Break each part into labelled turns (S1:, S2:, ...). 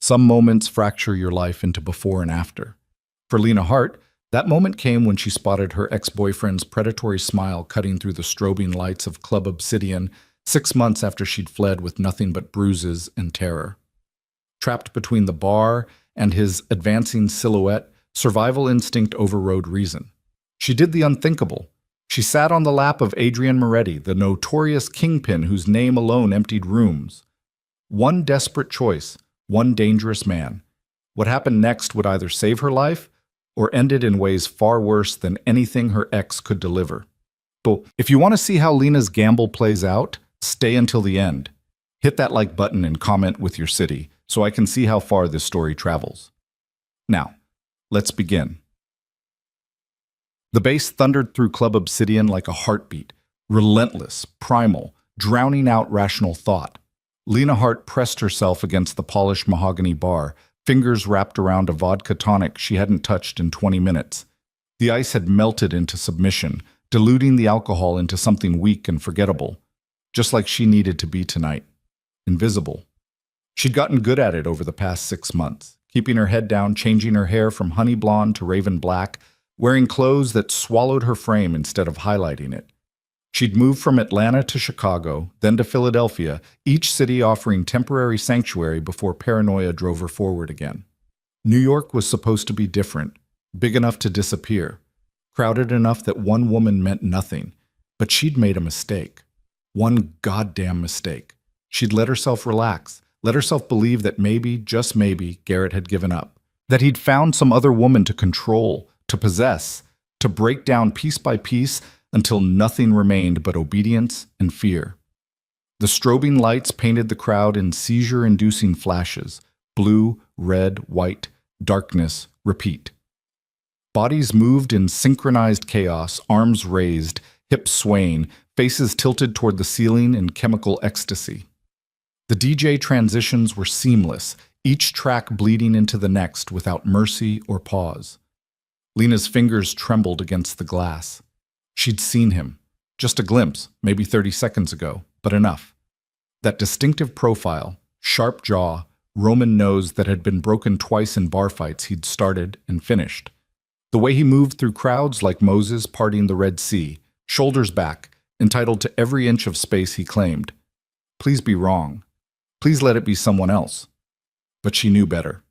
S1: Some moments fracture your life into before and after. For Lena Hart, that moment came when she spotted her ex-boyfriend's predatory smile cutting through the strobing lights of Club Obsidian 6 months after she'd fled with nothing but bruises and terror. Trapped between the bar and his advancing silhouette, survival instinct overrode reason. She did the unthinkable. She sat on the lap of Adrian Moretti, the notorious kingpin whose name alone emptied rooms. One desperate choice, one dangerous man. What happened next would either save her life or end it in ways far worse than anything her ex could deliver. So, if you want to see how Lena's gamble plays out, stay until the end. Hit that like button and comment with your city so I can see how far this story travels. Now, let's begin. The bass thundered through Club Obsidian like a heartbeat, relentless, primal, drowning out rational thought. Lena Hart pressed herself against the polished mahogany bar, fingers wrapped around a vodka tonic she hadn't touched in 20 minutes. The ice had melted into submission, diluting the alcohol into something weak and forgettable, just like she needed to be tonight. Invisible. She'd gotten good at it over the past 6 months, keeping her head down, changing her hair from honey blonde to raven black, wearing clothes that swallowed her frame instead of highlighting it. She'd moved from Atlanta to Chicago, then to Philadelphia, each city offering temporary sanctuary before paranoia drove her forward again. New York was supposed to be different, big enough to disappear, crowded enough that one woman meant nothing, but she'd made a mistake. One goddamn mistake. She'd let herself relax, let herself believe that maybe, just maybe, Garrett had given up, that he'd found some other woman to control, to possess, to break down piece by piece until nothing remained but obedience and fear. The strobing lights painted the crowd in seizure-inducing flashes, blue, red, white, darkness, repeat. Bodies moved in synchronized chaos, arms raised, hips swaying, faces tilted toward the ceiling in chemical ecstasy. The DJ transitions were seamless, each track bleeding into the next without mercy or pause. Lena's fingers trembled against the glass. She'd seen him. Just a glimpse, maybe 30 seconds ago, but enough. That distinctive profile, sharp jaw, Roman nose that had been broken twice in bar fights he'd started and finished. The way he moved through crowds like Moses parting the Red Sea, shoulders back, entitled to every inch of space he claimed. Please be wrong. Please let it be someone else. But she knew better.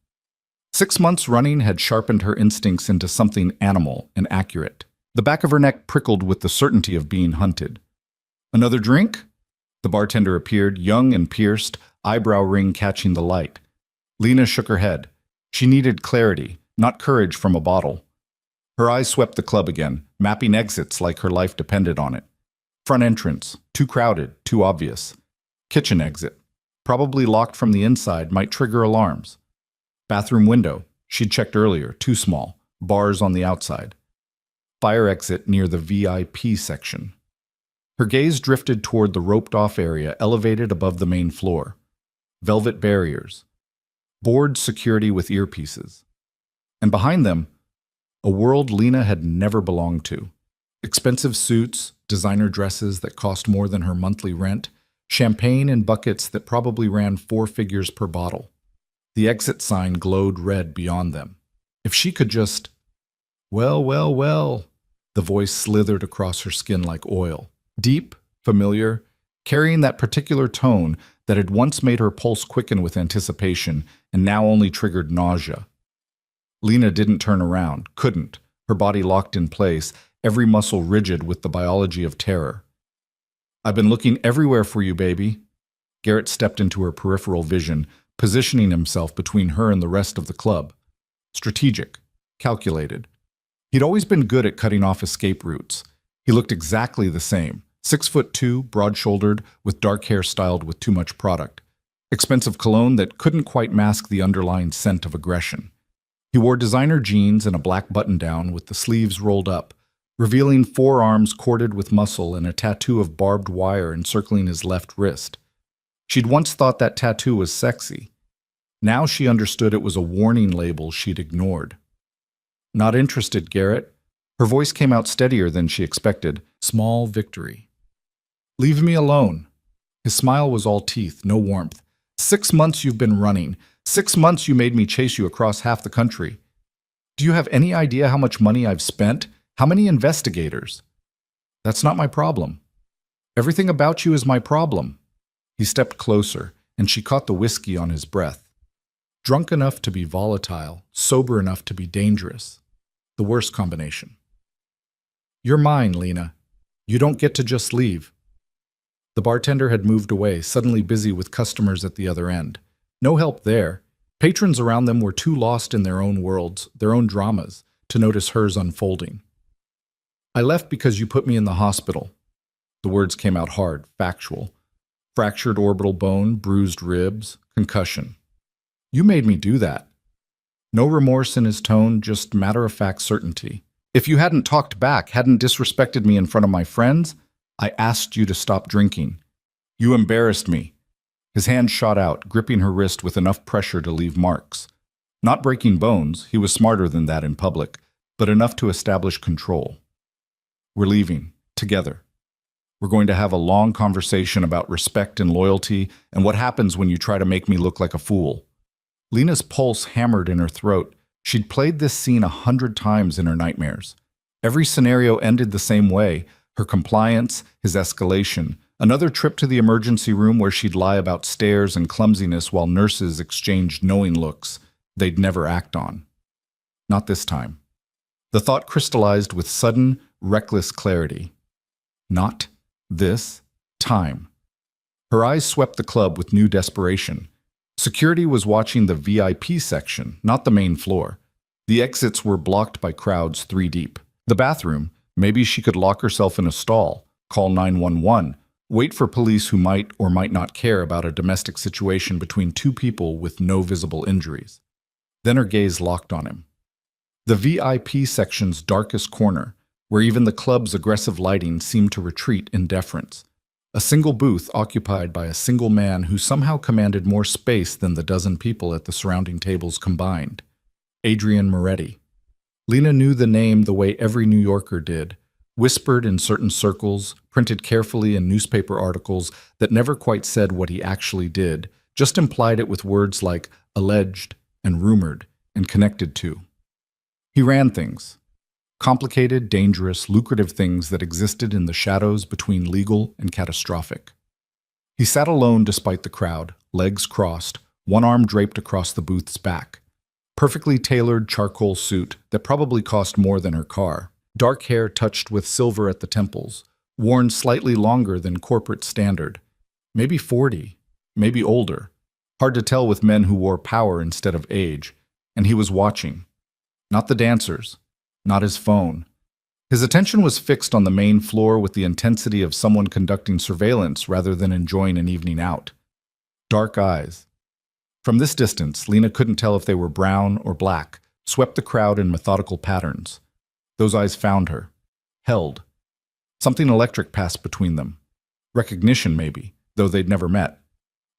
S1: 6 months running had sharpened her instincts into something animal and accurate. The back of her neck prickled with the certainty of being hunted. Another drink? The bartender appeared, young and pierced, eyebrow ring catching the light. Lena shook her head. She needed clarity, not courage from a bottle. Her eyes swept the club again, mapping exits like her life depended on it. Front entrance, too crowded, too obvious. Kitchen exit, probably locked from the inside, might trigger alarms. Bathroom window, she'd checked earlier, too small, bars on the outside. Fire exit near the VIP section. Her gaze drifted toward the roped-off area elevated above the main floor. Velvet barriers. Board security with earpieces. And behind them, a world Lena had never belonged to. Expensive suits, designer dresses that cost more than her monthly rent, champagne in buckets that probably ran 4 figures per bottle. The exit sign glowed red beyond them. If she could just... Well. The voice slithered across her skin like oil. Deep, familiar, carrying that particular tone that had once made her pulse quicken with anticipation and now only triggered nausea. Lena didn't turn around, couldn't, her body locked in place, every muscle rigid with the biology of terror. I've been looking everywhere for you, baby. Garrett stepped into her peripheral vision, positioning himself between her and the rest of the club. Strategic, calculated. He'd always been good at cutting off escape routes. He looked exactly the same, 6'2", broad-shouldered, with dark hair styled with too much product. Expensive cologne that couldn't quite mask the underlying scent of aggression. He wore designer jeans and a black button-down with the sleeves rolled up, revealing forearms corded with muscle and a tattoo of barbed wire encircling his left wrist. She'd once thought that tattoo was sexy. Now she understood it was a warning label she'd ignored. Not interested, Garrett. Her voice came out steadier than she expected. Small victory. Leave me alone. His smile was all teeth, no warmth. 6 months you've been running. 6 months you made me chase you across half the country. Do you have any idea how much money I've spent? How many investigators? That's not my problem. Everything about you is my problem. He stepped closer, and she caught the whiskey on his breath. Drunk enough to be volatile, sober enough to be dangerous. The worst combination. You're mine, Lena. You don't get to just leave. The bartender had moved away, suddenly busy with customers at the other end. No help there. Patrons around them were too lost in their own worlds, their own dramas, to notice hers unfolding. I left because you put me in the hospital. The words came out hard, factual. Fractured orbital bone, bruised ribs, concussion. You made me do that. No remorse in his tone, just matter-of-fact certainty. If you hadn't talked back, hadn't disrespected me in front of my friends, I asked you to stop drinking. You embarrassed me. His hand shot out, gripping her wrist with enough pressure to leave marks. Not breaking bones, he was smarter than that in public, but enough to establish control. We're leaving, together. We're going to have a long conversation about respect and loyalty and what happens when you try to make me look like a fool. Lena's pulse hammered in her throat. She'd played this scene 100 times in her nightmares. Every scenario ended the same way. Her compliance, his escalation, another trip to the emergency room where she'd lie about stairs and clumsiness while nurses exchanged knowing looks they'd never act on. Not this time. The thought crystallized with sudden, reckless clarity. Not this time. Her eyes swept the club with new desperation. Security was watching the VIP section, not the main floor. The exits were blocked by crowds 3 deep. The bathroom, maybe she could lock herself in a stall, call 911, wait for police who might or might not care about a domestic situation between 2 people with no visible injuries. Then her gaze locked on him. The VIP section's darkest corner, where even the club's aggressive lighting seemed to retreat in deference. A single booth occupied by a single man who somehow commanded more space than the dozen people at the surrounding tables combined. Adrian Moretti. Lena knew the name the way every New Yorker did, whispered in certain circles, printed carefully in newspaper articles that never quite said what he actually did, just implied it with words like alleged and rumored and connected to. He ran things. Complicated, dangerous, lucrative things that existed in the shadows between legal and catastrophic. He sat alone despite the crowd, legs crossed, one arm draped across the booth's back. Perfectly tailored charcoal suit that probably cost more than her car. Dark hair touched with silver at the temples, worn slightly longer than corporate standard. Maybe 40, maybe older. Hard to tell with men who wore power instead of age. And he was watching. Not the dancers. Not his phone. His attention was fixed on the main floor with the intensity of someone conducting surveillance rather than enjoying an evening out. Dark eyes. From this distance, Lena couldn't tell if they were brown or black, swept the crowd in methodical patterns. Those eyes found her. Held. Something electric passed between them. Recognition, maybe, though they'd never met.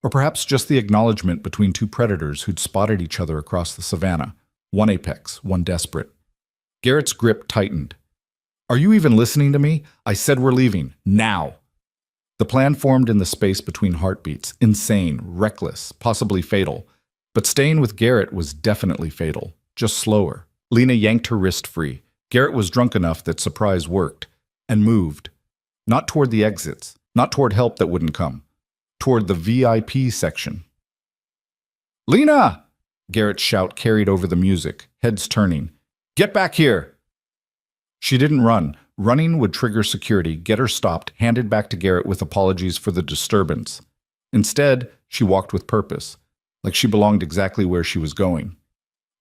S1: Or perhaps just the acknowledgement between 2 predators who'd spotted each other across the savannah. One apex, one desperate. Garrett's grip tightened. Are you even listening to me? I said we're leaving. Now. The plan formed in the space between heartbeats. Insane, reckless, possibly fatal. But staying with Garrett was definitely fatal. Just slower. Lena yanked her wrist free. Garrett was drunk enough that surprise worked. And moved. Not toward the exits. Not toward help that wouldn't come. Toward the VIP section. Lena! Garrett's shout carried over the music, heads turning. Get back here! She didn't run. Running would trigger security, get her stopped, handed back to Garrett with apologies for the disturbance. Instead, she walked with purpose, like she belonged exactly where she was going.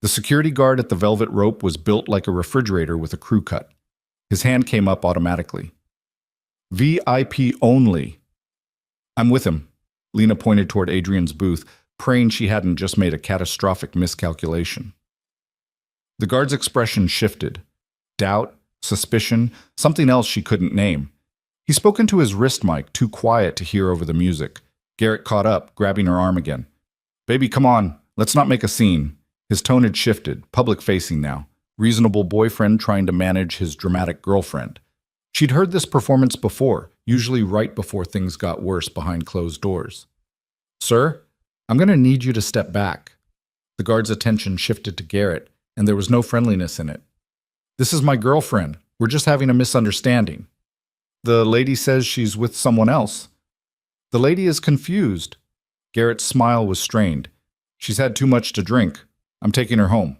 S1: The security guard at the velvet rope was built like a refrigerator with a crew cut. His hand came up automatically. VIP only. I'm with him. Lena pointed toward Adrian's booth, praying she hadn't just made a catastrophic miscalculation. The guard's expression shifted. Doubt, suspicion, something else she couldn't name. He spoke into his wrist mic, too quiet to hear over the music. Garrett caught up, grabbing her arm again. Baby, come on, let's not make a scene. His tone had shifted, public-facing now. Reasonable boyfriend trying to manage his dramatic girlfriend. She'd heard this performance before, usually right before things got worse behind closed doors. Sir, I'm going to need you to step back. The guard's attention shifted to Garrett, and there was no friendliness in it. "This is my girlfriend. We're just having a misunderstanding." "The lady says she's with someone else." "The lady is confused." Garrett's smile was strained. "She's had too much to drink. I'm taking her home."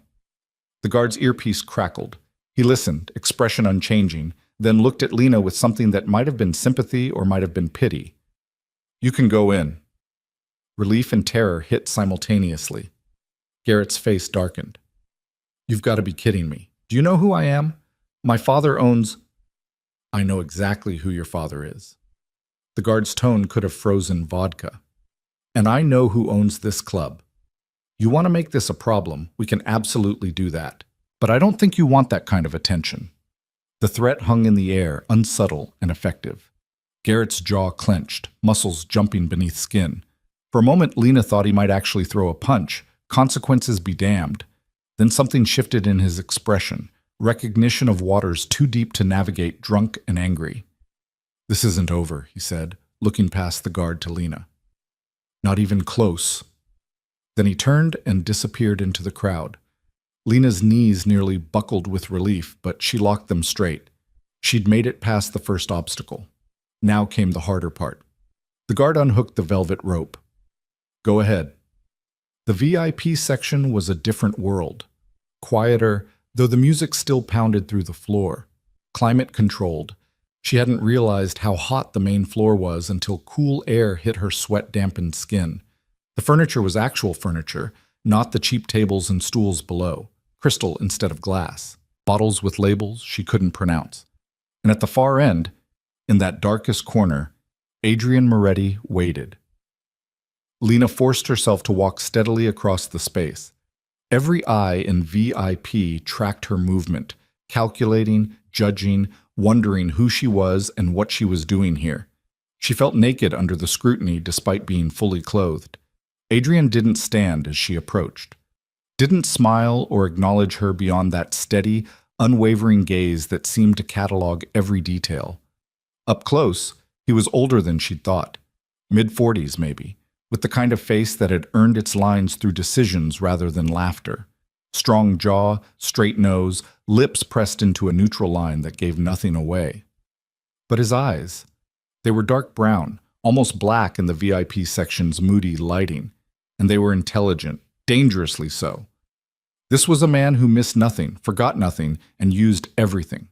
S1: The guard's earpiece crackled. He listened, expression unchanging, then looked at Lena with something that might have been sympathy or might have been pity. "You can go in." Relief and terror hit simultaneously. Garrett's face darkened. "You've got to be kidding me. Do you know who I am? My father owns—" "I know exactly who your father is." The guard's tone could have frozen vodka. "And I know who owns this club. You want to make this a problem, we can absolutely do that. But I don't think you want that kind of attention." The threat hung in the air, unsubtle and effective. Garrett's jaw clenched, muscles jumping beneath skin. For a moment, Lena thought he might actually throw a punch. Consequences be damned. Then something shifted in his expression, recognition of waters too deep to navigate, drunk and angry. "This isn't over," he said, looking past the guard to Lena. "Not even close." Then he turned and disappeared into the crowd. Lena's knees nearly buckled with relief, but she locked them straight. She'd made it past the first obstacle. Now came the harder part. The guard unhooked the velvet rope. "Go ahead." The VIP section was a different world. Quieter, though the music still pounded through the floor. Climate controlled. She hadn't realized how hot the main floor was until cool air hit her sweat-dampened skin. The furniture was actual furniture, not the cheap tables and stools below. Crystal instead of glass. Bottles with labels she couldn't pronounce. And at the far end, in that darkest corner, Adrian Moretti waited. Lena forced herself to walk steadily across the space. Every eye in VIP tracked her movement, calculating, judging, wondering who she was and what she was doing here. She felt naked under the scrutiny despite being fully clothed. Adrian didn't stand as she approached. Didn't smile or acknowledge her beyond that steady, unwavering gaze that seemed to catalog every detail. Up close, he was older than she'd thought. Mid-40s, maybe, with the kind of face that had earned its lines through decisions rather than laughter. Strong jaw, straight nose, lips pressed into a neutral line that gave nothing away. But his eyes, they were dark brown, almost black in the VIP section's moody lighting, and they were intelligent, dangerously so. This was a man who missed nothing, forgot nothing, and used everything.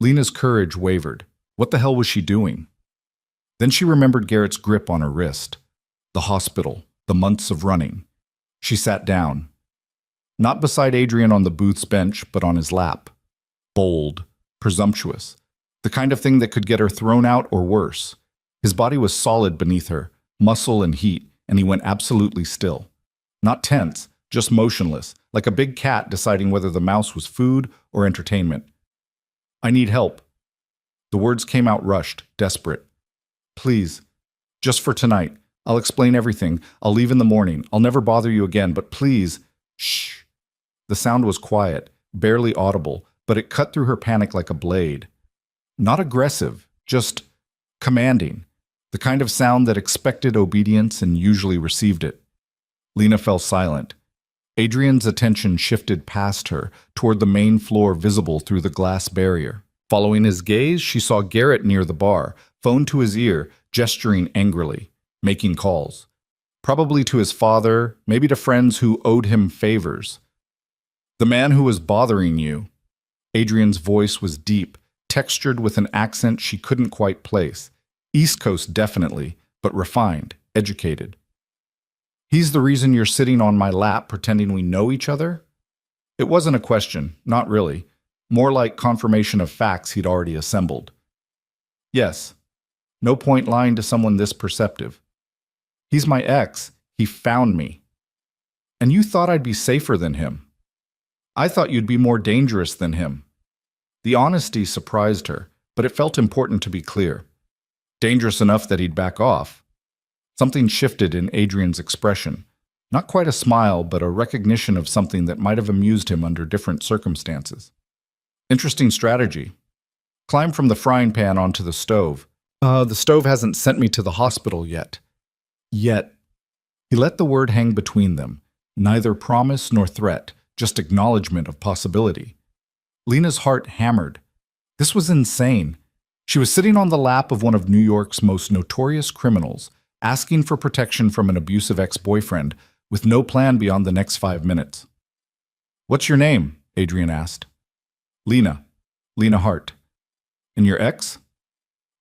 S1: Lena's courage wavered. What the hell was she doing? Then she remembered Garrett's grip on her wrist. The hospital, the months of running. She sat down. Not beside Adrian on the booth's bench, but on his lap. Bold, presumptuous. The kind of thing that could get her thrown out or worse. His body was solid beneath her, muscle and heat, and he went absolutely still. Not tense, just motionless, like a big cat deciding whether the mouse was food or entertainment. "I need help." The words came out rushed, desperate. "Please, just for tonight. I'll explain everything. I'll leave in the morning. I'll never bother you again, but please." "Shh." The sound was quiet, barely audible, but it cut through her panic like a blade. Not aggressive, just commanding. The kind of sound that expected obedience and usually received it. Lena fell silent. Adrian's attention shifted past her, toward the main floor visible through the glass barrier. Following his gaze, she saw Garrett near the bar, phone to his ear, gesturing angrily, making calls. Probably to his father, maybe to friends who owed him favors. "The man who was bothering you." Adrian's voice was deep, textured with an accent she couldn't quite place. East Coast definitely, but refined, educated. "He's the reason you're sitting on my lap pretending we know each other?" It wasn't a question, not really. More like confirmation of facts he'd already assembled. "Yes. No point lying to someone this perceptive. He's my ex. He found me. And you thought I'd be safer than him. I thought you'd be more dangerous than him." The honesty surprised her, but it felt important to be clear. Dangerous enough that he'd back off. Something shifted in Adrian's expression. Not quite a smile, but a recognition of something that might have amused him under different circumstances. "Interesting strategy. Climb from the frying pan onto the stove. The stove hasn't sent me to the hospital yet." Yet. He let the word hang between them. Neither promise nor threat, just acknowledgement of possibility. Lena's heart hammered. This was insane. She was sitting on the lap of one of New York's most notorious criminals, asking for protection from an abusive ex-boyfriend, with no plan beyond the next 5 minutes. "What's your name?" Adrian asked. "Lena. Lena Hart." "And your ex?"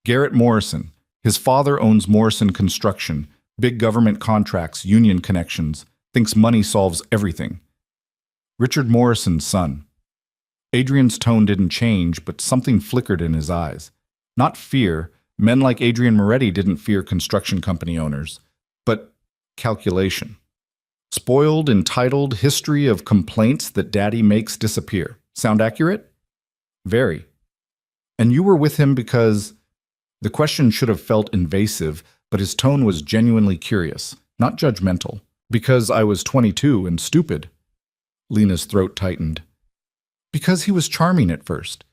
S1: "Garrett Morrison. His father owns Morrison Construction, big government contracts, union connections, thinks money solves everything." "Richard Morrison's son." Adrian's tone didn't change, but something flickered in his eyes. Not fear. Men like Adrian Moretti didn't fear construction company owners. But calculation. Spoiled, entitled, history of complaints that daddy makes disappear. Sound accurate? Very. "And you were with him because—" The question should have felt invasive, but his tone was genuinely curious, not judgmental. "Because I was 22 and stupid." Lena's throat tightened. "Because he was charming at first.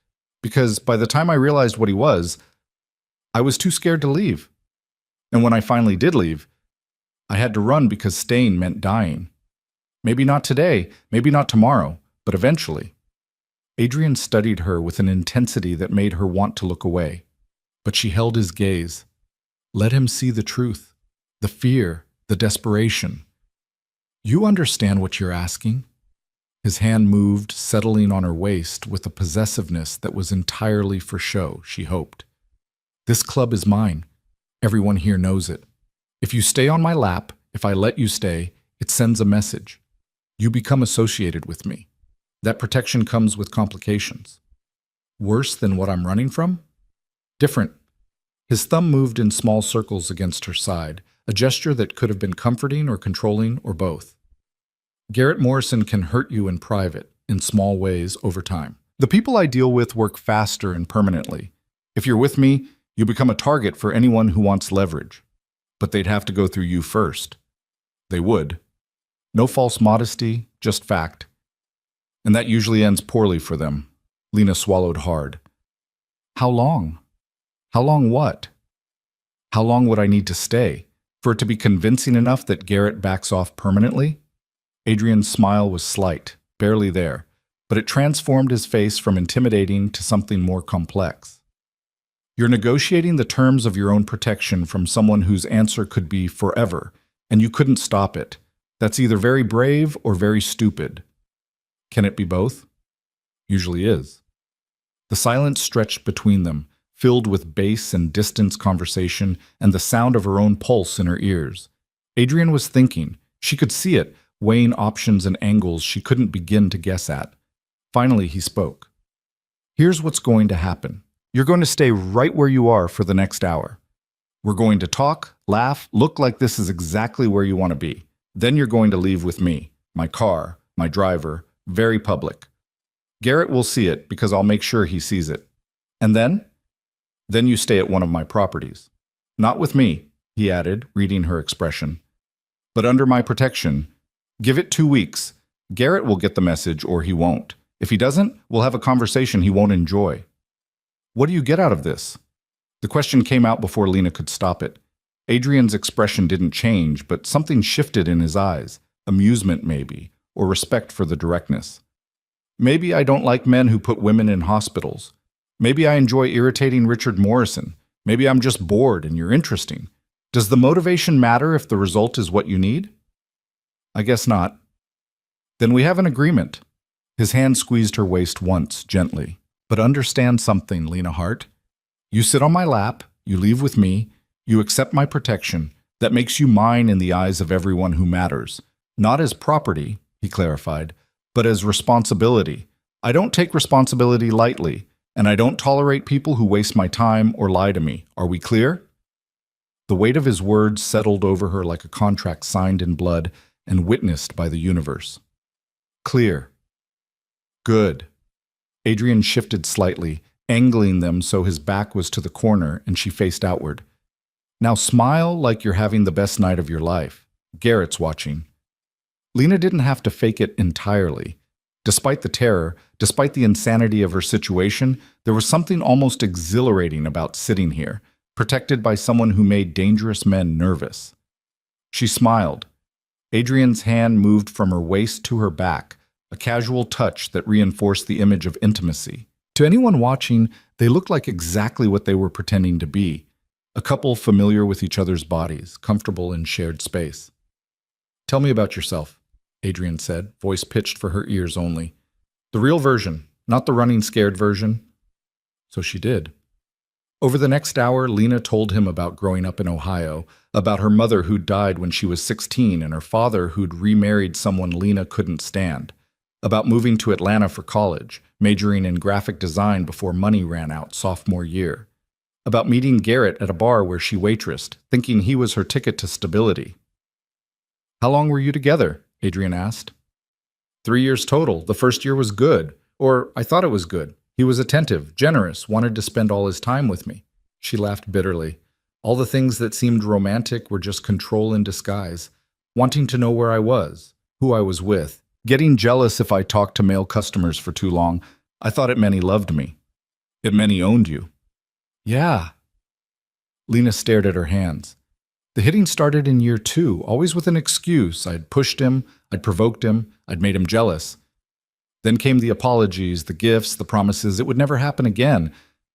S1: Because by the time I realized what he was, I was too scared to leave. And when I finally did leave, I had to run because staying meant dying. Maybe not today, maybe not tomorrow, but eventually." Adrian studied her with an intensity that made her want to look away. But she held his gaze. Let him see the truth, the fear, the desperation. "You understand what you're asking?" His hand moved, settling on her waist with a possessiveness that was entirely for show, she hoped. "This club is mine. Everyone here knows it. If you stay on my lap, if I let you stay, it sends a message. You become associated with me. That protection comes with complications." "Worse than what I'm running from?" "Different." His thumb moved in small circles against her side, a gesture that could have been comforting or controlling or both. "Garrett Morrison can hurt you in private, in small ways, over time. The people I deal with work faster and permanently. If you're with me, you become a target for anyone who wants leverage. But they'd have to go through you first." "They would." No false modesty, just fact. "And that usually ends poorly for them." Lena swallowed hard. "How long?" "How long what?" "How long would I need to stay? For it to be convincing enough that Garrett backs off permanently?" Adrian's smile was slight, barely there, but it transformed his face from intimidating to something more complex. "You're negotiating the terms of your own protection from someone whose answer could be forever, and you couldn't stop it. That's either very brave or very stupid. Can it be both?" "Usually is." The silence stretched between them, filled with bass and distance conversation and the sound of her own pulse in her ears. Adrian was thinking. She could see it, weighing options and angles she couldn't begin to guess at. Finally, he spoke. "Here's what's going to happen. You're going to stay right where you are for the next hour. We're going to talk, laugh, look like this is exactly where you want to be. Then you're going to leave with me, my car, my driver, very public. Garrett will see it because I'll make sure he sees it. And then? Then you stay at one of my properties. Not with me," he added, reading her expression, "but under my protection. Give it 2 weeks. Garrett will get the message or he won't. If he doesn't, we'll have a conversation he won't enjoy." "What do you get out of this?" The question came out before Lena could stop it. Adrian's expression didn't change, but something shifted in his eyes. Amusement, maybe, or respect for the directness. "Maybe I don't like men who put women in hospitals. Maybe I enjoy irritating Richard Morrison. Maybe I'm just bored and you're interesting. Does the motivation matter if the result is what you need?" "I guess not." "Then we have an agreement." His hand squeezed her waist once, gently. "But understand something, Lena Hart. You sit on my lap, you leave with me, you accept my protection. That makes you mine in the eyes of everyone who matters. Not as property," he clarified, "but as responsibility. I don't take responsibility lightly, and I don't tolerate people who waste my time or lie to me. Are we clear?" The weight of his words settled over her like a contract signed in blood and witnessed by the universe. "Clear." "Good." Adrian shifted slightly, angling them so his back was to the corner and she faced outward. "Now smile like you're having the best night of your life. Garrett's watching." Lena didn't have to fake it entirely. Despite the terror, despite the insanity of her situation, there was something almost exhilarating about sitting here, protected by someone who made dangerous men nervous. She smiled. Adrian's hand moved from her waist to her back, a casual touch that reinforced the image of intimacy. To anyone watching, they looked like exactly what they were pretending to be, a couple familiar with each other's bodies, comfortable in shared space. "Tell me about yourself," Adrian said, voice pitched for her ears only. "The real version, not the running scared version." So she did. Over the next hour, Lena told him about growing up in Ohio, about her mother who'd died when she was 16 and her father who'd remarried someone Lena couldn't stand, about moving to Atlanta for college, majoring in graphic design before money ran out sophomore year, about meeting Garrett at a bar where she waitressed, thinking he was her ticket to stability. "How long were you together?" Adrian asked. 3 years total. The first year was good. Or I thought it was good. He was attentive, generous, wanted to spend all his time with me." She laughed bitterly. All the things that seemed romantic were just control in disguise, wanting to know where I was, who I was with, getting jealous if I talked to male customers for too long. I thought it meant he loved me. It meant he owned you. Yeah. Lena stared at her hands. The hitting started in year 2, always with an excuse. I'd pushed him, I'd provoked him, I'd made him jealous. Then came the apologies, the gifts, the promises it would never happen again.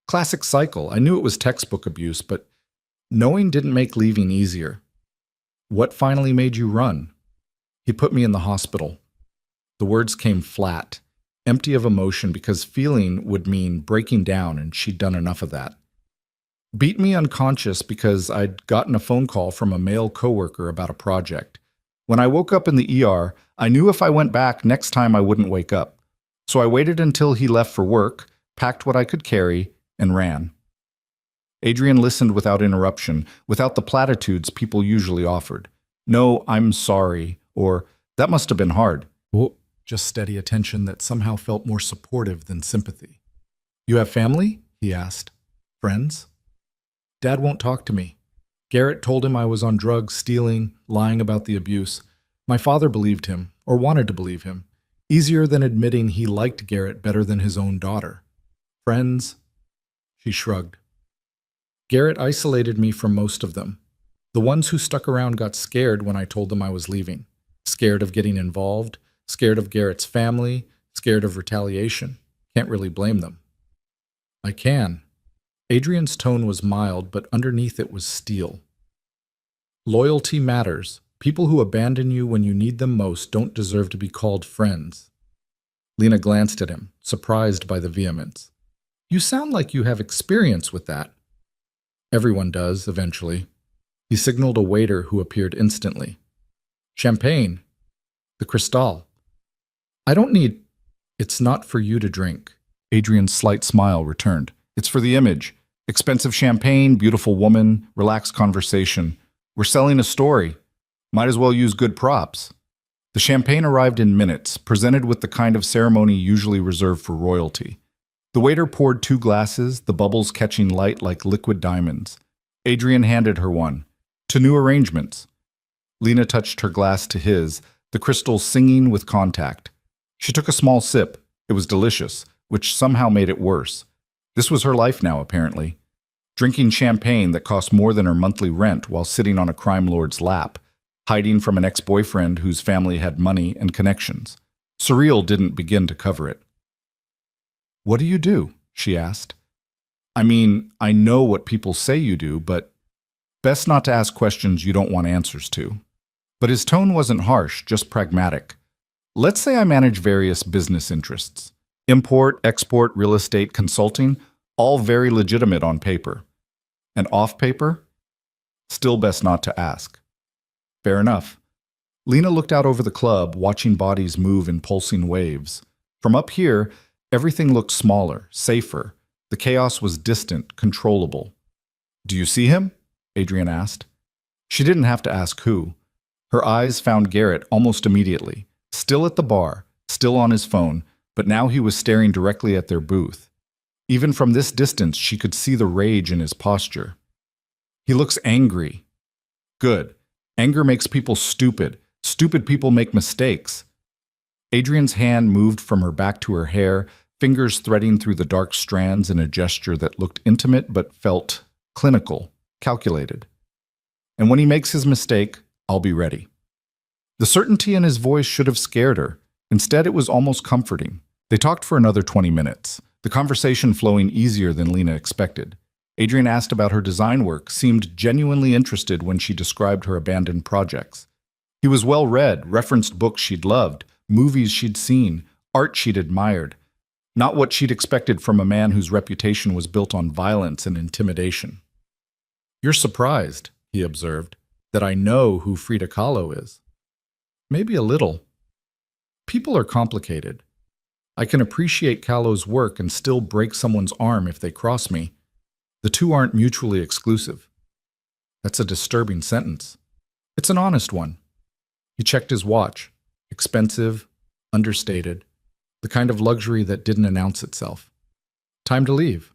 S1: Classic cycle. I knew it was textbook abuse, but knowing didn't make leaving easier. "What finally made you run?" "He put me in the hospital." The words came flat, empty of emotion because feeling would mean breaking down, and she'd done enough of that. "Beat me unconscious because I'd gotten a phone call from a male coworker about a project. When I woke up in the ER, I knew if I went back next time I wouldn't wake up. So I waited until he left for work, packed what I could carry, and ran." Adrian listened without interruption, without the platitudes people usually offered. "No, I'm sorry," or "that must have been hard." Well, just steady attention that somehow felt more supportive than sympathy. "You have family?" he asked. "Friends?" "Dad won't talk to me. Garrett told him I was on drugs, stealing, lying about the abuse. My father believed him, or wanted to believe him. Easier than admitting he liked Garrett better than his own daughter. Friends?" She shrugged. "Garrett isolated me from most of them. The ones who stuck around got scared when I told them I was leaving. Scared of getting involved, scared of Garrett's family, scared of retaliation. Can't really blame them." "I can." Adrian's tone was mild, but underneath it was steel. "Loyalty matters. People who abandon you when you need them most don't deserve to be called friends." Lena glanced at him, surprised by the vehemence. "You sound like you have experience with that." "Everyone does, eventually." He signaled a waiter who appeared instantly. "Champagne. The Cristal." "I don't need—" "It's not for you to drink." Adrian's slight smile returned. "It's for the image. Expensive champagne, beautiful woman, relaxed conversation. We're selling a story. Might as well use good props." The champagne arrived in minutes, presented with the kind of ceremony usually reserved for royalty. The waiter poured 2 glasses, the bubbles catching light like liquid diamonds. Adrian handed her one. "To new arrangements." Lena touched her glass to his, the crystal singing with contact. She took a small sip. It was delicious, which somehow made it worse. This was her life now, apparently. Drinking champagne that cost more than her monthly rent while sitting on a crime lord's lap, hiding from an ex-boyfriend whose family had money and connections. Surreal didn't begin to cover it. "What do you do?" she asked. "I mean, I know what people say you do, but best not to ask questions you don't want answers to." But his tone wasn't harsh, just pragmatic. "Let's say I manage various business interests. Import, export, real estate, consulting, all very legitimate on paper. And off paper? Still best not to ask." "Fair enough." Lena looked out over the club, watching bodies move in pulsing waves. From up here, everything looked smaller, safer. The chaos was distant, controllable. "Do you see him?" Adrian asked. She didn't have to ask who. Her eyes found Garrett almost immediately, still at the bar, still on his phone, but now he was staring directly at their booth. Even from this distance, she could see the rage in his posture. "He looks angry." "Good. Anger makes people stupid. Stupid people make mistakes." Adrian's hand moved from her back to her hair, fingers threading through the dark strands in a gesture that looked intimate but felt clinical, calculated. "And when he makes his mistake, I'll be ready." The certainty in his voice should have scared her. Instead, it was almost comforting. They talked for another 20 minutes, the conversation flowing easier than Lena expected. Adrian asked about her design work, seemed genuinely interested when she described her abandoned projects. He was well-read, referenced books she'd loved, movies she'd seen, art she'd admired. Not what she'd expected from a man whose reputation was built on violence and intimidation. "You're surprised," he observed, "that I know who Frida Kahlo is." "Maybe a little. People are complicated. I can appreciate Kahlo's work and still break someone's arm if they cross me. The two aren't mutually exclusive." "That's a disturbing sentence." "It's an honest one." He checked his watch. Expensive, understated, the kind of luxury that didn't announce itself. "Time to leave."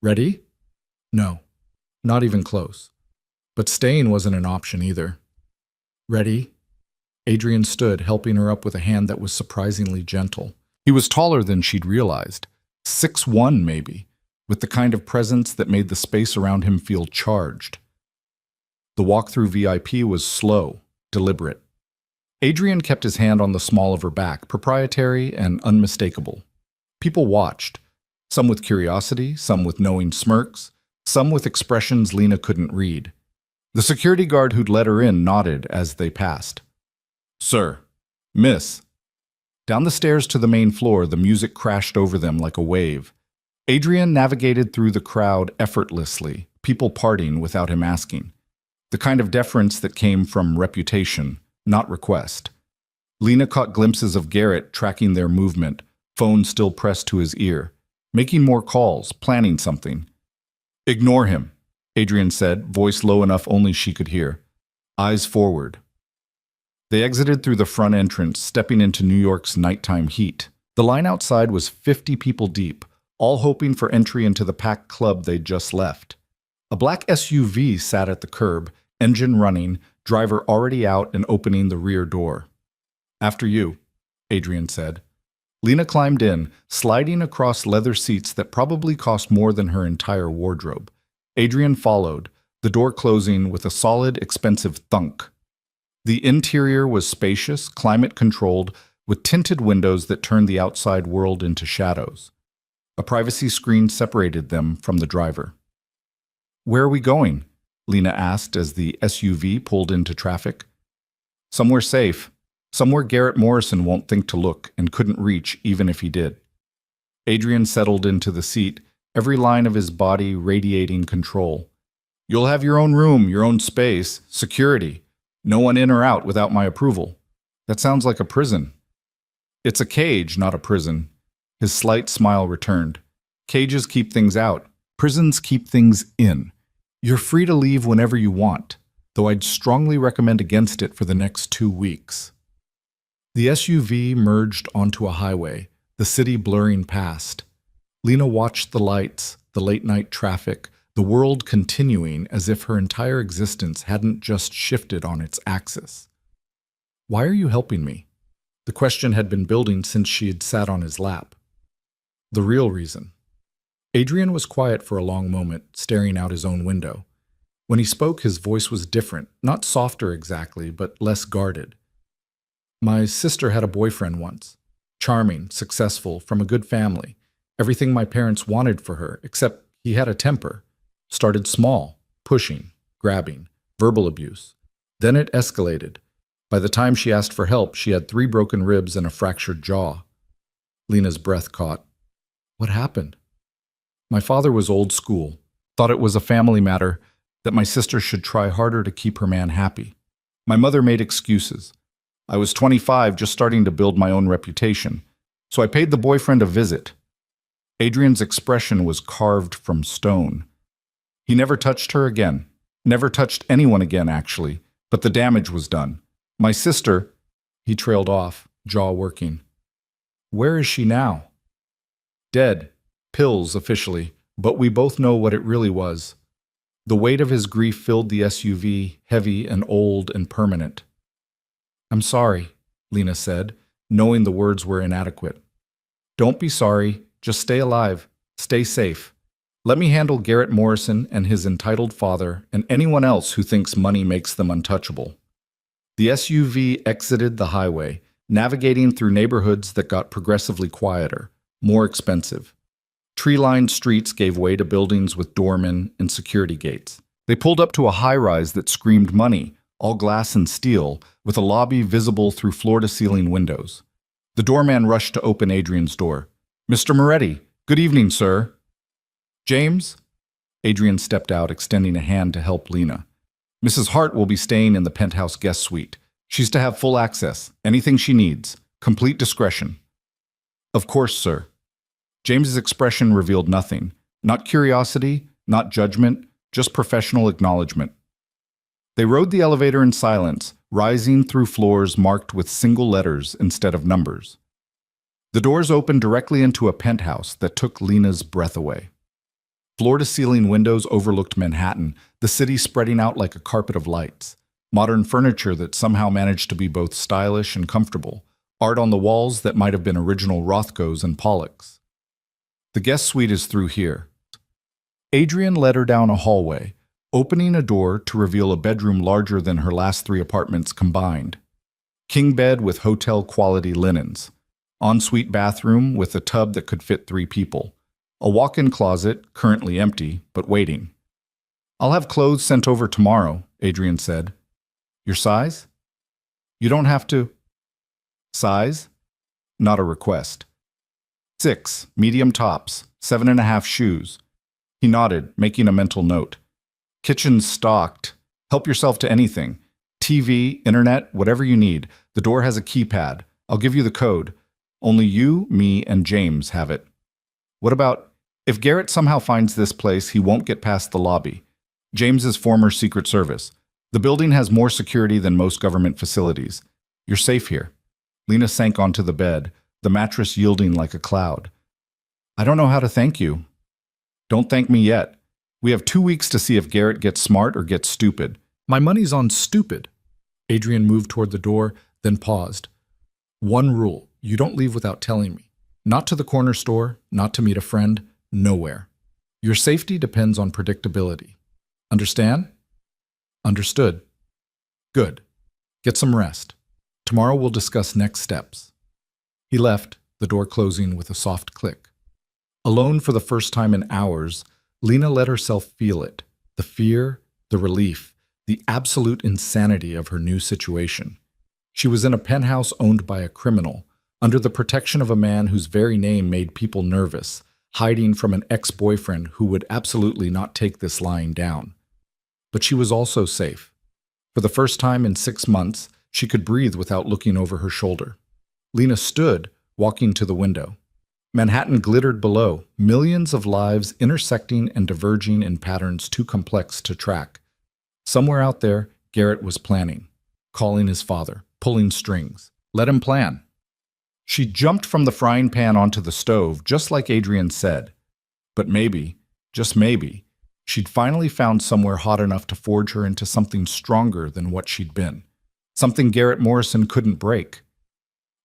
S1: "Ready?" "No, not even close." But staying wasn't an option either. "Ready?" Adrian stood, helping her up with a hand that was surprisingly gentle. He was taller than she'd realized, 6'1" maybe, with the kind of presence that made the space around him feel charged. The walk through VIP was slow, deliberate. Adrian kept his hand on the small of her back, proprietary and unmistakable. People watched, some with curiosity, some with knowing smirks, some with expressions Lena couldn't read. The security guard who'd let her in nodded as they passed. "Sir, Miss." Down the stairs to the main floor, the music crashed over them like a wave. Adrian navigated through the crowd effortlessly, people parting without him asking. The kind of deference that came from reputation, not request. Lena caught glimpses of Garrett tracking their movement, phone still pressed to his ear, making more calls, planning something. "Ignore him," Adrian said, voice low enough only she could hear. Eyes forward. They exited through the front entrance, stepping into New York's nighttime heat. The line outside was 50 people deep, all hoping for entry into the packed club they'd just left. A black SUV sat at the curb, engine running, driver already out and opening the rear door. "After you," Adrian said. Lena climbed in, sliding across leather seats that probably cost more than her entire wardrobe. Adrian followed, the door closing with a solid, expensive thunk. The interior was spacious, climate-controlled, with tinted windows that turned the outside world into shadows. A privacy screen separated them from the driver. "Where are we going?" Lena asked as the SUV pulled into traffic. "Somewhere safe. Somewhere Garrett Morrison won't think to look and couldn't reach even if he did." Adrian settled into the seat, every line of his body radiating control. "You'll have your own room, your own space, security. No one in or out without my approval." "That sounds like a prison." "It's a cage, not a prison." His slight smile returned. "Cages keep things out. Prisons keep things in. You're free to leave whenever you want, though I'd strongly recommend against it for the next 2 weeks." The SUV merged onto a highway, the city blurring past. Lena watched the lights, the late-night traffic, the world continuing as if her entire existence hadn't just shifted on its axis. "Why are you helping me?" The question had been building since she had sat on his lap. "The real reason." Adrian was quiet for a long moment, staring out his own window. When he spoke, his voice was different, not softer exactly, but less guarded. "My sister had a boyfriend once. Charming, successful, from a good family. Everything my parents wanted for her, except he had a temper. Started small, pushing, grabbing, verbal abuse. Then it escalated. By the time she asked for help, she had 3 broken ribs and a fractured jaw." Lena's breath caught. "What happened?" "My father was old school. Thought it was a family matter, that my sister should try harder to keep her man happy. My mother made excuses. I was 25, just starting to build my own reputation, so I paid the boyfriend a visit." Adrian's expression was carved from stone. "He never touched her again. Never touched anyone again, actually, but the damage was done. My sister—" He trailed off, jaw working. "Where is she now?" "Dead. Pills, officially, but we both know what it really was." The weight of his grief filled the SUV, heavy and old and permanent. "I'm sorry," Lena said, knowing the words were inadequate. "Don't be sorry. Just stay alive. Stay safe. Let me handle Garrett Morrison and his entitled father and anyone else who thinks money makes them untouchable." The SUV exited the highway, navigating through neighborhoods that got progressively quieter, more expensive. Tree-lined streets gave way to buildings with doormen and security gates. They pulled up to a high-rise that screamed money, all glass and steel, with a lobby visible through floor-to-ceiling windows. The doorman rushed to open Adrian's door. "Mr. Moretti, good evening, sir." "James?" Adrian stepped out, extending a hand to help Lena. "Mrs. Hart will be staying in the penthouse guest suite. She's to have full access, anything she needs, complete discretion." "Of course, sir." James's expression revealed nothing. Not curiosity, not judgment, just professional acknowledgement. They rode the elevator in silence, rising through floors marked with single letters instead of numbers. The doors opened directly into a penthouse that took Lena's breath away. Floor-to-ceiling windows overlooked Manhattan, the city spreading out like a carpet of lights. Modern furniture that somehow managed to be both stylish and comfortable. Art on the walls that might have been original Rothkos and Pollocks. "The guest suite is through here." Adrian led her down a hallway, opening a door to reveal a bedroom larger than her last 3 apartments combined. King bed with hotel-quality linens. Ensuite bathroom with a tub that could fit 3 people. A walk-in closet, currently empty, but waiting. "I'll have clothes sent over tomorrow," Adrian said. "Your size?" "You don't have to." "Size?" Not a request. 6, medium tops, 7.5 shoes. He nodded, making a mental note. "Kitchen's stocked. Help yourself to anything. TV, internet, whatever you need. The door has a keypad. I'll give you the code. Only you, me, and James have it." "What about, if Garrett somehow finds this place, he won't get past the lobby. James's former Secret Service. The building has more security than most government facilities. You're safe here." Lena sank onto the bed, the mattress yielding like a cloud. "I don't know how to thank you." "Don't thank me yet. We have 2 weeks to see if Garrett gets smart or gets stupid." "My money's on stupid." Adrian moved toward the door, then paused. "One rule, you don't leave without telling me. Not to the corner store, not to meet a friend, nowhere. Your safety depends on predictability. Understand?" "Understood." "Good. Get some rest. Tomorrow we'll discuss next steps." He left, the door closing with a soft click. Alone for the first time in hours, Lena let herself feel it, the fear, the relief, the absolute insanity of her new situation. She was in a penthouse owned by a criminal, under the protection of a man whose very name made people nervous, hiding from an ex-boyfriend who would absolutely not take this lying down. But she was also safe. For the first time in 6 months, she could breathe without looking over her shoulder. Lena stood, walking to the window. Manhattan glittered below, millions of lives intersecting and diverging in patterns too complex to track. Somewhere out there, Garrett was planning, calling his father, pulling strings. Let him plan. She jumped from the frying pan onto the stove, just like Adrian said. But maybe, just maybe, she'd finally found somewhere hot enough to forge her into something stronger than what she'd been. Something Garrett Morrison couldn't break.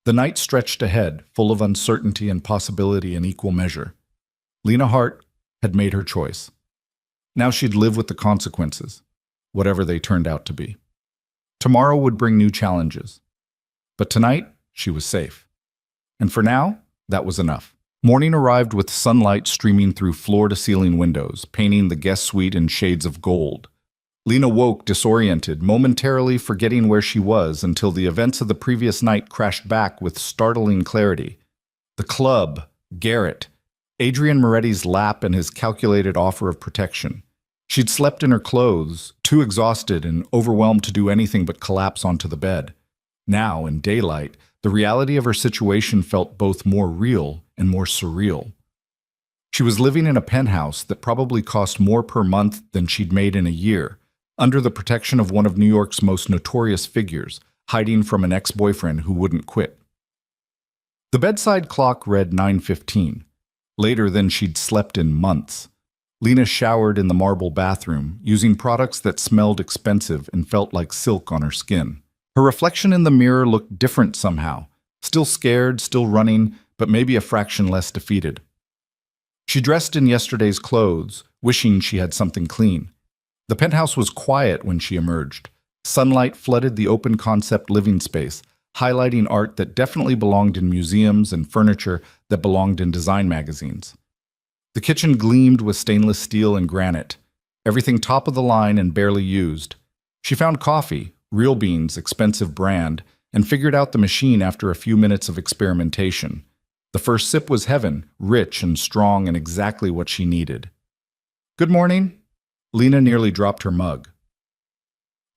S1: The night stretched ahead, full of uncertainty and possibility in equal measure. Lena Hart had made her choice. Now she'd live with the consequences, whatever they turned out to be. Tomorrow would bring new challenges. But tonight, she was safe. And for now, that was enough. Morning arrived with sunlight streaming through floor-to-ceiling windows, painting the guest suite in shades of gold. Lena woke disoriented, momentarily forgetting where she was until the events of the previous night crashed back with startling clarity. The club, Garrett, Adrian Moretti's lap and his calculated offer of protection. She'd slept in her clothes, too exhausted and overwhelmed to do anything but collapse onto the bed. Now, in daylight, the reality of her situation felt both more real and more surreal. She was living in a penthouse that probably cost more per month than she'd made in a year, under the protection of one of New York's most notorious figures, hiding from an ex-boyfriend who wouldn't quit. The bedside clock read 9:15, later than she'd slept in months. Lena showered in the marble bathroom, using products that smelled expensive and felt like silk on her skin. Her reflection in the mirror looked different somehow, still scared, still running, but maybe a fraction less defeated. She dressed in yesterday's clothes, wishing she had something clean. The penthouse was quiet when she emerged. Sunlight flooded the open-concept living space, highlighting art that definitely belonged in museums and furniture that belonged in design magazines. The kitchen gleamed with stainless steel and granite, everything top of the line and barely used. She found coffee, real beans, expensive brand, and figured out the machine after a few minutes of experimentation. The first sip was heaven, rich and strong and exactly what she needed. "Good morning." Lena nearly dropped her mug.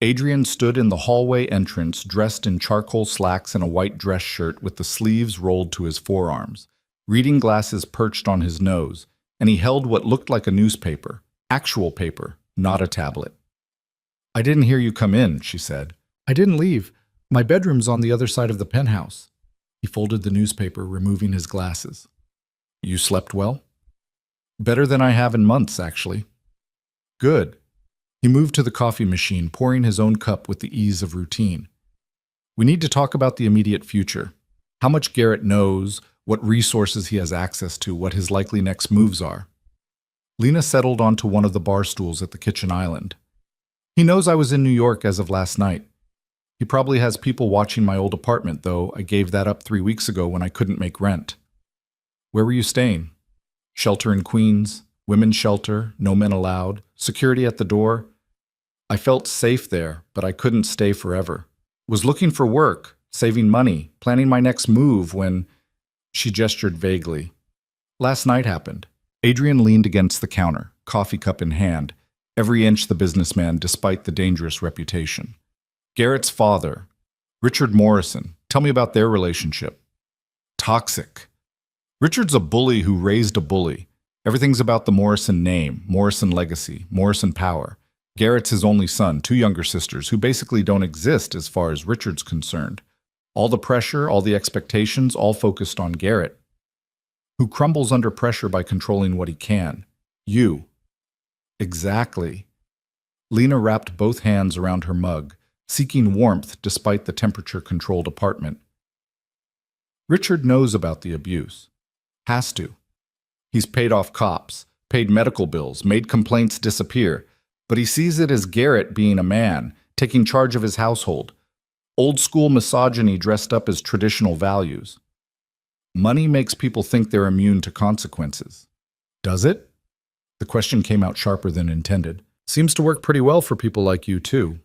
S1: Adrian stood in the hallway entrance, dressed in charcoal slacks and a white dress shirt with the sleeves rolled to his forearms, reading glasses perched on his nose, and he held what looked like a newspaper, actual paper, not a tablet. "I didn't hear you come in," she said. "I didn't leave. My bedroom's on the other side of the penthouse." He folded the newspaper, removing his glasses. "You slept well?" "Better than I have in months, actually." "Good." He moved to the coffee machine, pouring his own cup with the ease of routine. "We need to talk about the immediate future. How much Garrett knows, what resources he has access to, what his likely next moves are." Lena settled onto one of the bar stools at the kitchen island. "He knows I was in New York as of last night. He probably has people watching my old apartment, though I gave that up 3 weeks ago when I couldn't make rent." "Where were you staying?" "Shelter in Queens, women's shelter, no men allowed, security at the door. I felt safe there, but I couldn't stay forever. Was looking for work, saving money, planning my next move when—" She gestured vaguely. "Last night happened." Adrian leaned against the counter, coffee cup in hand, every inch the businessman despite the dangerous reputation. "Garrett's father, Richard Morrison. Tell me about their relationship." "Toxic. Richard's a bully who raised a bully. Everything's about the Morrison name, Morrison legacy, Morrison power. Garrett's his only son, 2 younger sisters who basically don't exist as far as Richard's concerned. All the pressure, all the expectations, all focused on Garrett, who crumbles under pressure by controlling what he can. You." "Exactly." Lena wrapped both hands around her mug, seeking warmth despite the temperature-controlled apartment. "Richard knows about the abuse. Has to. He's paid off cops, paid medical bills, made complaints disappear, but he sees it as Garrett being a man, taking charge of his household. Old-school misogyny dressed up as traditional values. Money makes people think they're immune to consequences. Does it?" The question came out sharper than intended. "Seems to work pretty well for people like you, too."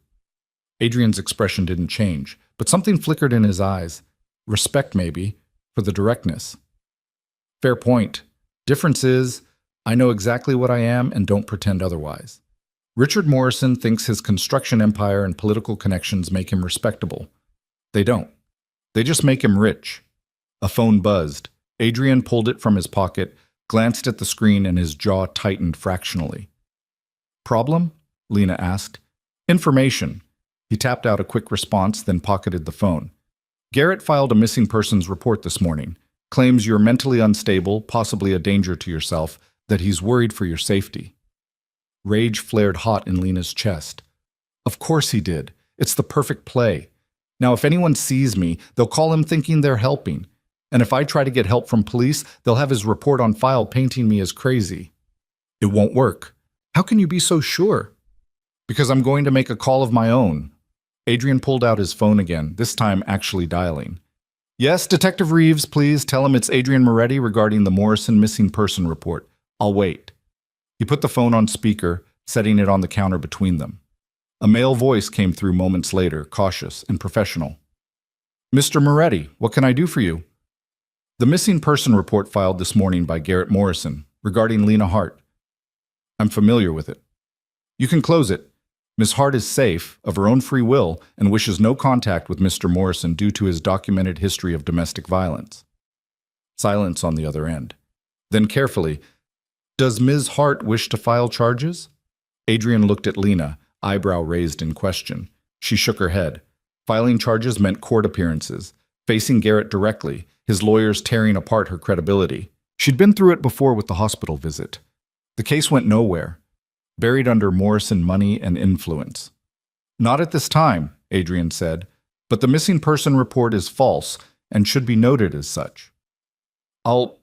S1: Adrian's expression didn't change, but something flickered in his eyes. Respect, maybe, for the directness. "Fair point. Difference is, I know exactly what I am and don't pretend otherwise. Richard Morrison thinks his construction empire and political connections make him respectable. They don't. They just make him rich." A phone buzzed. Adrian pulled it from his pocket, glanced at the screen, and his jaw tightened fractionally. "Problem?" Lena asked. "Information." He tapped out a quick response, then pocketed the phone. "Garrett filed a missing persons report this morning. Claims you're mentally unstable, possibly a danger to yourself, that he's worried for your safety." Rage flared hot in Lena's chest. "Of course he did. It's the perfect play. Now if anyone sees me, they'll call him thinking they're helping. And if I try to get help from police, they'll have his report on file painting me as crazy. It won't work." "How can you be so sure?" "Because I'm going to make a call of my own." Adrian pulled out his phone again, this time actually dialing. "Yes, Detective Reeves, please tell him it's Adrian Moretti regarding the Morrison missing person report. I'll wait." He put the phone on speaker, setting it on the counter between them. A male voice came through moments later, cautious and professional. "Mr. Moretti, what can I do for you?" "The missing person report filed this morning by Garrett Morrison, regarding Lena Hart." "I'm familiar with it." "You can close it. Miss Hart is safe, of her own free will, and wishes no contact with Mr. Morrison due to his documented history of domestic violence." Silence on the other end. Then carefully, "Does Ms. Hart wish to file charges?" Adrian looked at Lena, eyebrow raised in question. She shook her head. Filing charges meant court appearances, facing Garrett directly, his lawyers tearing apart her credibility. She'd been through it before with the hospital visit. The case went nowhere, buried under Morrison money and influence. "Not at this time," Adrian said, "but the missing person report is false and should be noted as such. I'll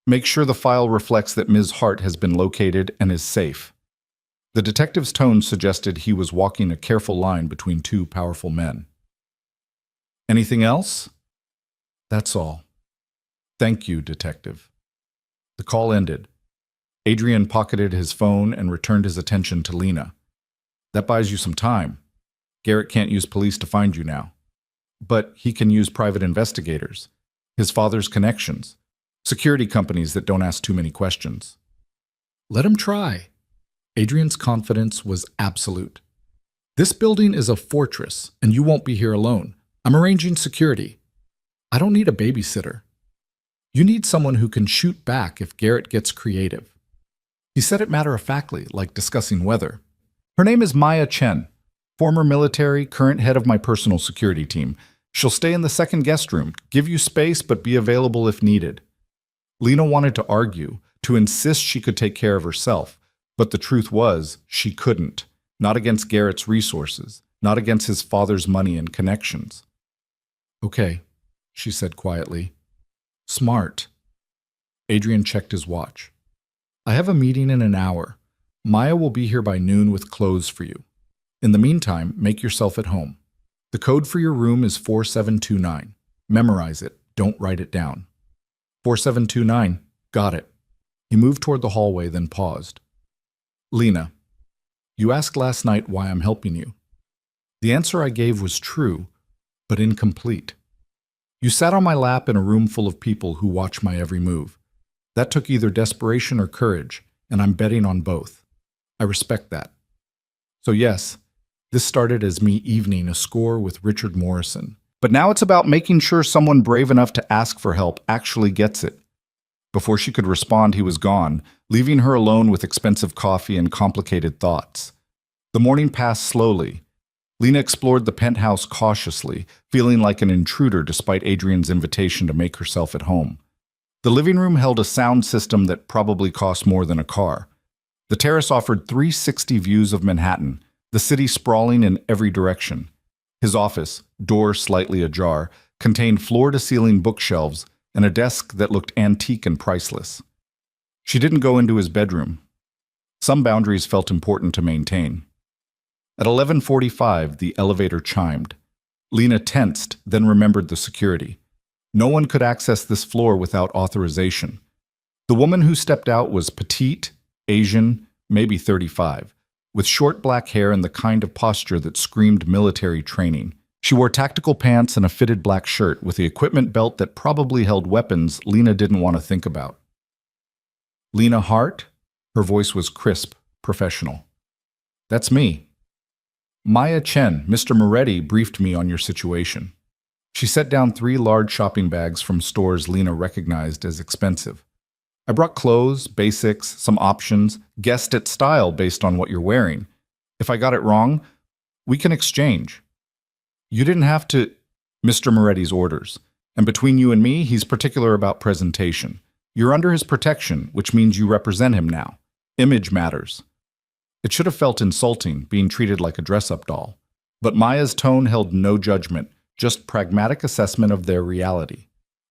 S1: make sure the file reflects that Ms. Hart has been located and is safe." The detective's tone suggested he was walking a careful line between two powerful men. Anything else? That's all. Thank you, detective. The call ended. Adrian pocketed his phone and returned his attention to Lena. That buys you some time. Garrett can't use police to find you now. But he can use private investigators, his father's connections, security companies that don't ask too many questions. Let him try. Adrian's confidence was absolute. This building is a fortress, and you won't be here alone. I'm arranging security. I don't need a babysitter. You need someone who can shoot back if Garrett gets creative. He said it matter-of-factly, like discussing weather. Her name is Maya Chen, former military, current head of my personal security team. She'll stay in the second guest room, give you space, but be available if needed. Lena wanted to argue, to insist she could take care of herself, but the truth was she couldn't, not against Garrett's resources, not against his father's money and connections. Okay, she said quietly. Smart. Adrian checked his watch. I have a meeting in an hour. Maya will be here by noon with clothes for you. In the meantime, make yourself at home. The code for your room is 4729. Memorize it. Don't write it down. 4729. Got it. He moved toward the hallway, then paused. Lena, you asked last night why I'm helping you. The answer I gave was true, but incomplete. You sat on my lap in a room full of people who watch my every move. That took either desperation or courage, and I'm betting on both. I respect that. So yes, this started as me evening a score with Richard Morrison. But now it's about making sure someone brave enough to ask for help actually gets it. Before she could respond, he was gone, leaving her alone with expensive coffee and complicated thoughts. The morning passed slowly. Lena explored the penthouse cautiously, feeling like an intruder despite Adrian's invitation to make herself at home. The living room held a sound system that probably cost more than a car. The terrace offered 360 views of Manhattan, the city sprawling in every direction. His office, door slightly ajar, contained floor-to-ceiling bookshelves and a desk that looked antique and priceless. She didn't go into his bedroom. Some boundaries felt important to maintain. At 11:45, the elevator chimed. Lena tensed, then remembered the security. No one could access this floor without authorization. The woman who stepped out was petite, Asian, maybe 35, with short black hair and the kind of posture that screamed military training. She wore tactical pants and a fitted black shirt with the equipment belt that probably held weapons Lena didn't want to think about. Lena Hart? Her voice was crisp, professional. That's me. Maya Chen, Mr. Moretti briefed me on your situation. She set down 3 large shopping bags from stores Lena recognized as expensive. I brought clothes, basics, some options, guessed at style based on what you're wearing. If I got it wrong, we can exchange. You didn't have to. Mr. Moretti's orders. And between you and me, he's particular about presentation. You're under his protection, which means you represent him now. Image matters. It should have felt insulting, being treated like a dress-up doll. But Maya's tone held no judgment, just pragmatic assessment of their reality.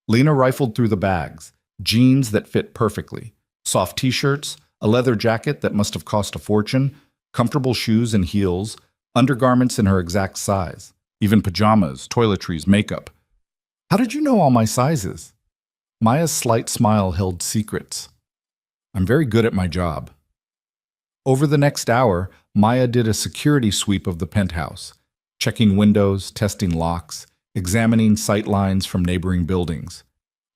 S1: Lena rifled through the bags, jeans that fit perfectly, soft t-shirts, a leather jacket that must have cost a fortune, comfortable shoes and heels, undergarments in her exact size, even pajamas, toiletries, makeup. How did you know all my sizes? Maya's slight smile held secrets. I'm very good at my job. Over the next hour, Maya did a security sweep of the penthouse, checking windows, testing locks, examining sight lines from neighboring buildings.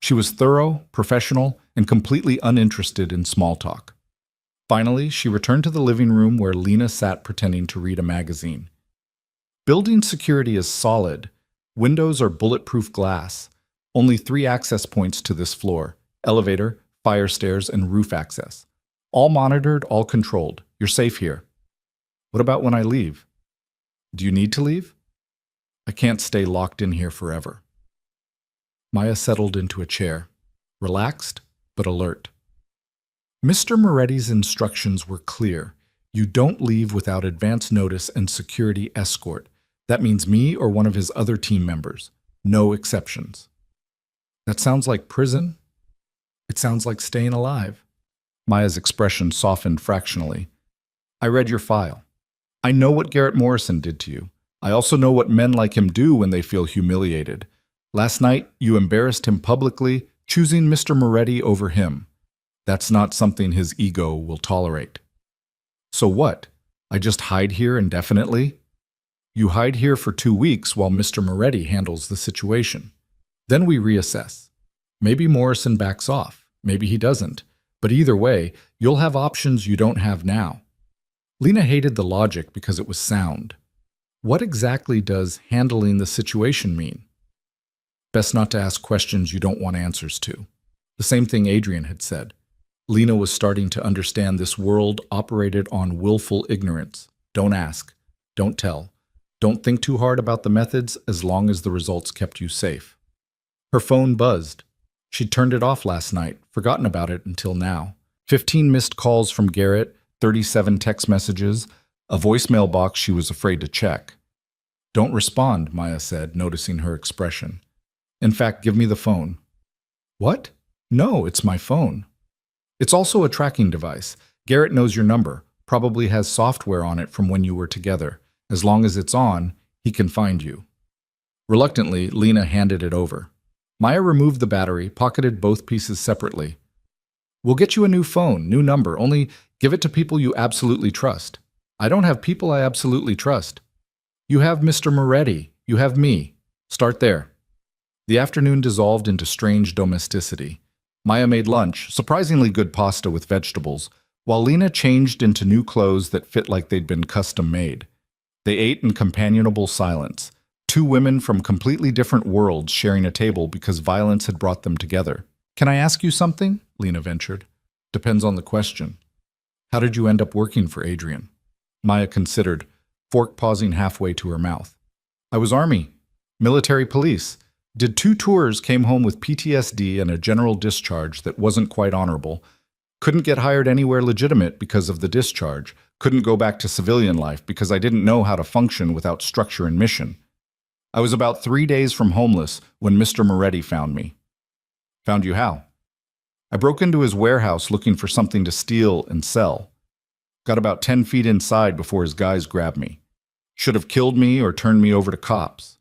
S1: She was thorough, professional, and completely uninterested in small talk. Finally, she returned to the living room where Lena sat pretending to read a magazine. Building security is solid. Windows are bulletproof glass. Only 3 access points to this floor: elevator, fire stairs, and roof access. All monitored, all controlled. You're safe here. What about when I leave? Do you need to leave? I can't stay locked in here forever. Maya settled into a chair, relaxed but alert. Mr. Moretti's instructions were clear. You don't leave without advance notice and security escort. That means me or one of his other team members. No exceptions. That sounds like prison. It sounds like staying alive. Maya's expression softened fractionally. I read your file. I know what Garrett Morrison did to you. I also know what men like him do when they feel humiliated. Last night, you embarrassed him publicly, choosing Mr. Moretti over him. That's not something his ego will tolerate. So what? I just hide here indefinitely? You hide here for 2 weeks while Mr. Moretti handles the situation. Then we reassess. Maybe Morrison backs off. Maybe he doesn't. But either way, you'll have options you don't have now. Lena hated the logic because it was sound. What exactly does handling the situation mean? Best not to ask questions you don't want answers to. The same thing Adrian had said. Lena was starting to understand this world operated on willful ignorance. Don't ask. Don't tell. Don't think too hard about the methods as long as the results kept you safe. Her phone buzzed. She'd turned it off last night, forgotten about it until now. 15 missed calls from Garrett, 37 text messages, a voicemail box she was afraid to check. Don't respond, Maya said, noticing her expression. In fact, give me the phone. What? No, it's my phone. It's also a tracking device. Garrett knows your number, probably has software on it from when you were together. As long as it's on, he can find you. Reluctantly, Lena handed it over. Maya removed the battery, pocketed both pieces separately. We'll get you a new phone, new number, only give it to people you absolutely trust. I don't have people I absolutely trust. You have Mr. Moretti. You have me. Start there. The afternoon dissolved into strange domesticity. Maya made lunch, surprisingly good pasta with vegetables, while Lena changed into new clothes that fit like they'd been custom-made. They ate in companionable silence, two women from completely different worlds sharing a table because violence had brought them together. Can I ask you something? Lena ventured. Depends on the question. How did you end up working for Adrian? Maya considered, fork pausing halfway to her mouth. I was Army, military police. Did 2 tours, came home with PTSD and a general discharge that wasn't quite honorable. Couldn't get hired anywhere legitimate because of the discharge. Couldn't go back to civilian life because I didn't know how to function without structure and mission. I was about 3 days from homeless when Mr. Moretti found me. Found you how? I broke into his warehouse looking for something to steal and sell. Got about 10 feet inside before his guys grabbed me. Should have killed me or turned me over to cops.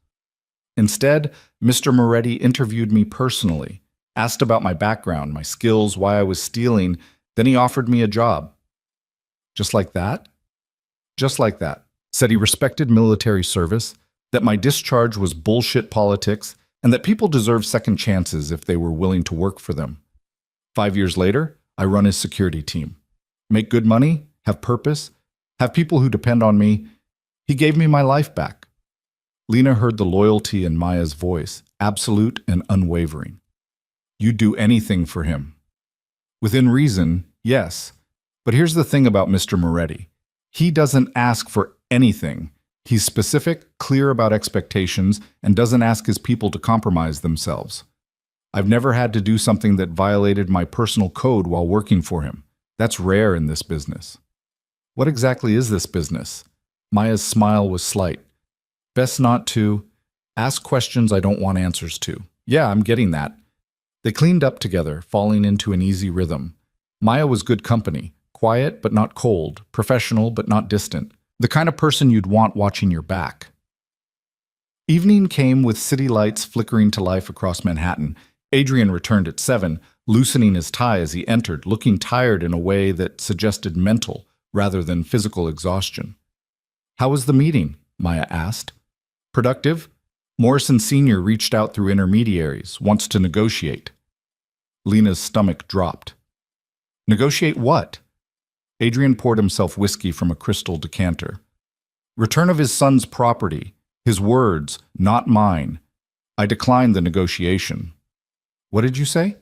S1: Instead, Mr. Moretti interviewed me personally, asked about my background, my skills, why I was stealing, then he offered me a job. Just like that? Just like that. Said he respected military service, that my discharge was bullshit politics, and that people deserve second chances if they were willing to work for them. 5 years later, I run his security team. Make good money, have purpose, have people who depend on me. He gave me my life back. Lena heard the loyalty in Maya's voice, absolute and unwavering. You'd do anything for him. Within reason, yes. But here's the thing about Mr. Moretti. He doesn't ask for anything. He's specific, clear about expectations, and doesn't ask his people to compromise themselves. I've never had to do something that violated my personal code while working for him. That's rare in this business. What exactly is this business? Maya's smile was slight. Best not to ask questions I don't want answers to. Yeah, I'm getting that. They cleaned up together, falling into an easy rhythm. Maya was good company, quiet but not cold, professional but not distant, the kind of person you'd want watching your back. Evening came with city lights flickering to life across Manhattan. Adrian returned at 7, loosening his tie as he entered, looking tired in a way that suggested mental rather than physical exhaustion. How was the meeting? Maya asked. Productive? Morrison Sr. reached out through intermediaries, wants to negotiate. Lena's stomach dropped. Negotiate what? Adrian poured himself whiskey from a crystal decanter. Return of his son's property. His words, not mine. I declined the negotiation. What did you say?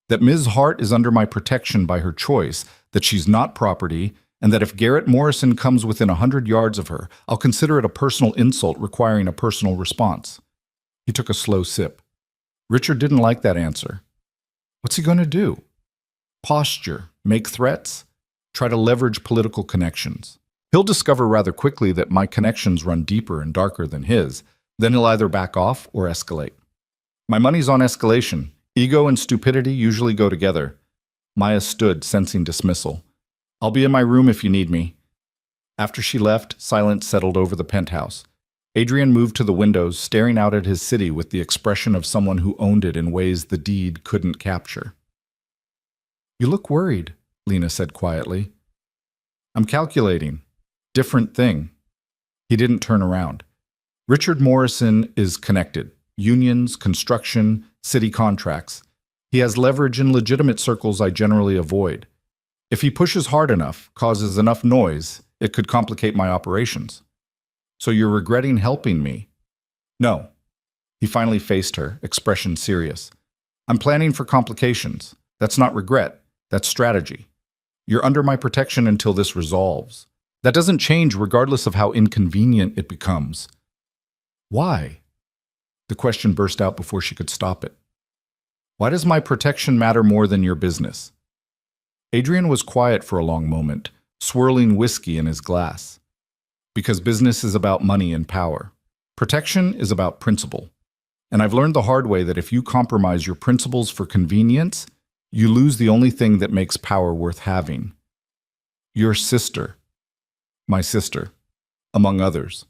S1: That Ms. Hart is under my protection by her choice, that she's not property, and that if Garrett Morrison comes within 100 yards of her, I'll consider it a personal insult requiring a personal response. He took a slow sip. Richard didn't like that answer. What's he going to do? Posture, make threats, try to leverage political connections. He'll discover rather quickly that my connections run deeper and darker than his. Then he'll either back off or escalate. My money's on escalation. Ego and stupidity usually go together. Maya stood, sensing dismissal. I'll be in my room if you need me. After she left, silence settled over the penthouse. Adrian moved to the windows, staring out at his city with the expression of someone who owned it in ways the deed couldn't capture. "You look worried," Lena said quietly. "I'm calculating. Different thing." He didn't turn around. Richard Morrison is connected. Unions, construction, city contracts. He has leverage in legitimate circles I generally avoid. If he pushes hard enough, causes enough noise, it could complicate my operations. "So you're regretting helping me?" "No." He finally faced her, expression serious. "I'm planning for complications. That's not regret. That's strategy. You're under my protection until this resolves. That doesn't change regardless of how inconvenient it becomes." "Why?" The question burst out before she could stop it. "Why does my protection matter more than your business?" Adrian was quiet for a long moment, swirling whiskey in his glass. "Because business is about money and power. Protection is about principle. And I've learned the hard way that if you compromise your principles for convenience, you lose the only thing that makes power worth having. Your sister. My sister. Among others."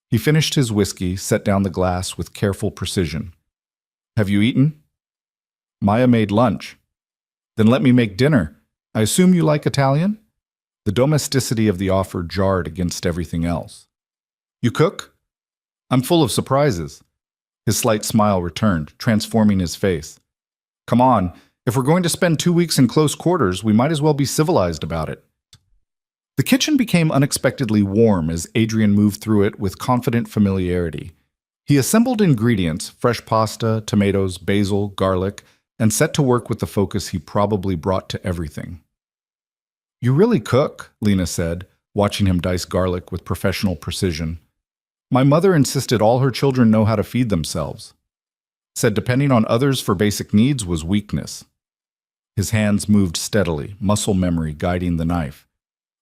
S1: He finished his whiskey, set down the glass with careful precision. "Have you eaten?" "Maya made lunch." "Then let me make dinner. I assume you like Italian?" The domesticity of the offer jarred against everything else. "You cook?" "I'm full of surprises." His slight smile returned, transforming his face. "Come on, if we're going to spend 2 weeks in close quarters, we might as well be civilized about it." The kitchen became unexpectedly warm as Adrian moved through it with confident familiarity. He assembled ingredients, fresh pasta, tomatoes, basil, garlic, and set to work with the focus he probably brought to everything. "You really cook," Lena said, watching him dice garlic with professional precision. "My mother insisted all her children know how to feed themselves. Said depending on others for basic needs was weakness." His hands moved steadily, muscle memory guiding the knife.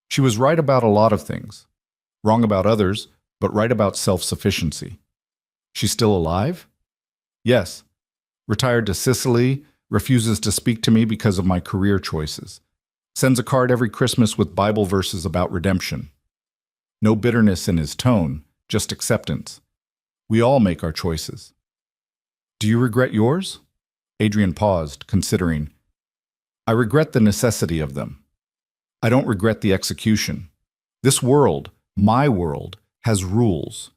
S1: She was right about a lot of things. Wrong about others, but right about self-sufficiency. "She's still alive?" "Yes. Retired to Sicily, refuses to speak to me because of my career choices. Sends a card every Christmas with Bible verses about redemption. No bitterness in his tone, just acceptance. We all make our choices." "Do you regret yours?" Adrian paused, considering. "I regret the necessity of them. I don't regret the execution. This world, my world, has rules.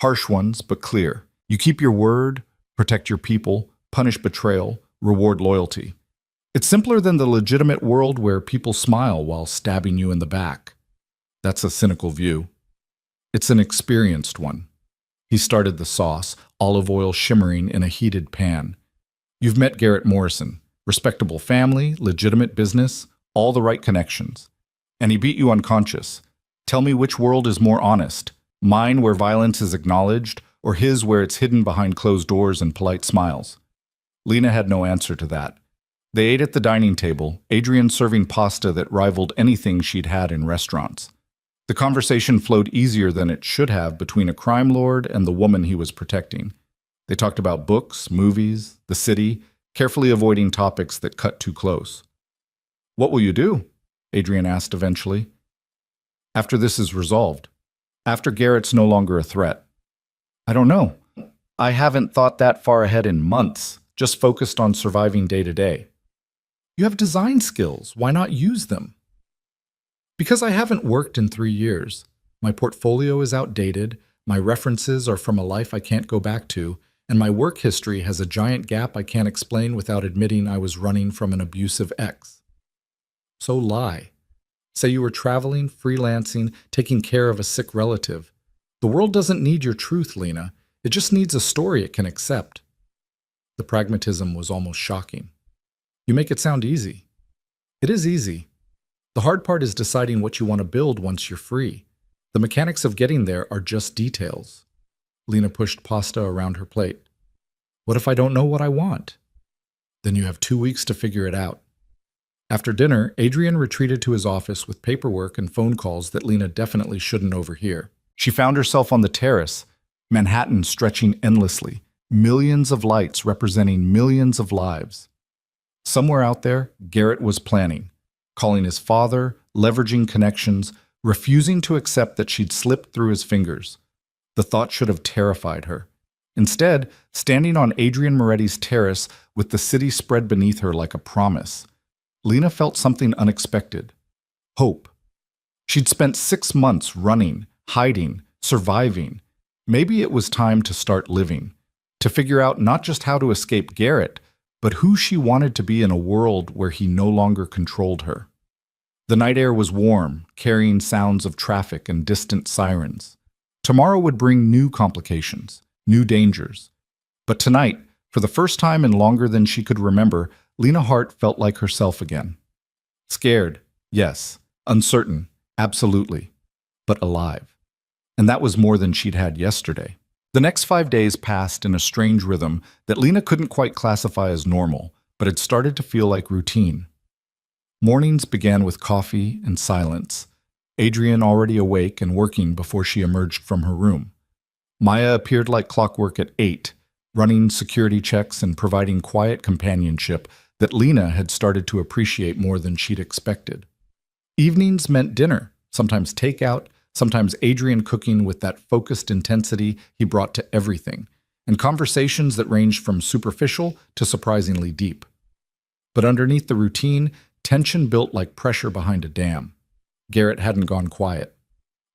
S1: Harsh ones, but clear. You keep your word, protect your people, punish betrayal, reward loyalty. It's simpler than the legitimate world where people smile while stabbing you in the back. That's a cynical view. It's an experienced one." He started the sauce, olive oil shimmering in a heated pan. "You've met Garrett Morrison. Respectable family, legitimate business, all the right connections. And he beat you unconscious. Tell me which world is more honest, mine where violence is acknowledged, or his where it's hidden behind closed doors and polite smiles." Lena had no answer to that. They ate at the dining table, Adrian serving pasta that rivaled anything she'd had in restaurants. The conversation flowed easier than it should have between a crime lord and the woman he was protecting. They talked about books, movies, the city, carefully avoiding topics that cut too close. "What will you do?" Adrian asked eventually. "After this is resolved. After Garrett's no longer a threat." "I don't know. I haven't thought that far ahead in months, just focused on surviving day to day." "You have design skills. Why not use them?" "Because I haven't worked in 3 years. My portfolio is outdated, my references are from a life I can't go back to, and my work history has a giant gap I can't explain without admitting I was running from an abusive ex." "So lie. Say you were traveling, freelancing, taking care of a sick relative. The world doesn't need your truth, Lena. It just needs a story it can accept." The pragmatism was almost shocking. "You make it sound easy." "It is easy. The hard part is deciding what you want to build once you're free. The mechanics of getting there are just details." Lena pushed pasta around her plate. "What if I don't know what I want?" "Then you have 2 weeks to figure it out." After dinner, Adrian retreated to his office with paperwork and phone calls that Lena definitely shouldn't overhear. She found herself on the terrace, Manhattan stretching endlessly, millions of lights representing millions of lives. Somewhere out there, Garrett was planning, calling his father, leveraging connections, refusing to accept that she'd slipped through his fingers. The thought should have terrified her. Instead, standing on Adrian Moretti's terrace with the city spread beneath her like a promise, Lena felt something unexpected. Hope. She'd spent 6 months running, hiding, surviving. Maybe it was time to start living, to figure out not just how to escape Garrett, but who she wanted to be in a world where he no longer controlled her. The night air was warm, carrying sounds of traffic and distant sirens. Tomorrow would bring new complications, new dangers. But tonight, for the first time in longer than she could remember, Lena Hart felt like herself again. Scared, yes. Uncertain, absolutely. But alive. And that was more than she'd had yesterday. The next 5 days passed in a strange rhythm that Lena couldn't quite classify as normal, but had started to feel like routine. Mornings began with coffee and silence, Adrian already awake and working before she emerged from her room. Maya appeared like clockwork at 8, running security checks and providing quiet companionship that Lena had started to appreciate more than she'd expected. Evenings meant dinner, sometimes takeout, sometimes Adrian cooking with that focused intensity he brought to everything, and conversations that ranged from superficial to surprisingly deep. But underneath the routine, tension built like pressure behind a dam. Garrett hadn't gone quiet.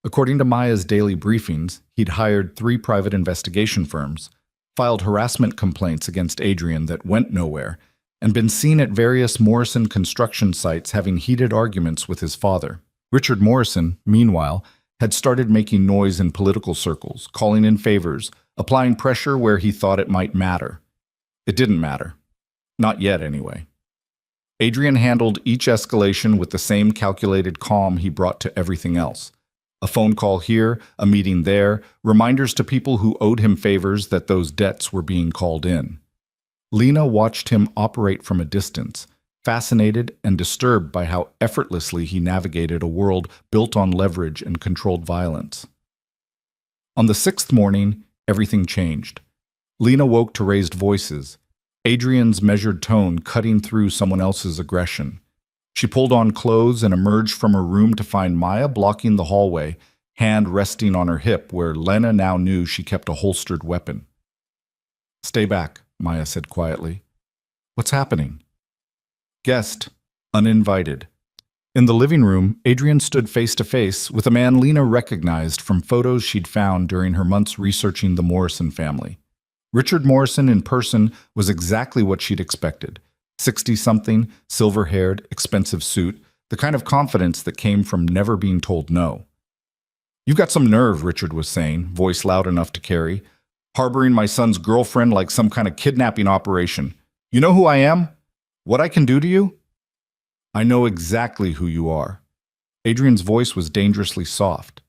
S1: According to Maya's daily briefings, he'd hired 3 private investigation firms, filed harassment complaints against Adrian that went nowhere, and been seen at various Morrison construction sites having heated arguments with his father. Richard Morrison, meanwhile, had started making noise in political circles, calling in favors, applying pressure where he thought it might matter. It didn't matter. Not yet, anyway. Adrian handled each escalation with the same calculated calm he brought to everything else. A phone call here, a meeting there, reminders to people who owed him favors that those debts were being called in. Lena watched him operate from a distance, fascinated and disturbed by how effortlessly he navigated a world built on leverage and controlled violence. On the 6th morning, everything changed. Lena woke to raised voices, Adrian's measured tone cutting through someone else's aggression. She pulled on clothes and emerged from her room to find Maya blocking the hallway, hand resting on her hip where Lena now knew she kept a holstered weapon. "Stay back," Maya said quietly. "What's happening?" Guest, uninvited. In the living room, Adrian stood face to face with a man Lena recognized from photos she'd found during her months researching the Morrison family. Richard Morrison in person was exactly what she'd expected. 60-something, silver-haired, expensive suit, the kind of confidence that came from never being told no. "You've got some nerve," Richard was saying, voice loud enough to carry, "harboring my son's girlfriend like some kind of kidnapping operation. You know who I am? What I can do to you?" "I know exactly who you are." Adrian's voice was dangerously soft.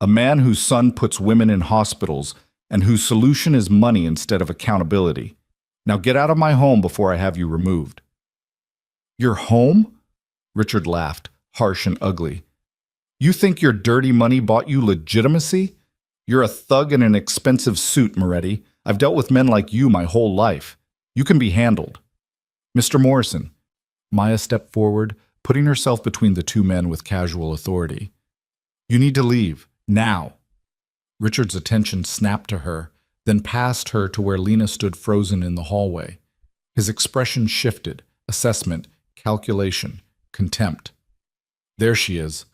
S1: "A man whose son puts women in hospitals and whose solution is money instead of accountability. Now get out of my home before I have you removed." "Your home?" Richard laughed, harsh and ugly. "You think your dirty money bought you legitimacy? You're a thug in an expensive suit, Moretti. I've dealt with men like you my whole life. You can be handled." "Mr. Morrison." Maya stepped forward, putting herself between the 2 men with casual authority. "You need to leave, now." Richard's attention snapped to her, then past her to where Lena stood frozen in the hallway. His expression shifted, assessment, calculation, contempt. There she is,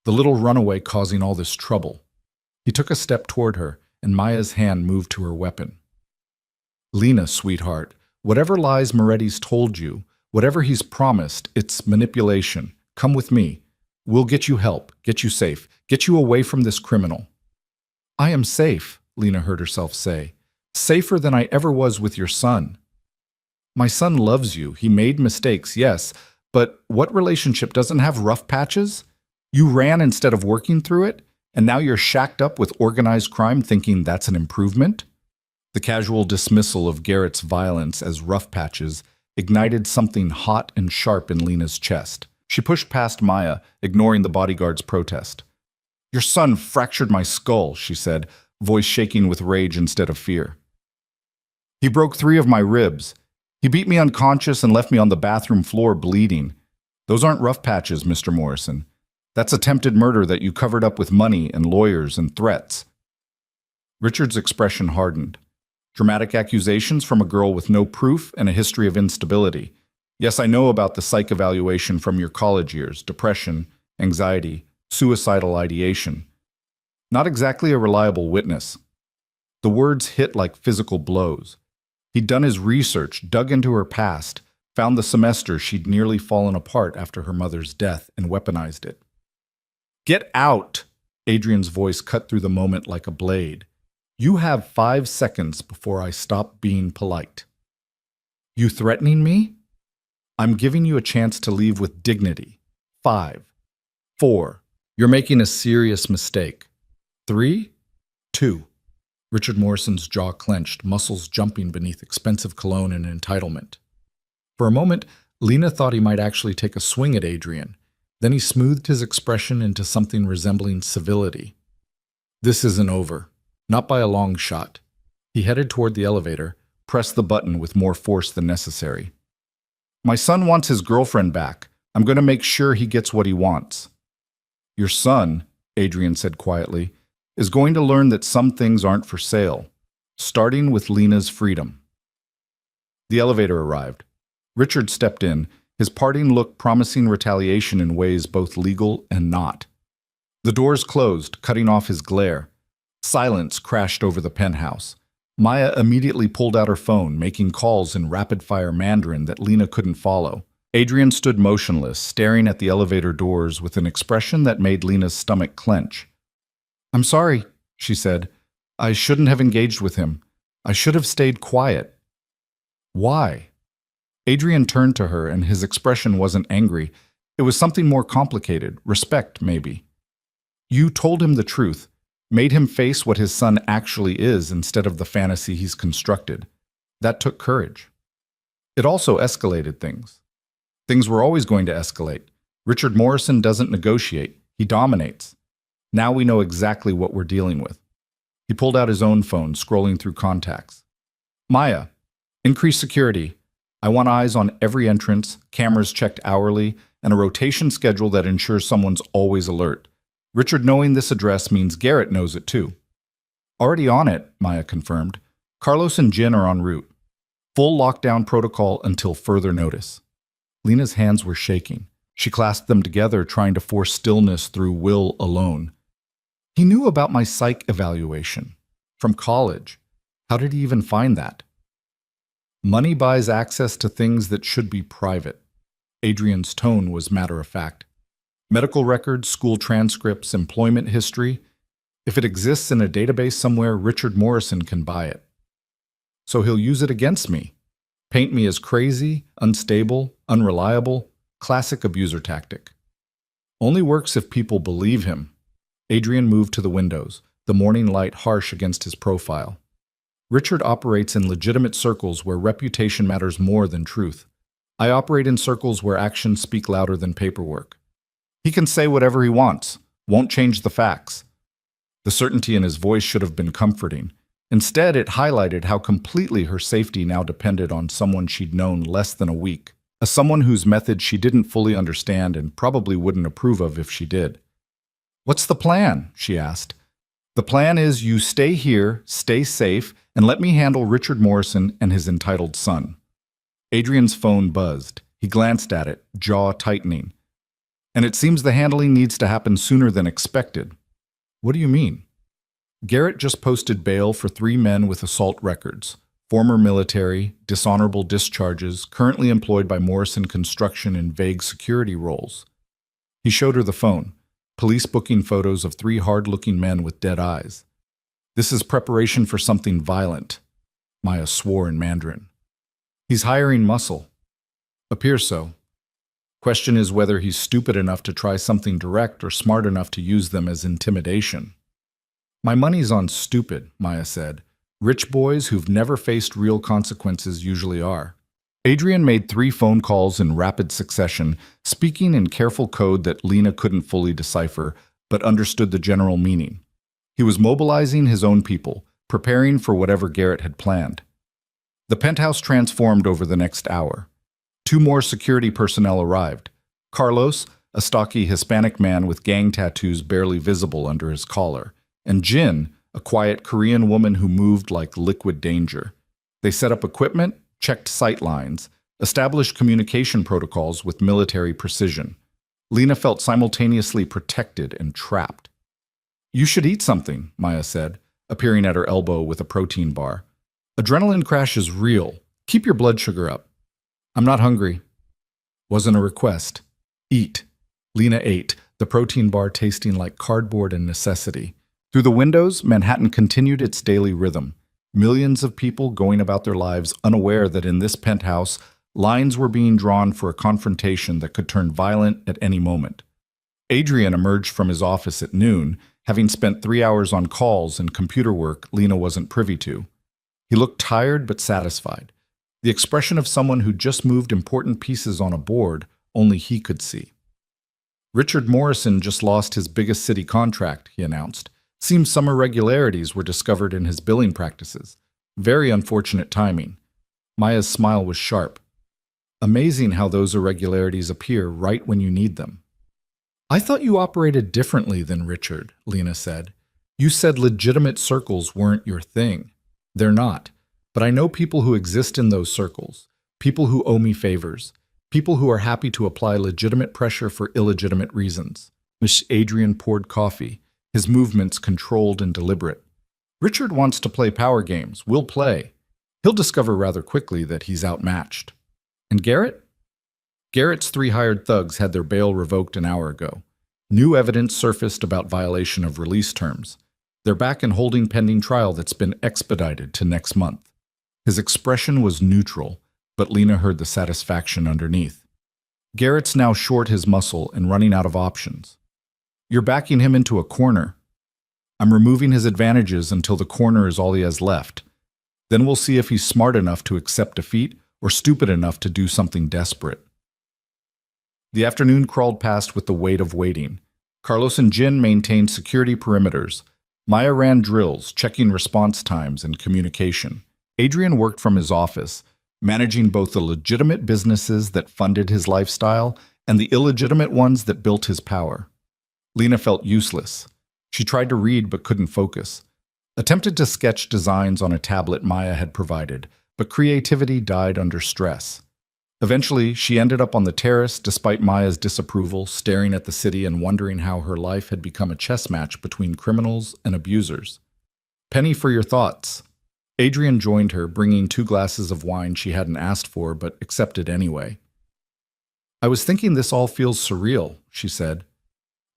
S1: the little runaway causing all this trouble. He took a step toward her, and Maya's hand moved to her weapon. "Lena, sweetheart, whatever lies Moretti's told you, whatever he's promised, it's manipulation. Come with me. We'll get you help, get you safe, get you away from this criminal." "I am safe," Lena heard herself say. "Safer than I ever was with your son." "My son loves you. He made mistakes, yes, but what relationship doesn't have rough patches? You ran instead of working through it, and now you're shacked up with organized crime thinking that's an improvement?" The casual dismissal of Garrett's violence as rough patches ignited something hot and sharp in Lena's chest. She pushed past Maya, ignoring the bodyguard's protest. "Your son fractured my skull," she said, voice shaking with rage instead of fear. "He broke 3 of my ribs. He beat me unconscious and left me on the bathroom floor bleeding. Those aren't rough patches, Mr. Morrison. That's attempted murder that you covered up with money and lawyers and threats. Richard's expression hardened. Dramatic accusations from a girl with no proof and a history of instability. Yes, I know about the psych evaluation from your college years, depression, anxiety, suicidal ideation. Not exactly a reliable witness. The words hit like physical blows. He'd done his research, dug into her past, found the semester she'd nearly fallen apart after her mother's death, and weaponized it. Get out! Adrian's voice cut through the moment like a blade. You have 5 seconds before I stop being polite. You threatening me? I'm giving you a chance to leave with dignity. 5, 4. You're making a serious mistake. 3, 2. Richard Morrison's jaw clenched, muscles jumping beneath expensive cologne and entitlement. For a moment, Lena thought he might actually take a swing at Adrian. Then he smoothed his expression into something resembling civility. This isn't over. Not by a long shot. He headed toward the elevator, pressed the button with more force than necessary. My son wants his girlfriend back. I'm going to make sure he gets what he wants. Your son, Adrian said quietly, is going to learn that some things aren't for sale, starting with Lena's freedom. The elevator arrived. Richard stepped in, his parting look promising retaliation in ways both legal and not. The doors closed, cutting off his glare. Silence crashed over the penthouse. Maya immediately pulled out her phone, making calls in rapid-fire Mandarin that Lena couldn't follow. Adrian stood motionless, staring at the elevator doors with an expression that made Lena's stomach clench. I'm sorry, she said. I shouldn't have engaged with him. I should have stayed quiet. Why? Adrian turned to her, and his expression wasn't angry. It was something more complicated, respect, maybe. You told him the truth. Made him face what his son actually is instead of the fantasy he's constructed. That took courage. It also escalated things. Things were always going to escalate. Richard Morrison doesn't negotiate. He dominates. Now we know exactly what we're dealing with. He pulled out his own phone, scrolling through contacts. Maya, increase security. I want eyes on every entrance, cameras checked hourly, and a rotation schedule that ensures someone's always alert. Richard knowing this address means Garrett knows it too. Already on it, Maya confirmed. Carlos and Jin are en route. Full lockdown protocol until further notice. Lena's hands were shaking. She clasped them together, trying to force stillness through will alone. He knew about my psych evaluation. From college. How did he even find that? Money buys access to things that should be private. Adrian's tone was matter-of-fact. Medical records, school transcripts, employment history. If it exists in a database somewhere, Richard Morrison can buy it. So he'll use it against me. Paint me as crazy, unstable, unreliable, classic abuser tactic. Only works if people believe him. Adrian moved to the windows, the morning light harsh against his profile. Richard operates in legitimate circles where reputation matters more than truth. I operate in circles where actions speak louder than paperwork. He can say whatever he wants, won't change the facts. The certainty in his voice should have been comforting. Instead, it highlighted how completely her safety now depended on someone she'd known less than a week, someone whose methods she didn't fully understand and probably wouldn't approve of if she did. What's the plan? She asked. The plan is you stay here, stay safe, and let me handle Richard Morrison and his entitled son. Adrian's phone buzzed. He glanced at it, jaw tightening. And it seems the handling needs to happen sooner than expected. What do you mean? Garrett just posted bail for 3 men with assault records, former military, dishonorable discharges, currently employed by Morrison Construction in vague security roles. He showed her the phone, police booking photos of 3 hard-looking men with dead eyes. This is preparation for something violent, Maya swore in Mandarin. He's hiring muscle. Appears so. Question is whether he's stupid enough to try something direct or smart enough to use them as intimidation. My money's on stupid, Maya said. Rich boys who've never faced real consequences usually are. Adrian made 3 phone calls in rapid succession, speaking in careful code that Lena couldn't fully decipher, but understood the general meaning. He was mobilizing his own people, preparing for whatever Garrett had planned. The penthouse transformed over the next hour. 2 more security personnel arrived. Carlos, a stocky Hispanic man with gang tattoos barely visible under his collar, and Jin, a quiet Korean woman who moved like liquid danger. They set up equipment, checked sight lines, established communication protocols with military precision. Lena felt simultaneously protected and trapped. "You should eat something," Maya said, appearing at her elbow with a protein bar. "Adrenaline crash is real. Keep your blood sugar up." "I'm not hungry." Wasn't a request. Eat. Lena ate, the protein bar tasting like cardboard and necessity. Through the windows, Manhattan continued its daily rhythm. Millions of people going about their lives unaware that in this penthouse, lines were being drawn for a confrontation that could turn violent at any moment. Adrian emerged from his office at noon, having spent 3 hours on calls and computer work Lena wasn't privy to. He looked tired but satisfied, the expression of someone who just moved important pieces on a board only he could see. "Richard Morrison just lost his biggest city contract," he announced. "Seems some irregularities were discovered in his billing practices. Very unfortunate timing." Maya's smile was sharp. "Amazing how those irregularities appear right when you need them." "I thought you operated differently than Richard," Lena said. "You said legitimate circles weren't your thing. They're not. But I know people who exist in those circles, people who owe me favors, people who are happy to apply legitimate pressure for illegitimate reasons." Miss Adrian poured coffee, his movements controlled and deliberate. "Richard wants to play power games. We'll play. He'll discover rather quickly that he's outmatched." "And Garrett?" "Garrett's 3 hired thugs had their bail revoked an hour ago. New evidence surfaced about violation of release terms. They're back in holding pending trial that's been expedited to next month." His expression was neutral, but Lena heard the satisfaction underneath. "Garrett's now short his muscle and running out of options. You're backing him into a corner. I'm removing his advantages until the corner is all he has left. Then we'll see if he's smart enough to accept defeat or stupid enough to do something desperate." The afternoon crawled past with the weight of waiting. Carlos and Jin maintained security perimeters. Maya ran drills, checking response times and communication. Adrian worked from his office, managing both the legitimate businesses that funded his lifestyle and the illegitimate ones that built his power. Lena felt useless. She tried to read but couldn't focus. Attempted to sketch designs on a tablet Maya had provided, but creativity died under stress. Eventually, she ended up on the terrace despite Maya's disapproval, staring at the city and wondering how her life had become a chess match between criminals and abusers. "Penny for your thoughts." Adrian joined her, bringing 2 glasses of wine she hadn't asked for but accepted anyway. "I was thinking this all feels surreal," she said.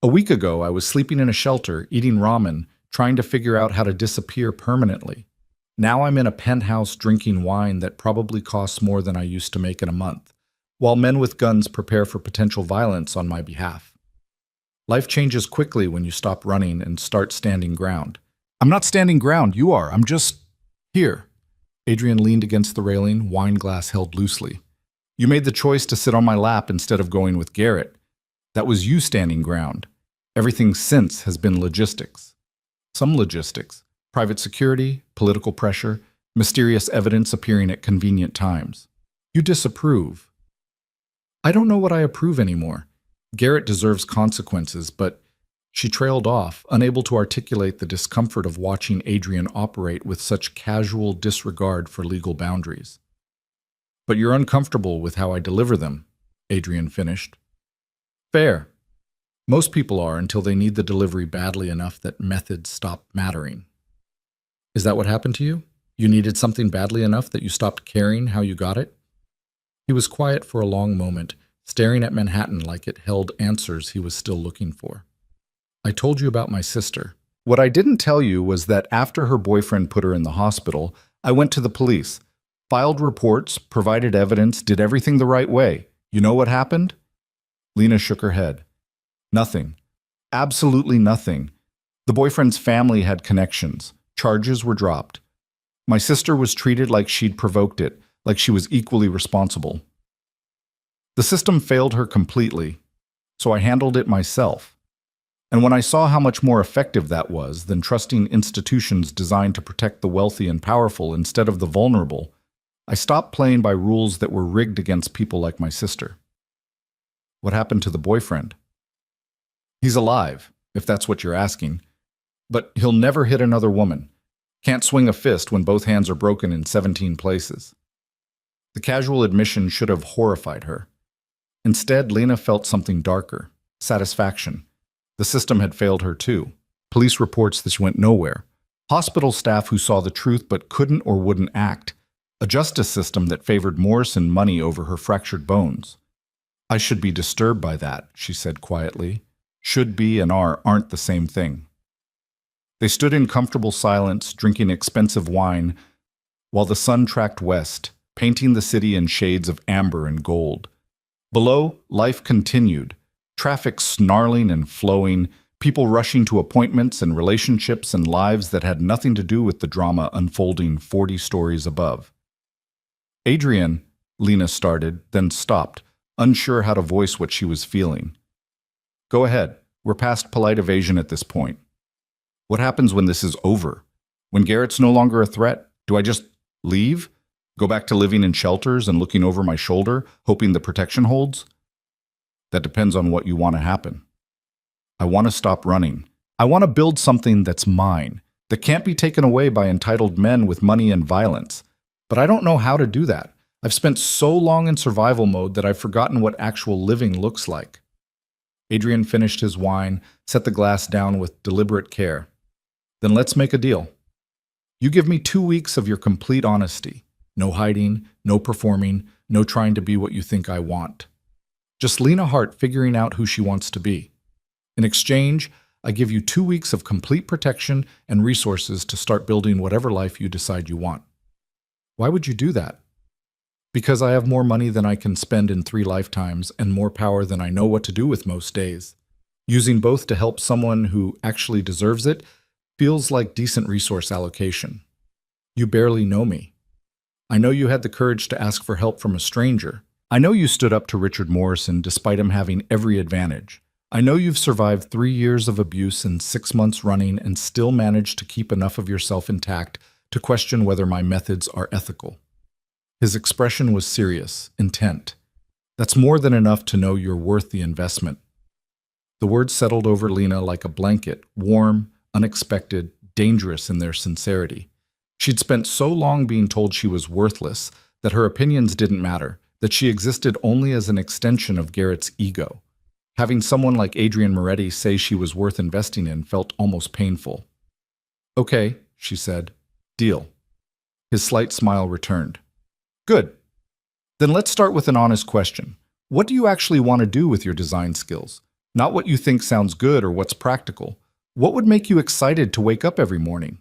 S1: "A week ago, I was sleeping in a shelter, eating ramen, trying to figure out how to disappear permanently. Now I'm in a penthouse drinking wine that probably costs more than I used to make in a month, while men with guns prepare for potential violence on my behalf. Life changes quickly when you stop running and start standing ground." "I'm not standing ground, you are. I'm just here." Adrian leaned against the railing, wine glass held loosely. "You made the choice to sit on my lap instead of going with Garrett. That was you standing ground. Everything since has been logistics." "Some logistics. Private security, political pressure, mysterious evidence appearing at convenient times. You disapprove." "I don't know what I approve anymore. Garrett deserves consequences, but..." She trailed off, unable to articulate the discomfort of watching Adrian operate with such casual disregard for legal boundaries. "But you're uncomfortable with how I deliver them," Adrian finished. "Fair. Most people are until they need the delivery badly enough that methods stop mattering." "Is that what happened to you? You needed something badly enough that you stopped caring how you got it?" He was quiet for a long moment, staring at Manhattan like it held answers he was still looking for. "I told you about my sister. What I didn't tell you was that after her boyfriend put her in the hospital, I went to the police, filed reports, provided evidence, did everything the right way. You know what happened?" Lena shook her head. "Nothing. Absolutely nothing. The boyfriend's family had connections. Charges were dropped. My sister was treated like she'd provoked it, like she was equally responsible. The system failed her completely, so I handled it myself. And when I saw how much more effective that was than trusting institutions designed to protect the wealthy and powerful instead of the vulnerable, I stopped playing by rules that were rigged against people like my sister." "What happened to the boyfriend?" He's alive, if that's what you're asking. But he'll never hit another woman. Can't swing a fist when both hands are broken in 17 places. The casual admission should have horrified her. Instead, Lena felt something darker, satisfaction. The system had failed her too. Police reports that she went nowhere. Hospital staff who saw the truth but couldn't or wouldn't act. A justice system that favored Morrison money over her fractured bones. I should be disturbed by that, she said quietly. Should be and aren't the same thing. They stood in comfortable silence, drinking expensive wine, while the sun tracked west, painting the city in shades of amber and gold. Below, life continued, traffic snarling and flowing, people rushing to appointments and relationships and lives that had nothing to do with the drama unfolding 40 stories above. Adrian, Lena started, then stopped, unsure how to voice what she was feeling. Go ahead, we're past polite evasion at this point. What happens when this is over? When Garrett's no longer a threat? Do I just leave? Go back to living in shelters and looking over my shoulder, hoping the protection holds? That depends on what you want to happen. I want to stop running. I want to build something that's mine, that can't be taken away by entitled men with money and violence. But I don't know how to do that. I've spent so long in survival mode that I've forgotten what actual living looks like. Adrian finished his wine, set the glass down with deliberate care. Then let's make a deal. You give me 2 weeks of your complete honesty. No hiding, no performing, no trying to be what you think I want. Just Lena Hart figuring out who she wants to be. In exchange, I give you 2 weeks of complete protection and resources to start building whatever life you decide you want. Why would you do that? Because I have more money than I can spend in 3 lifetimes and more power than I know what to do with most days. Using both to help someone who actually deserves it feels like decent resource allocation. You barely know me. I know you had the courage to ask for help from a stranger. I know you stood up to Richard Morrison despite him having every advantage. I know you've survived 3 years of abuse and 6 months running and still managed to keep enough of yourself intact to question whether my methods are ethical. His expression was serious, intent. That's more than enough to know you're worth the investment. The words settled over Lena like a blanket, warm, unexpected, dangerous in their sincerity. She'd spent so long being told she was worthless, that her opinions didn't matter, that she existed only as an extension of Garrett's ego. Having someone like Adrian Moretti say she was worth investing in felt almost painful. Okay, she said. Deal. His slight smile returned. Good. Then let's start with an honest question. What do you actually want to do with your design skills? Not what you think sounds good or what's practical. What would make you excited to wake up every morning?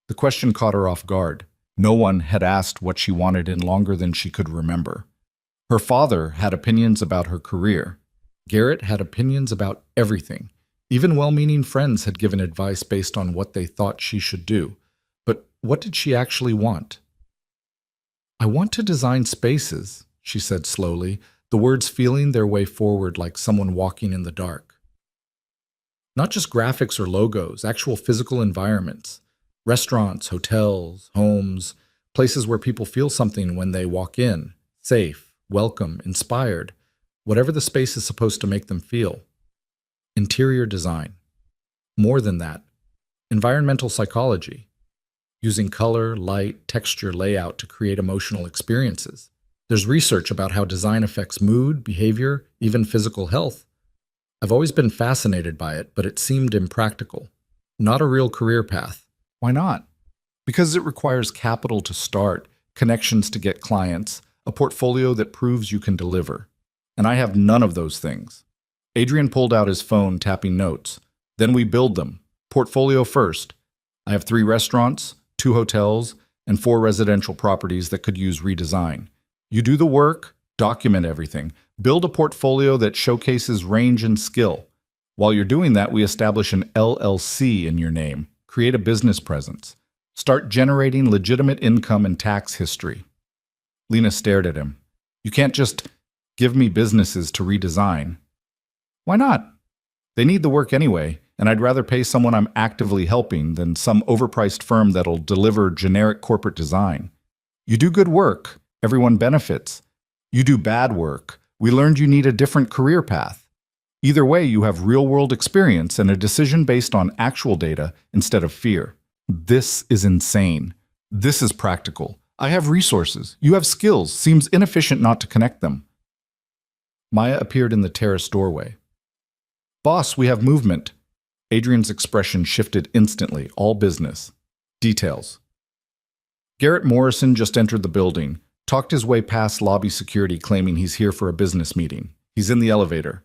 S1: The question caught her off guard. No one had asked what she wanted in longer than she could remember. Her father had opinions about her career. Garrett had opinions about everything. Even well-meaning friends had given advice based on what they thought she should do. But what did she actually want? I want to design spaces, she said slowly, the words feeling their way forward like someone walking in the dark. Not just graphics or logos, actual physical environments. Restaurants, hotels, homes, places where people feel something when they walk in, safe, welcome, inspired, whatever the space is supposed to make them feel. Interior design. More than that, environmental psychology. Using color, light, texture, layout to create emotional experiences. There's research about how design affects mood, behavior, even physical health. I've always been fascinated by it, but it seemed impractical. Not a real career path. Why not? Because it requires capital to start, connections to get clients, a portfolio that proves you can deliver. And I have none of those things. Adrian pulled out his phone, tapping notes. Then we build them. Portfolio first. I have 3 restaurants, 2 hotels, and 4 residential properties that could use redesign. You do the work, document everything, build a portfolio that showcases range and skill. While you're doing that, we establish an LLC in your name, create a business presence, start generating legitimate income and tax history. Lena stared at him. You can't just give me businesses to redesign. Why not? They need the work anyway, and I'd rather pay someone I'm actively helping than some overpriced firm that'll deliver generic corporate design. You do good work, everyone benefits. You do bad work, we learned you need a different career path. Either way, you have real-world experience and a decision based on actual data instead of fear. This is insane. This is practical. I have resources. You have skills. Seems inefficient not to connect them. Maya appeared in the terrace doorway. Boss, we have movement. Adrian's expression shifted instantly, all business. Details. Garrett Morrison just entered the building, talked his way past lobby security claiming he's here for a business meeting. He's in the elevator.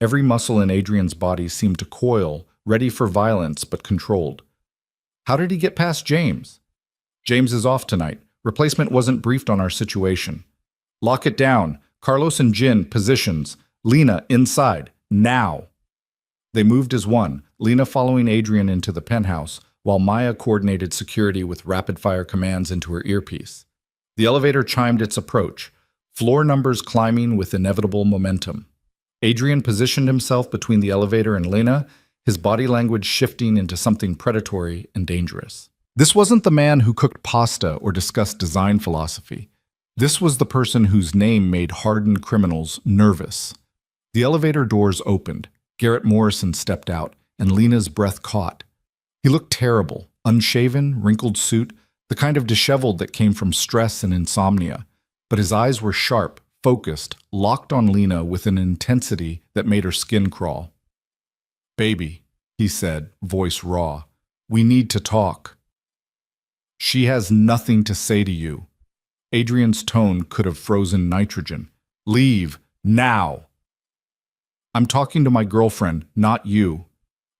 S1: Every muscle in Adrian's body seemed to coil, ready for violence but controlled. How did he get past James? James is off tonight. Replacement wasn't briefed on our situation. Lock it down. Carlos and Jin, positions. Lena, inside. Now. They moved as one, Lena following Adrian into the penthouse, while Maya coordinated security with rapid-fire commands into her earpiece. The elevator chimed its approach, floor numbers climbing with inevitable momentum. Adrian positioned himself between the elevator and Lena, his body language shifting into something predatory and dangerous. This wasn't the man who cooked pasta or discussed design philosophy. This was the person whose name made hardened criminals nervous. The elevator doors opened. Garrett Morrison stepped out, and Lena's breath caught. He looked terrible, unshaven, wrinkled suit, the kind of disheveled that came from stress and insomnia. But his eyes were sharp, focused, locked on Lena with an intensity that made her skin crawl. "Baby," he said, voice raw, "we need to talk." "She has nothing to say to you." Adrian's tone could have frozen nitrogen. "Leave, now." "I'm talking to my girlfriend, not you."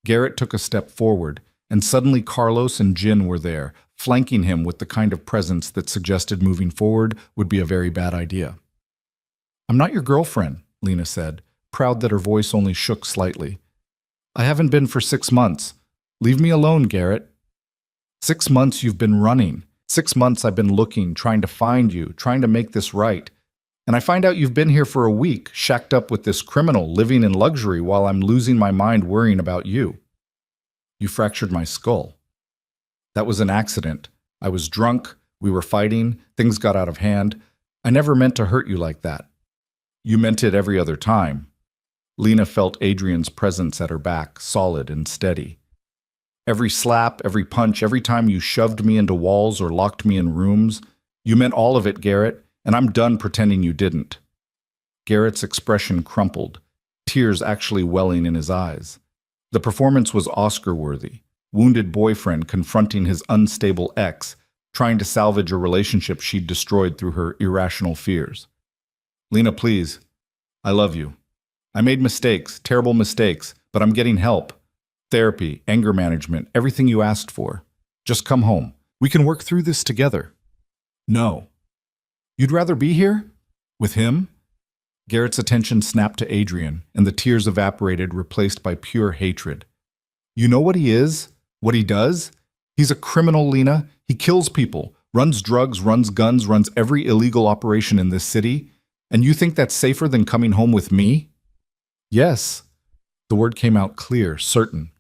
S1: Garrett took a step forward, and suddenly Carlos and Jin were there, flanking him with the kind of presence that suggested moving forward would be a very bad idea. "I'm not your girlfriend," Lena said, proud that her voice only shook slightly. "I haven't been for 6 months. Leave me alone, Garrett." 6 months you've been running. 6 months I've been looking, trying to find you, trying to make this right. And I find out you've been here for a week, shacked up with this criminal, living in luxury while I'm losing my mind worrying about you. You fractured my skull. That was an accident. I was drunk, we were fighting, things got out of hand. I never meant to hurt you like that. You meant it every other time. Lena felt Adrian's presence at her back, solid and steady. Every slap, every punch, every time you shoved me into walls or locked me in rooms, you meant all of it, Garrett. And I'm done pretending you didn't. Garrett's expression crumpled, tears actually welling in his eyes. The performance was Oscar-worthy. Wounded boyfriend confronting his unstable ex, trying to salvage a relationship she'd destroyed through her irrational fears. "Lena, please. I love you. I made mistakes, terrible mistakes, but I'm getting help. Therapy, anger management, everything you asked for. Just come home. We can work through this together." "No." "You'd rather be here? With him?" Garrett's attention snapped to Adrian, and the tears evaporated, replaced by pure hatred. "You know what he is? What he does? He's a criminal, Lena. He kills people, runs drugs, runs guns, runs every illegal operation in this city. And you think that's safer than coming home with me?" "Yes." The word came out clear, certain.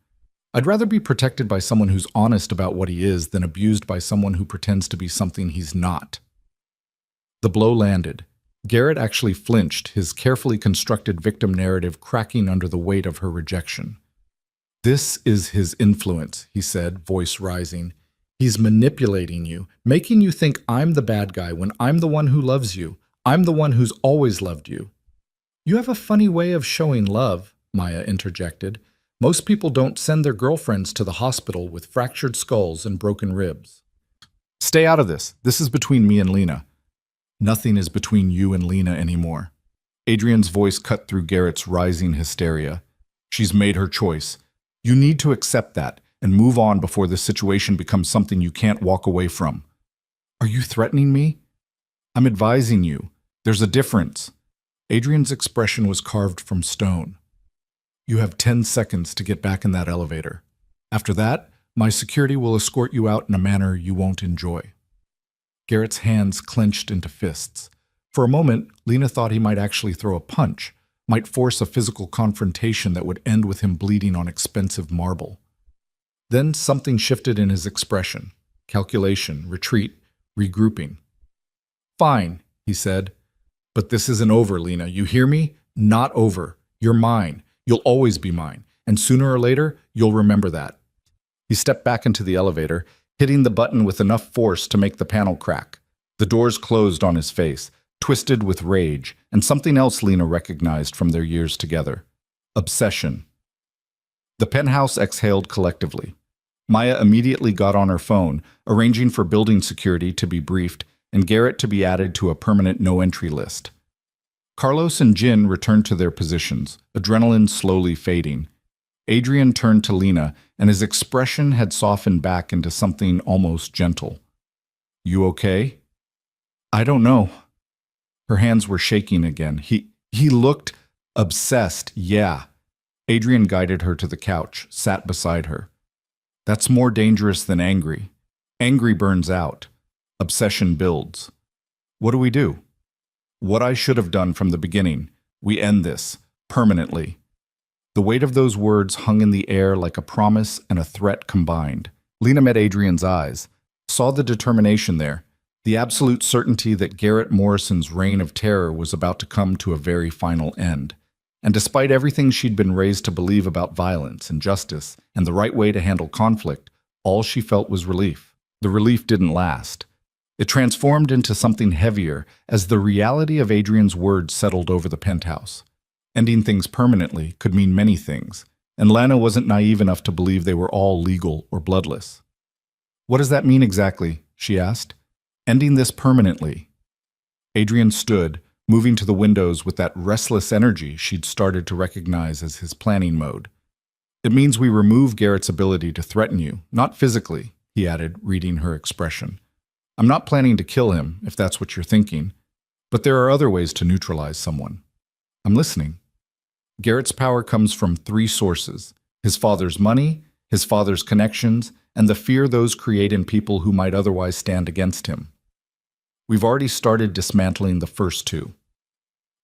S1: "I'd rather be protected by someone who's honest about what he is than abused by someone who pretends to be something he's not." The blow landed. Garrett actually flinched, his carefully constructed victim narrative cracking under the weight of her rejection. "This is his influence," he said, voice rising. "He's manipulating you, making you think I'm the bad guy when I'm the one who loves you. I'm the one who's always loved you." "You have a funny way of showing love," Maya interjected. "Most people don't send their girlfriends to the hospital with fractured skulls and broken ribs." "Stay out of this. This is between me and Lena." "Nothing is between you and Lena anymore." Adrian's voice cut through Garrett's rising hysteria. "She's made her choice. You need to accept that and move on before this situation becomes something you can't walk away from." "Are you threatening me?" "I'm advising you. There's a difference." Adrian's expression was carved from stone. "You have 10 seconds to get back in that elevator. After that, my security will escort you out in a manner you won't enjoy." Garrett's hands clenched into fists. For a moment, Lena thought he might actually throw a punch, might force a physical confrontation that would end with him bleeding on expensive marble. Then something shifted in his expression. Calculation, retreat, regrouping. "Fine," he said. "But this isn't over, Lena. You hear me? Not over. You're mine. You'll always be mine, and sooner or later, you'll remember that. He stepped back into the elevator, hitting the button with enough force to make the panel crack. The doors closed on his face, twisted with rage, and something else Lena recognized from their years together. Obsession. The penthouse exhaled collectively. Maya immediately got on her phone, arranging for building security to be briefed and Garrett to be added to a permanent no-entry list. Carlos and Jin returned to their positions, adrenaline slowly fading. Adrian turned to Lena, and his expression had softened back into something almost gentle. "You okay?" "I don't know." Her hands were shaking again. He looked obsessed, yeah. Adrian guided her to the couch, sat beside her. "That's more dangerous than angry. Angry burns out. Obsession builds. What do we do?" "What I should have done from the beginning. We end this. Permanently." The weight of those words hung in the air like a promise and a threat combined. Lena met Adrian's eyes, saw the determination there, the absolute certainty that Garrett Morrison's reign of terror was about to come to a very final end. And despite everything she'd been raised to believe about violence and justice and the right way to handle conflict, all she felt was relief. The relief didn't last. It transformed into something heavier as the reality of Adrian's words settled over the penthouse. Ending things permanently could mean many things, and Lana wasn't naive enough to believe they were all legal or bloodless. "What does that mean exactly?" she asked. "Ending this permanently." Adrian stood, moving to the windows with that restless energy she'd started to recognize as his planning mode. "It means we remove Garrett's ability to threaten you, not physically," he added, reading her expression. "I'm not planning to kill him, if that's what you're thinking, but there are other ways to neutralize someone." "I'm listening." "Garrett's power comes from 3 sources: his father's money, his father's connections, and the fear those create in people who might otherwise stand against him. We've already started dismantling the first 2.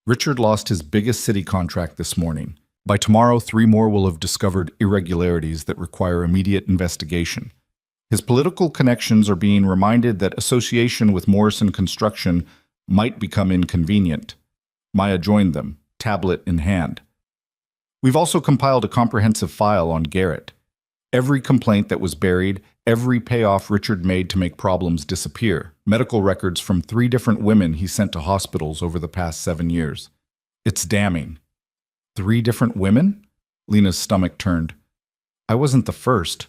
S1: Richard lost his biggest city contract this morning. By tomorrow, 3 more will have discovered irregularities that require immediate investigation. His political connections are being reminded that association with Morrison Construction might become inconvenient. Maya joined them, tablet in hand. We've also compiled a comprehensive file on Garrett. Every complaint that was buried, every payoff Richard made to make problems disappear, medical records from 3 different women he sent to hospitals over the past 7 years. It's damning. 3 different women? Lena's stomach turned. "I wasn't the first."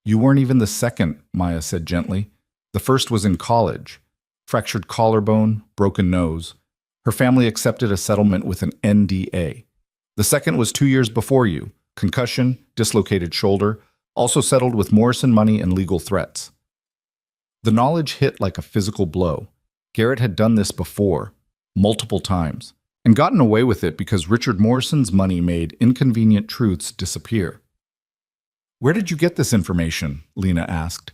S1: "You weren't even the second," Maya said gently. "The first was in college. Fractured collarbone, broken nose. Her family accepted a settlement with an NDA. The second was 2 years before you. Concussion, dislocated shoulder, also settled with Morrison money and legal threats." The knowledge hit like a physical blow. Garrett had done this before, multiple times, and gotten away with it because Richard Morrison's money made inconvenient truths disappear. "Where did you get this information?" Lena asked.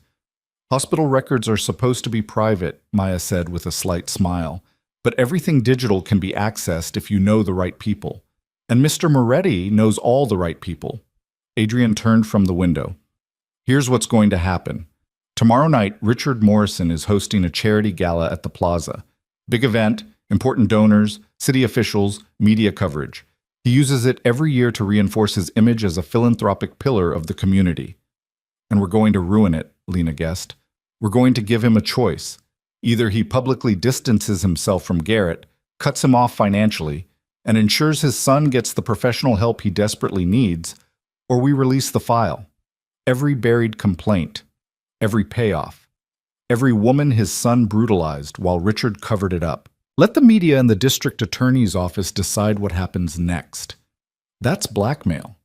S1: "Hospital records are supposed to be private," Maya said with a slight smile, "but everything digital can be accessed if you know the right people. And Mr. Moretti knows all the right people." Adrian turned from the window. "Here's what's going to happen. Tomorrow night, Richard Morrison is hosting a charity gala at the plaza. Big event, important donors, city officials, media coverage. He uses it every year to reinforce his image as a philanthropic pillar of the community. And we're going to ruin it," Lena guessed. "We're going to give him a choice. Either he publicly distances himself from Garrett, cuts him off financially, and ensures his son gets the professional help he desperately needs, or we release the file. Every buried complaint, every payoff, every woman his son brutalized while Richard covered it up. Let the media and the district attorney's office decide what happens next. That's blackmail.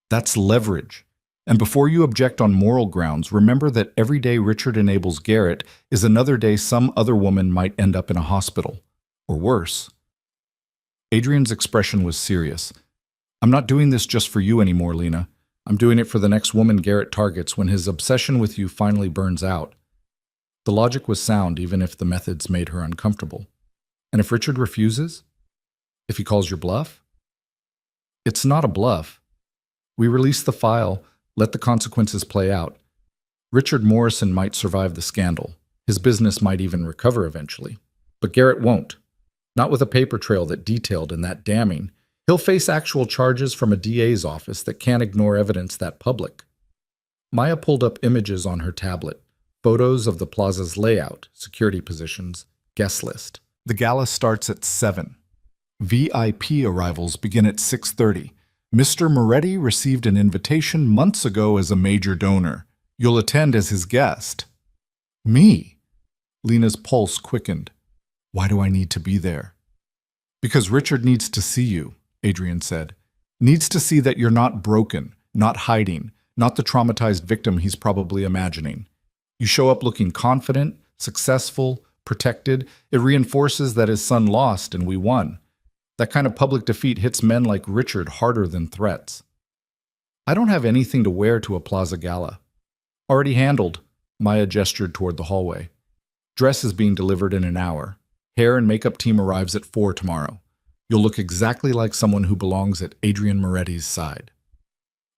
S1: That's leverage. And before you object on moral grounds, remember that every day Richard enables Garrett is another day some other woman might end up in a hospital, or worse." Adrian's expression was serious. "I'm not doing this just for you anymore, Lena. I'm doing it for the next woman Garrett targets when his obsession with you finally burns out." The logic was sound, even if the methods made her uncomfortable. "And if Richard refuses? If he calls your bluff?" "It's not a bluff. We release the file, let the consequences play out. Richard Morrison might survive the scandal. His business might even recover eventually. But Garrett won't. Not with a paper trail that detailed and that damning. He'll face actual charges from a DA's office that can't ignore evidence that public. Maya pulled up images on her tablet, photos of the plaza's layout, security positions, guest list. The gala starts at 7. VIP arrivals begin at 6:30. Mr. Moretti received an invitation months ago as a major donor. You'll attend as his guest. Me? Lena's pulse quickened. Why do I need to be there? Because Richard needs to see you, Adrian said. Needs to see that you're not broken, not hiding, not the traumatized victim he's probably imagining. You show up looking confident, successful, protected. It reinforces that his son lost and we won. That kind of public defeat hits men like Richard harder than threats. I don't have anything to wear to a plaza gala. Already handled, Maya gestured toward the hallway. Dress is being delivered in an hour. Hair and makeup team arrives at 4 tomorrow. You'll look exactly like someone who belongs at Adrian Moretti's side.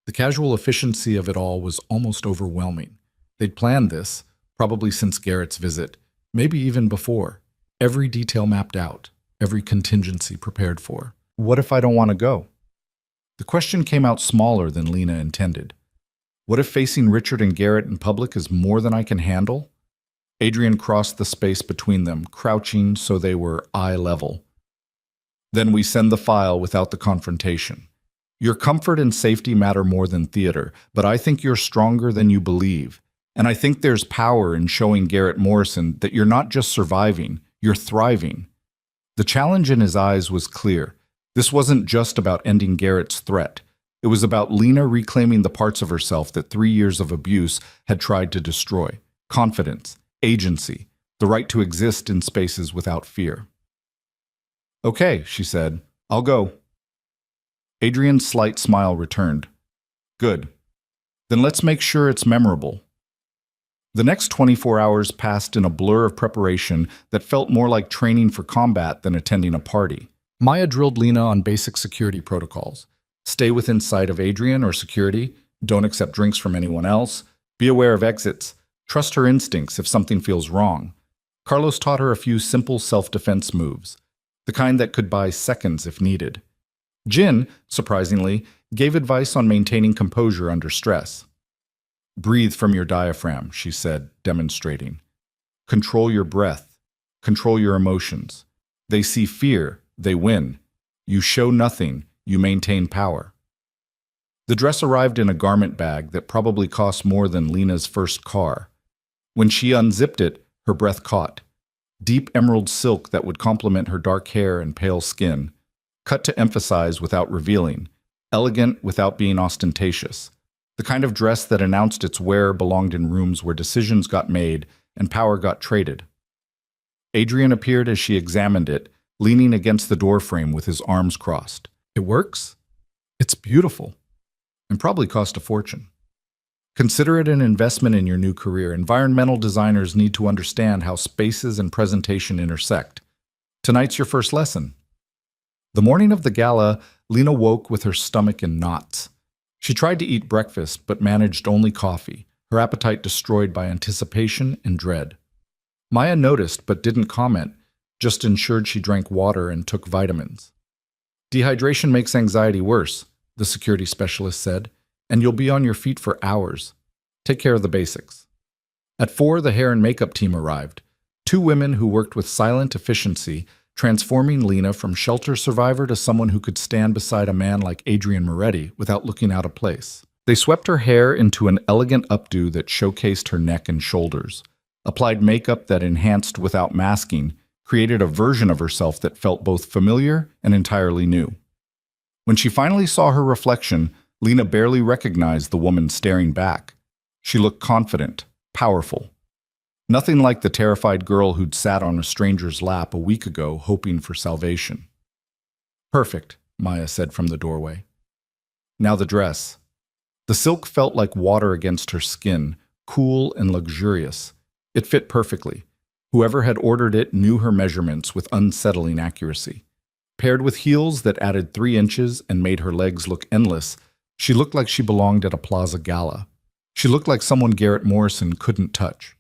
S1: The casual efficiency of it all was almost overwhelming. They'd planned this, probably since Garrett's visit, maybe even before. Every detail mapped out, every contingency prepared for. What if I don't want to go? The question came out smaller than Lena intended. What if facing Richard and Garrett in public is more than I can handle? Adrian crossed the space between them, crouching so they were eye level. Then we send the file without the confrontation. Your comfort and safety matter more than theater, but I think you're stronger than you believe. And I think there's power in showing Garrett Morrison that you're not just surviving, you're thriving. The challenge in his eyes was clear. This wasn't just about ending Garrett's threat. It was about Lena reclaiming the parts of herself that 3 years of abuse had tried to destroy. Confidence, agency, the right to exist in spaces without fear. Okay, she said. I'll go. Adrian's slight smile returned. Good. Then let's make sure it's memorable. The next 24 hours passed in a blur of preparation that felt more like training for combat than attending a party. Maya drilled Lena on basic security protocols. Stay within sight of Adrian or security, don't accept drinks from anyone else, be aware of exits, trust her instincts if something feels wrong. Carlos taught her a few simple self-defense moves, the kind that could buy seconds if needed. Jin, surprisingly, gave advice on maintaining composure under stress. Breathe from your diaphragm, she said, demonstrating. Control your breath. Control your emotions. They see fear, they win. You show nothing, you maintain power. The dress arrived in a garment bag that probably cost more than Lena's first car. When she unzipped it, her breath caught. Deep emerald silk that would complement her dark hair and pale skin. Cut to emphasize without revealing. Elegant without being ostentatious. The kind of dress that announced its wearer belonged in rooms where decisions got made and power got traded. Adrian appeared as she examined it, leaning against the doorframe with his arms crossed. It works? It's beautiful. And probably cost a fortune. Consider it an investment in your new career. Environmental designers need to understand how spaces and presentation intersect. Tonight's your first lesson. The morning of the gala, Lena woke with her stomach in knots. She tried to eat breakfast, but managed only coffee, her appetite destroyed by anticipation and dread. Maya noticed, but didn't comment, just ensured she drank water and took vitamins. Dehydration makes anxiety worse, the security specialist said, and you'll be on your feet for hours. Take care of the basics. At 4, the hair and makeup team arrived. 2 women who worked with silent efficiency, transforming Lena from shelter survivor to someone who could stand beside a man like Adrian Moretti without looking out of place. They swept her hair into an elegant updo that showcased her neck and shoulders, applied makeup that enhanced without masking, created a version of herself that felt both familiar and entirely new. When she finally saw her reflection, Lena barely recognized the woman staring back. She looked confident, powerful. Nothing like the terrified girl who'd sat on a stranger's lap a week ago hoping for salvation. Perfect, Maya said from the doorway. Now the dress. The silk felt like water against her skin, cool and luxurious. It fit perfectly. Whoever had ordered it knew her measurements with unsettling accuracy. Paired with heels that added 3 inches and made her legs look endless, she looked like she belonged at a plaza gala. She looked like someone Garrett Morrison couldn't touch.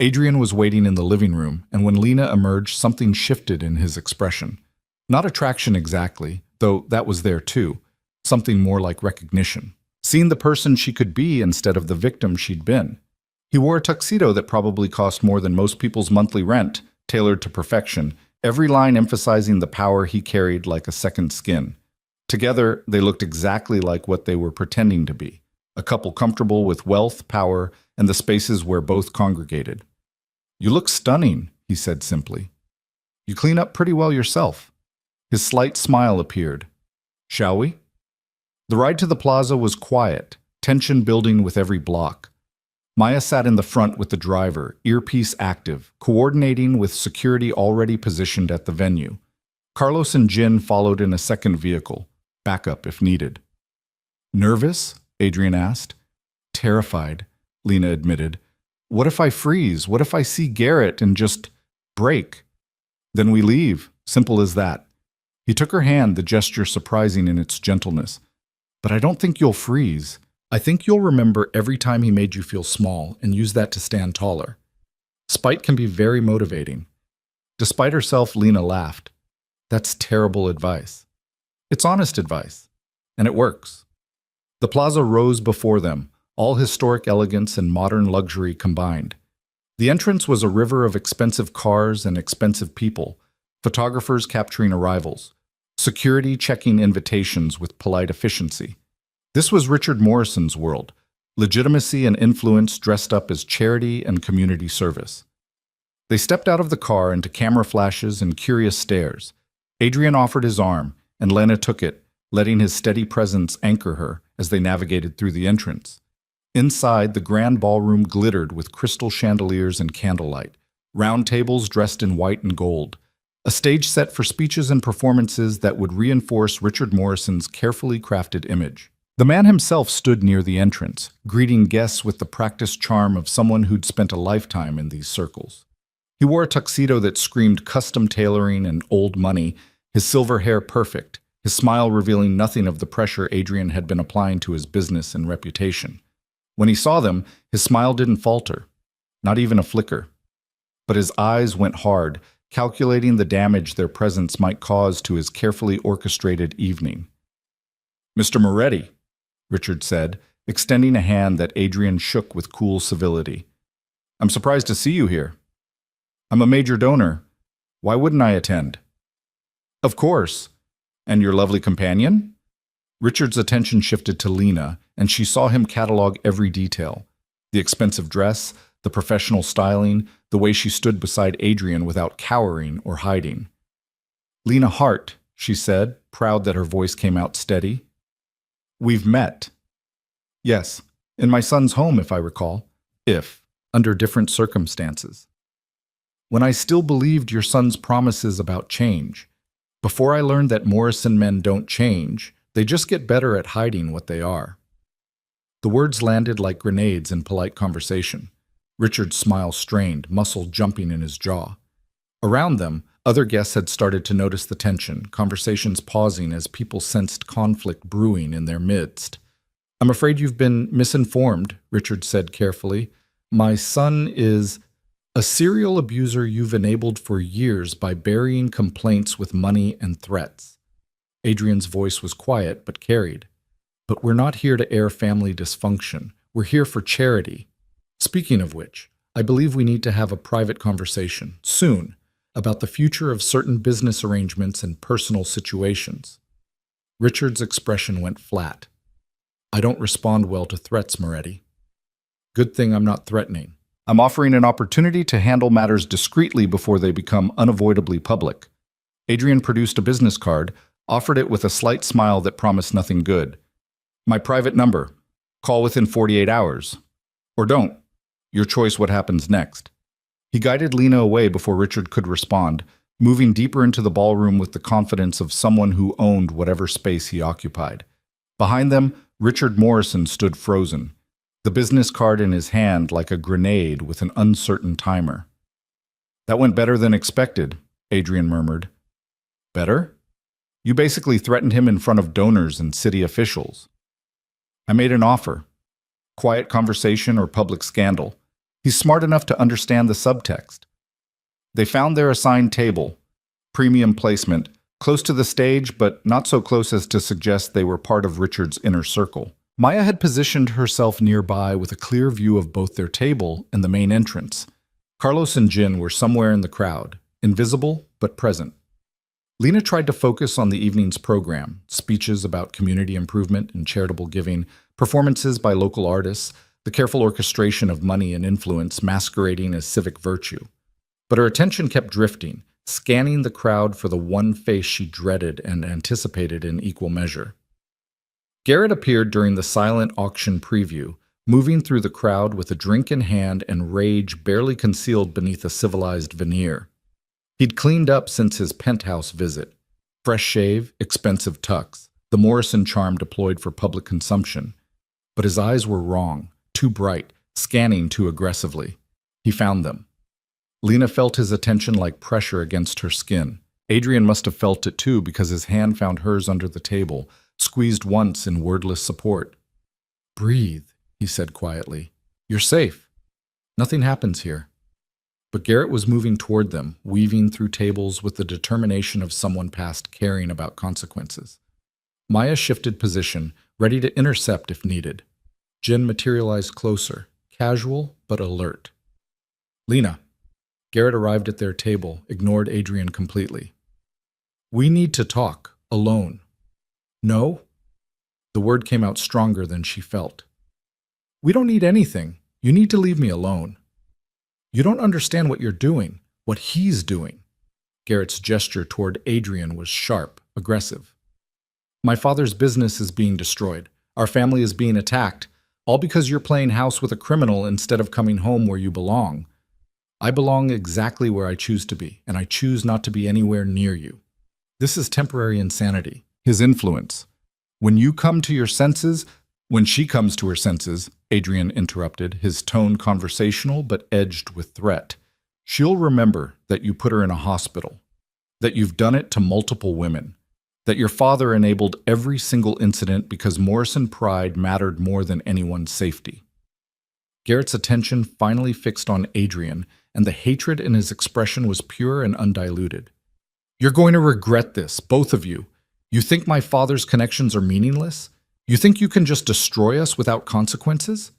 S1: Adrian was waiting in the living room, and when Lena emerged, something shifted in his expression. Not attraction exactly, though that was there too, something more like recognition. Seeing the person she could be instead of the victim she'd been. He wore a tuxedo that probably cost more than most people's monthly rent, tailored to perfection, every line emphasizing the power he carried like a second skin. Together, they looked exactly like what they were pretending to be, a couple comfortable with wealth, power, and the spaces where both congregated. "You look stunning," he said simply. "You clean up pretty well yourself." His slight smile appeared. "Shall we?" The ride to the plaza was quiet, tension building with every block. Maya sat in the front with the driver, earpiece active, coordinating with security already positioned at the venue. Carlos and Jin followed in a second vehicle, backup if needed. "Nervous?" Adrian asked. "Terrified," Lena admitted. "What if I freeze? What if I see Garrett and just break?" "Then we leave. Simple as that." He took her hand, the gesture surprising in its gentleness. "But I don't think you'll freeze. I think you'll remember every time he made you feel small and use that to stand taller." Spite can be very motivating. Despite herself, Lena laughed. "That's terrible advice." "It's honest advice. And it works." The plaza rose before them, all historic elegance and modern luxury combined. The entrance was a river of expensive cars and expensive people, photographers capturing arrivals, security checking invitations with polite efficiency. This was Richard Morrison's world, legitimacy and influence dressed up as charity and community service. They stepped out of the car into camera flashes and curious stares. Adrian offered his arm, and Lena took it, letting his steady presence anchor her as they navigated through the entrance. Inside, the grand ballroom glittered with crystal chandeliers and candlelight, round tables dressed in white and gold, a stage set for speeches and performances that would reinforce Richard Morrison's carefully crafted image. The man himself stood near the entrance, greeting guests with the practiced charm of someone who'd spent a lifetime in these circles. He wore a tuxedo that screamed custom tailoring and old money, his silver hair perfect, his smile revealing nothing of the pressure Adrian had been applying to his business and reputation. When he saw them, his smile didn't falter, not even a flicker. But his eyes went hard, calculating the damage their presence might cause to his carefully orchestrated evening. "Mr. Moretti," Richard said, extending a hand that Adrian shook with cool civility. "I'm surprised to see you here." "I'm a major donor. Why wouldn't I attend?" "Of course. And your lovely companion?" Richard's attention shifted to Lena, and she saw him catalog every detail. The expensive dress, the professional styling, the way she stood beside Adrian without cowering or hiding. "Lena Hart," she said, proud that her voice came out steady. "We've met." "Yes, in my son's home, if I recall. Under different circumstances. When I still believed your son's promises about change. Before I learned that Morrison men don't change, they just get better at hiding what they are." The words landed like grenades in polite conversation. Richard's smile strained, muscle jumping in his jaw. Around them, other guests had started to notice the tension, conversations pausing as people sensed conflict brewing in their midst. "I'm afraid you've been misinformed," Richard said carefully. "My son is a serial abuser you've enabled for years by burying complaints with money and threats." Adrian's voice was quiet but carried. "But we're not here to air family dysfunction. We're here for charity. Speaking of which, I believe we need to have a private conversation, soon, about the future of certain business arrangements and personal situations." Richard's expression went flat. "I don't respond well to threats, Moretti." "Good thing I'm not threatening. I'm offering an opportunity to handle matters discreetly before they become unavoidably public." Adrian produced a business card, offered it with a slight smile that promised nothing good. "My private number. Call within 48 hours. Or don't. Your choice what happens next." He guided Lena away before Richard could respond, moving deeper into the ballroom with the confidence of someone who owned whatever space he occupied. Behind them, Richard Morrison stood frozen, the business card in his hand like a grenade with an uncertain timer. "That went better than expected," Adrian murmured. "Better? You basically threatened him in front of donors and city officials." "I made an offer. Quiet conversation or public scandal. He's smart enough to understand the subtext." They found their assigned table, premium placement, close to the stage, but not so close as to suggest they were part of Richard's inner circle. Maya had positioned herself nearby with a clear view of both their table and the main entrance. Carlos and Jin were somewhere in the crowd, invisible but present. Lena tried to focus on the evening's program, speeches about community improvement and charitable giving, performances by local artists, the careful orchestration of money and influence masquerading as civic virtue. But her attention kept drifting, scanning the crowd for the one face she dreaded and anticipated in equal measure. Garrett appeared during the silent auction preview, moving through the crowd with a drink in hand and rage barely concealed beneath a civilized veneer. He'd cleaned up since his penthouse visit. Fresh shave, expensive tux, the Morrison charm deployed for public consumption. But his eyes were wrong, too bright, scanning too aggressively. He found them. Lena felt his attention like pressure against her skin. Adrian must have felt it too because his hand found hers under the table, squeezed once in wordless support. "Breathe," he said quietly. "You're safe. Nothing happens here." But Garrett was moving toward them, weaving through tables with the determination of someone past caring about consequences. Maya shifted position, ready to intercept if needed. Jin materialized closer, casual but alert. "Lena." Garrett arrived at their table, ignored Adrian completely. "We need to talk, alone." "No?" The word came out stronger than she felt. "We don't need anything. You need to leave me alone." "You don't understand what you're doing, what he's doing." Garrett's gesture toward Adrian was sharp, aggressive. "My father's business is being destroyed. Our family is being attacked, all because you're playing house with a criminal instead of coming home where you belong. I belong exactly where I choose to be, and I choose not to be anywhere near you. This is temporary insanity, his influence. When you come to your senses, when she comes to her senses," Adrian interrupted, his tone conversational but edged with threat, "she'll remember that you put her in a hospital, that you've done it to multiple women, that your father enabled every single incident because Morrison pride mattered more than anyone's safety." Garrett's attention finally fixed on Adrian, and the hatred in his expression was pure and undiluted. "You're going to regret this, both of you. You think my father's connections are meaningless? You think you can just destroy us without consequences?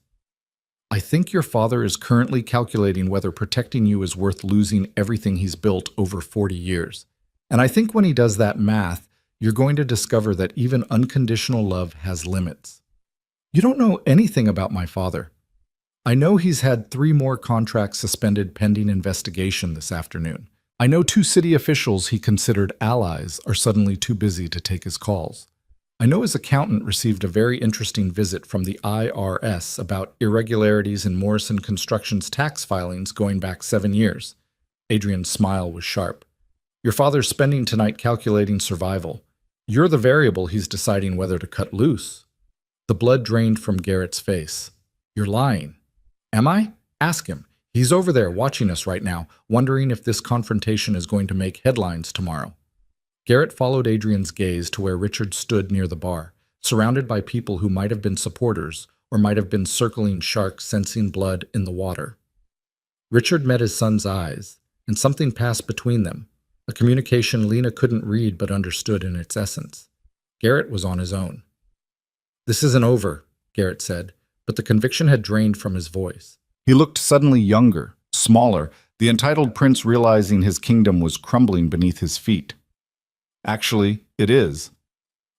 S1: I think your father is currently calculating whether protecting you is worth losing everything he's built over 40 years. And I think when he does that math, you're going to discover that even unconditional love has limits. You don't know anything about my father. I know he's had 3 more contracts suspended pending investigation this afternoon. I know 2 city officials he considered allies are suddenly too busy to take his calls. I know his accountant received a very interesting visit from the IRS about irregularities in Morrison Construction's tax filings going back 7 years. Adrian's smile was sharp. Your father's spending tonight calculating survival. You're the variable he's deciding whether to cut loose. The blood drained from Garrett's face. You're lying. Am I? Ask him. He's over there watching us right now, wondering if this confrontation is going to make headlines tomorrow. Garrett followed Adrian's gaze to where Richard stood near the bar, surrounded by people who might have been supporters or might have been circling sharks sensing blood in the water. Richard met his son's eyes, and something passed between them, a communication Lena couldn't read but understood in its essence. Garrett was on his own. "This isn't over," Garrett said, but the conviction had drained from his voice. He looked suddenly younger, smaller, the entitled prince realizing his kingdom was crumbling beneath his feet. "Actually, it is."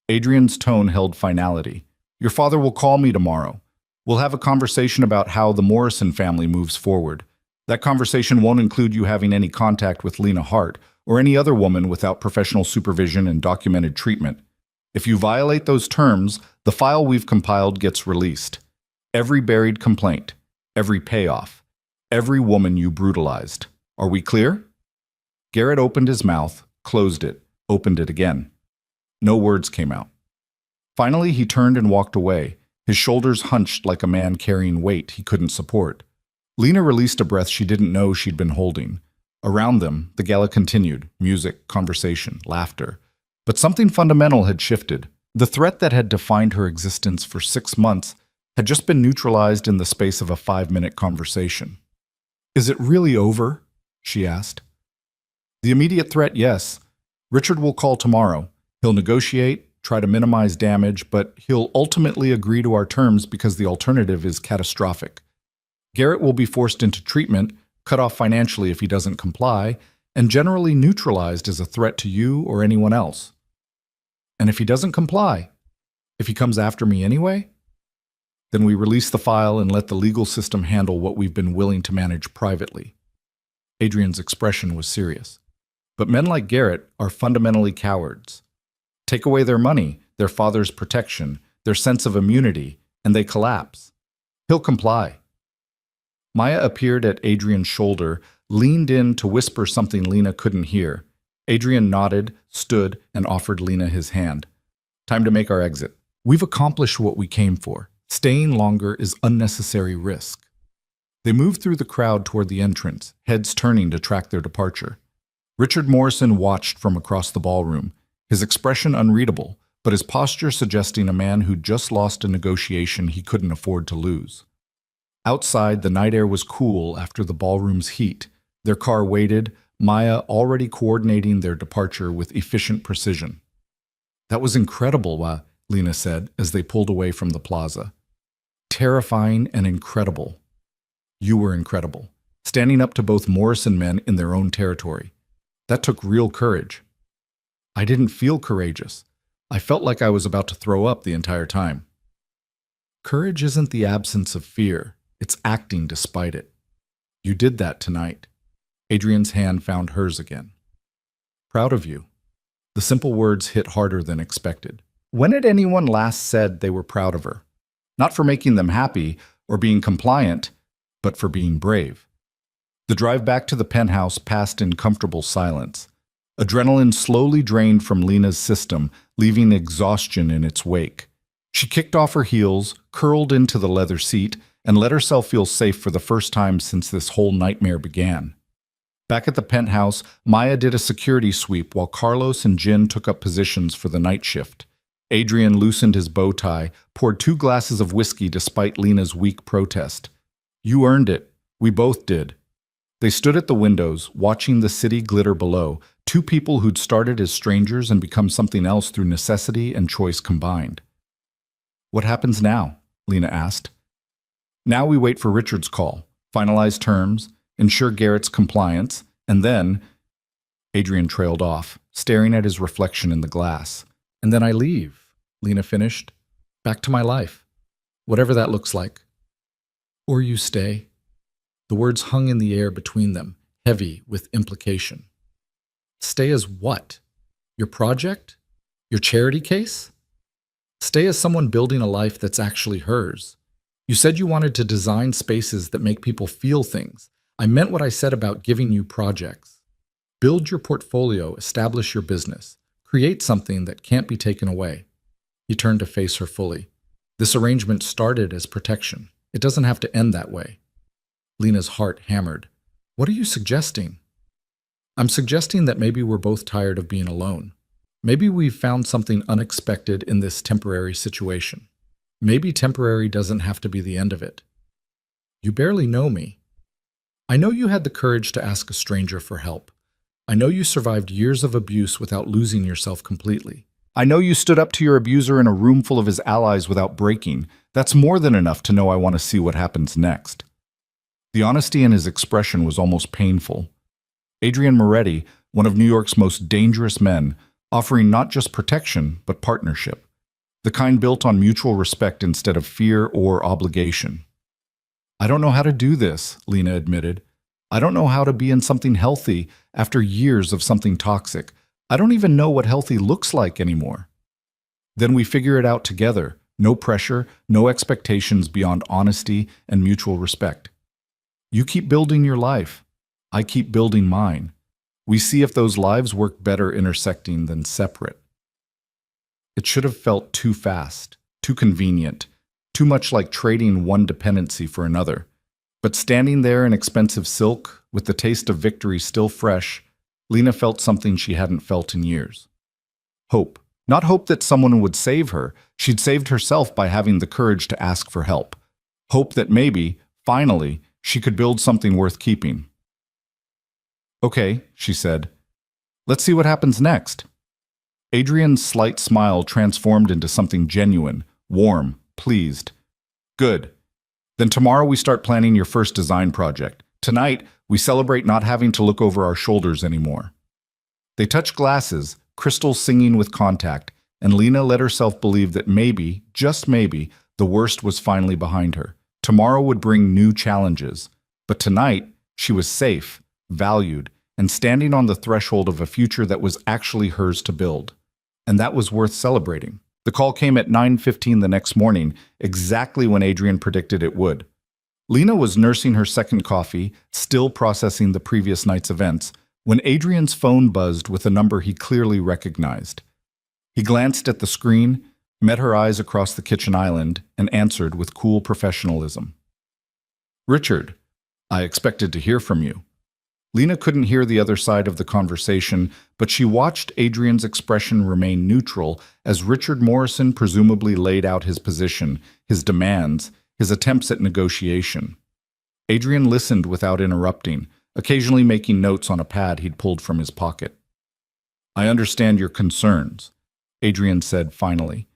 S1: Adrian's tone held finality. "Your father will call me tomorrow. We'll have a conversation about how the Morrison family moves forward. That conversation won't include you having any contact with Lena Hart or any other woman without professional supervision and documented treatment. If you violate those terms, the file we've compiled gets released. Every buried complaint, every payoff, every woman you brutalized. Are we clear?" Garrett opened his mouth, closed it, opened it again. No words came out. Finally, he turned and walked away, his shoulders hunched like a man carrying weight he couldn't support. Lena released a breath she didn't know she'd been holding. Around them, the gala continued, music, conversation, laughter. But something fundamental had shifted. The threat that had defined her existence for 6 months had just been neutralized in the space of a 5-minute conversation. "Is it really over?" she asked. "The immediate threat, yes. Richard will call tomorrow. He'll negotiate, try to minimize damage, but he'll ultimately agree to our terms because the alternative is catastrophic. Garrett will be forced into treatment, cut off financially if he doesn't comply, and generally neutralized as a threat to you or anyone else. And if he doesn't comply, if he comes after me anyway, then we release the file and let the legal system handle what we've been willing to manage privately. Adrian's expression was serious. But men like Garrett are fundamentally cowards. Take away their money, their father's protection, their sense of immunity, and they collapse. He'll comply. Maya appeared at Adrian's shoulder, leaned in to whisper something Lena couldn't hear. Adrian nodded, stood, and offered Lena his hand. Time to make our exit. We've accomplished what we came for. Staying longer is unnecessary risk. They moved through the crowd toward the entrance, heads turning to track their departure. Richard Morrison watched from across the ballroom, his expression unreadable, but his posture suggesting a man who'd just lost a negotiation he couldn't afford to lose. Outside, the night air was cool after the ballroom's heat. Their car waited, Maya already coordinating their departure with efficient precision. That was incredible, Lena said as they pulled away from the plaza. Terrifying and incredible. You were incredible, standing up to both Morrison men in their own territory. That took real courage. I didn't feel courageous. I felt like I was about to throw up the entire time. Courage isn't the absence of fear. It's acting despite it. You did that tonight. Adrian's hand found hers again. Proud of you. The simple words hit harder than expected. When had anyone last said they were proud of her? Not for making them happy or being compliant, but for being brave. The drive back to the penthouse passed in comfortable silence. Adrenaline slowly drained from Lena's system, leaving exhaustion in its wake. She kicked off her heels, curled into the leather seat, and let herself feel safe for the first time since this whole nightmare began. Back at the penthouse, Maya did a security sweep while Carlos and Jin took up positions for the night shift. Adrian loosened his bow tie, poured 2 glasses of whiskey despite Lena's weak protest. You earned it. We both did. They stood at the windows, watching the city glitter below, 2 people who'd started as strangers and become something else through necessity and choice combined. What happens now? Lena asked. Now we wait for Richard's call, finalize terms, ensure Garrett's compliance, and then… Adrian trailed off, staring at his reflection in the glass. And then I leave, Lena finished. Back to my life. Whatever that looks like. Or you stay. The words hung in the air between them, heavy with implication. Stay as what? Your project? Your charity case? Stay as someone building a life that's actually hers. You said you wanted to design spaces that make people feel things. I meant what I said about giving you projects. Build your portfolio, establish your business. Create something that can't be taken away. He turned to face her fully. This arrangement started as protection. It doesn't have to end that way. Lena's heart hammered. What are you suggesting? I'm suggesting that maybe we're both tired of being alone. Maybe we've found something unexpected in this temporary situation. Maybe temporary doesn't have to be the end of it. You barely know me. I know you had the courage to ask a stranger for help. I know you survived years of abuse without losing yourself completely. I know you stood up to your abuser in a room full of his allies without breaking. That's more than enough to know I want to see what happens next. The honesty in his expression was almost painful. Adrian Moretti, one of New York's most dangerous men, offering not just protection, but partnership. The kind built on mutual respect instead of fear or obligation. I don't know how to do this, Lena admitted. I don't know how to be in something healthy after years of something toxic. I don't even know what healthy looks like anymore. Then we figure it out together. No pressure, no expectations beyond honesty and mutual respect. You keep building your life. I keep building mine. We see if those lives work better intersecting than separate. It should have felt too fast, too convenient, too much like trading one dependency for another. But standing there in expensive silk, with the taste of victory still fresh, Lena felt something she hadn't felt in years. Hope. Not hope that someone would save her. She'd saved herself by having the courage to ask for help. Hope that maybe, finally, she could build something worth keeping. Okay, she said. Let's see what happens next. Adrian's slight smile transformed into something genuine, warm, pleased. Good. Then tomorrow we start planning your first design project. Tonight, we celebrate not having to look over our shoulders anymore. They touched glasses, crystals singing with contact, and Lena let herself believe that maybe, just maybe, the worst was finally behind her. Tomorrow would bring new challenges. But tonight, she was safe, valued, and standing on the threshold of a future that was actually hers to build. And that was worth celebrating. The call came at 9:15 the next morning, exactly when Adrian predicted it would. Lena was nursing her second coffee, still processing the previous night's events, when Adrian's phone buzzed with a number he clearly recognized. He glanced at the screen, met her eyes across the kitchen island, and answered with cool professionalism. "Richard, I expected to hear from you." Lena couldn't hear the other side of the conversation, but she watched Adrian's expression remain neutral as Richard Morrison presumably laid out his position, his demands, his attempts at negotiation. Adrian listened without interrupting, occasionally making notes on a pad he'd pulled from his pocket. "I understand your concerns," Adrian said finally,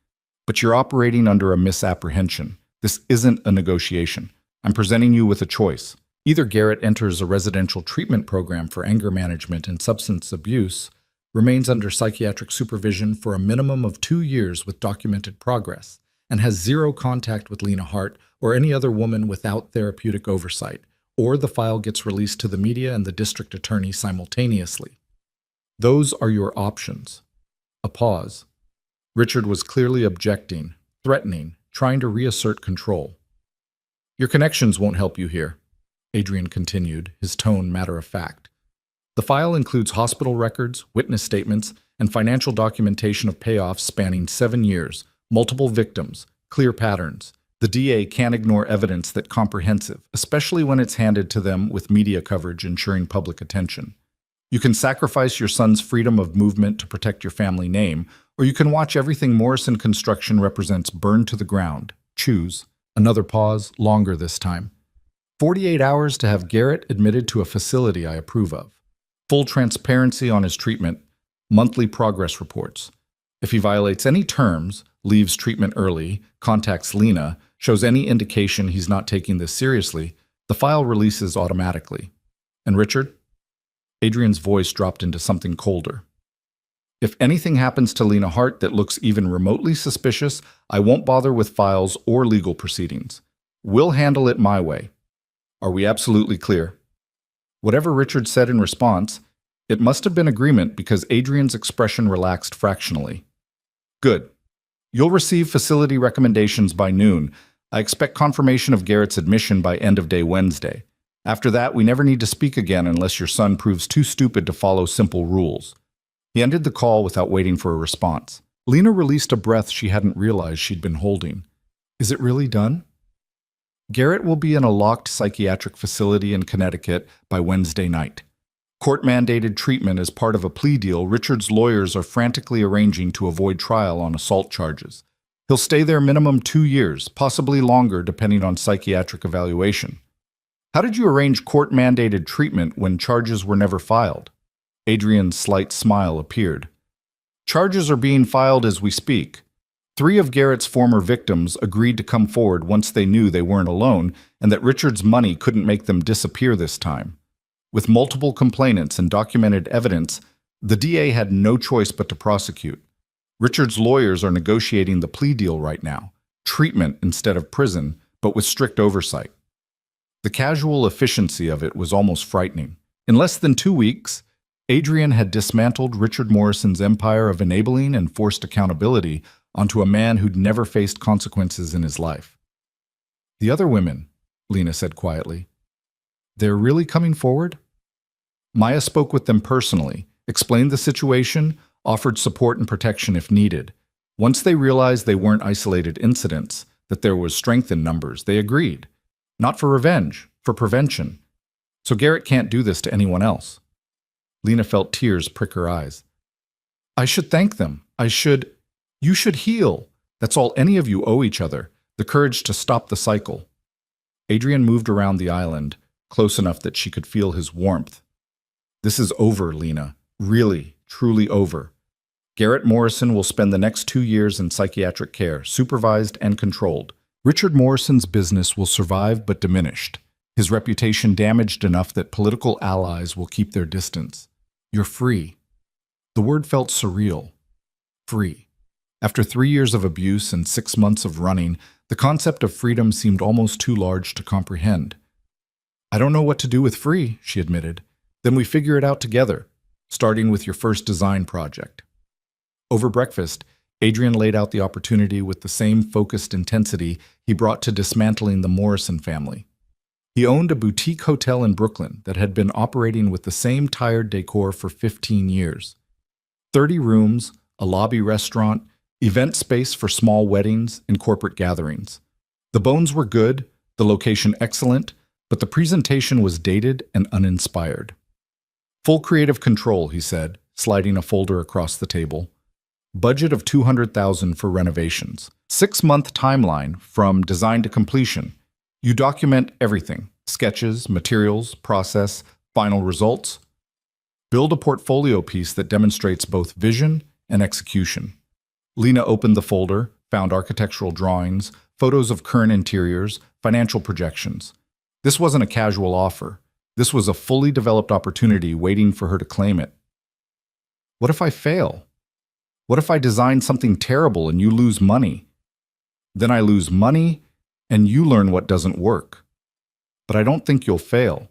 S1: "but you're operating under a misapprehension. This isn't a negotiation. I'm presenting you with a choice. Either Garrett enters a residential treatment program for anger management and substance abuse, remains under psychiatric supervision for a minimum of 2 years with documented progress, and has zero contact with Lena Hart or any other woman without therapeutic oversight, or the file gets released to the media and the district attorney simultaneously. Those are your options." A pause. Richard was clearly objecting, threatening, trying to reassert control. "Your connections won't help you here," Adrian continued, his tone matter-of-fact. "The file includes hospital records, witness statements, and financial documentation of payoffs spanning 7 years, multiple victims, clear patterns. The DA can't ignore evidence that's comprehensive, especially when it's handed to them with media coverage ensuring public attention. You can sacrifice your son's freedom of movement to protect your family name, or you can watch everything Morrison Construction represents burned to the ground. Choose." Another pause, longer this time. 48 hours to have Garrett admitted to a facility I approve of. Full transparency on his treatment, monthly progress reports. If he violates any terms, leaves treatment early, contacts Lena, shows any indication he's not taking this seriously, the file releases automatically. And Richard? Adrian's voice dropped into something colder. "If anything happens to Lena Hart that looks even remotely suspicious, I won't bother with files or legal proceedings. We'll handle it my way. Are we absolutely clear?" Whatever Richard said in response, it must have been agreement because Adrian's expression relaxed fractionally. "Good. You'll receive facility recommendations by noon. I expect confirmation of Garrett's admission by end of day Wednesday. After that, we never need to speak again unless your son proves too stupid to follow simple rules." He ended the call without waiting for a response. Lena released a breath she hadn't realized she'd been holding. Is it really done? Garrett will be in a locked psychiatric facility in Connecticut by Wednesday night. Court-mandated treatment as part of a plea deal Richard's lawyers are frantically arranging to avoid trial on assault charges. He'll stay there minimum 2 years, possibly longer depending on psychiatric evaluation. How did you arrange court-mandated treatment when charges were never filed? Adrian's slight smile appeared. Charges are being filed as we speak. 3 of Garrett's former victims agreed to come forward once they knew they weren't alone and that Richard's money couldn't make them disappear this time. With multiple complainants and documented evidence, the DA had no choice but to prosecute. Richard's lawyers are negotiating the plea deal right now, treatment instead of prison, but with strict oversight. The casual efficiency of it was almost frightening. In less than 2 weeks, Adrian had dismantled Richard Morrison's empire of enabling and forced accountability onto a man who'd never faced consequences in his life. "The other women," Lena said quietly. "They're really coming forward?" Maya spoke with them personally, explained the situation, offered support and protection if needed. Once they realized they weren't isolated incidents, that there was strength in numbers, they agreed. Not for revenge, for prevention. So Garrett can't do this to anyone else. Lena felt tears prick her eyes. "I should thank them. You should heal. That's all any of you owe each other, the courage to stop the cycle." Adrian moved around the island, close enough that she could feel his warmth. "This is over, Lena. Really, truly over. Garrett Morrison will spend the next 2 years in psychiatric care, supervised and controlled. Richard Morrison's business will survive but diminished. His reputation damaged enough that political allies will keep their distance. You're free. The word felt surreal. Free. After 3 years of abuse and 6 months of running, the concept of freedom seemed almost too large to comprehend. I don't know what to do with free, she admitted. Then we figure it out together, starting with your first design project. Over breakfast, Adrian laid out the opportunity with the same focused intensity he brought to dismantling the Morrison family. He owned a boutique hotel in Brooklyn that had been operating with the same tired decor for 15 years. 30 rooms, a lobby restaurant, event space for small weddings and corporate gatherings. The bones were good, the location excellent, but the presentation was dated and uninspired. Full creative control, he said, sliding a folder across the table. Budget of $200,000 for renovations. 6-month timeline from design to completion. You document everything: sketches, materials, process, final results. Build a portfolio piece that demonstrates both vision and execution. Lena opened the folder, found architectural drawings, photos of current interiors, financial projections. This wasn't a casual offer. This was a fully developed opportunity waiting for her to claim it. What if I fail? What if I design something terrible and you lose money? Then I lose money and you learn what doesn't work. But I don't think you'll fail.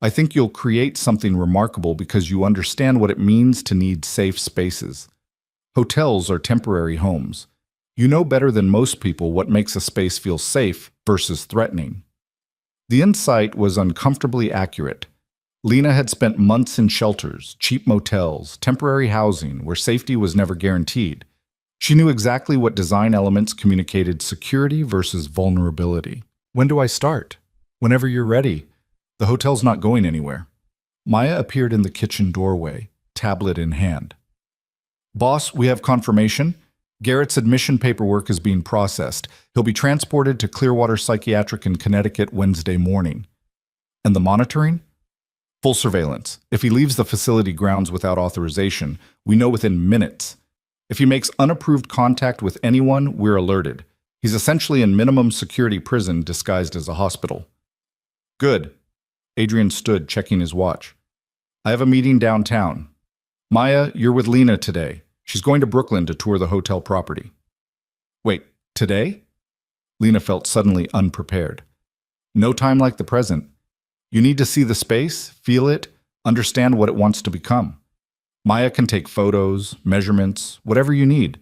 S1: I think you'll create something remarkable because you understand what it means to need safe spaces. Hotels are temporary homes. You know better than most people what makes a space feel safe versus threatening. The insight was uncomfortably accurate. Lena had spent months in shelters, cheap motels, temporary housing where safety was never guaranteed. She knew exactly what design elements communicated security versus vulnerability. When do I start? Whenever you're ready. The hotel's not going anywhere. Maya appeared in the kitchen doorway, tablet in hand. Boss, we have confirmation. Garrett's admission paperwork is being processed. He'll be transported to Clearwater Psychiatric in Connecticut Wednesday morning. And the monitoring? Full surveillance. If he leaves the facility grounds without authorization, we know within minutes. If he makes unapproved contact with anyone, we're alerted. He's essentially in minimum security prison disguised as a hospital. Good. Adrian stood, checking his watch. I have a meeting downtown. Maya, you're with Lena today. She's going to Brooklyn to tour the hotel property. Wait, today? Lena felt suddenly unprepared. No time like the present. You need to see the space, feel it, understand what it wants to become. Maya can take photos, measurements, whatever you need.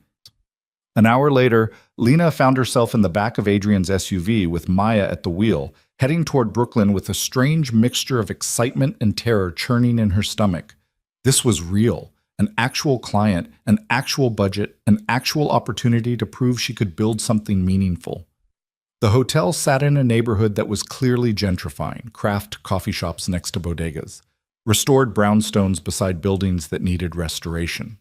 S1: An hour later, Lena found herself in the back of Adrian's SUV with Maya at the wheel, heading toward Brooklyn with a strange mixture of excitement and terror churning in her stomach. This was real, an actual client, an actual budget, an actual opportunity to prove she could build something meaningful. The hotel sat in a neighborhood that was clearly gentrifying, craft coffee shops next to bodegas, restored brownstones beside buildings that needed restoration.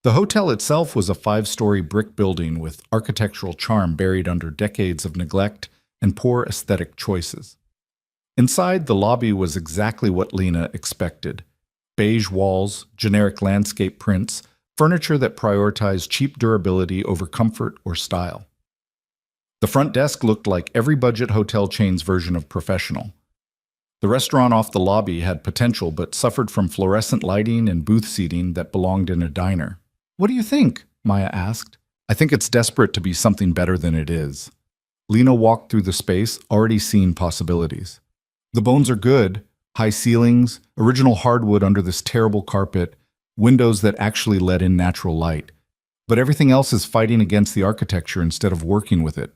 S1: The hotel itself was a 5-story brick building with architectural charm buried under decades of neglect and poor aesthetic choices. Inside, the lobby was exactly what Lena expected. Beige walls, generic landscape prints, furniture that prioritized cheap durability over comfort or style. The front desk looked like every budget hotel chain's version of professional. The restaurant off the lobby had potential but suffered from fluorescent lighting and booth seating that belonged in a diner. What do you think? Maya asked. I think it's desperate to be something better than it is. Lena walked through the space, already seeing possibilities. The bones are good. High ceilings, original hardwood under this terrible carpet, windows that actually let in natural light. But everything else is fighting against the architecture instead of working with it.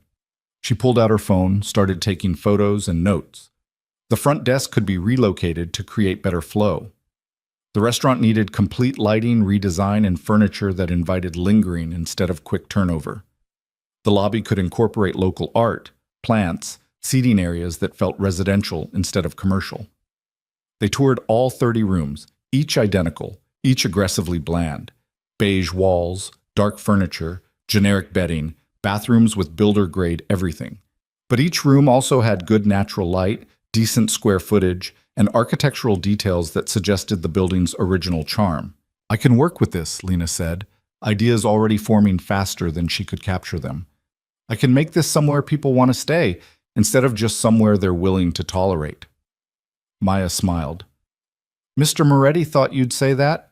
S1: She pulled out her phone, started taking photos and notes. The front desk could be relocated to create better flow. The restaurant needed complete lighting, redesign, and furniture that invited lingering instead of quick turnover. The lobby could incorporate local art, plants, seating areas that felt residential instead of commercial. They toured all 30 rooms, each identical, each aggressively bland. Beige walls, dark furniture, generic bedding, bathrooms with builder-grade everything. But each room also had good natural light, decent square footage, and architectural details that suggested the building's original charm. I can work with this, Lena said, ideas already forming faster than she could capture them. I can make this somewhere people want to stay, instead of just somewhere they're willing to tolerate. Maya smiled. Mr. Moretti thought you'd say that?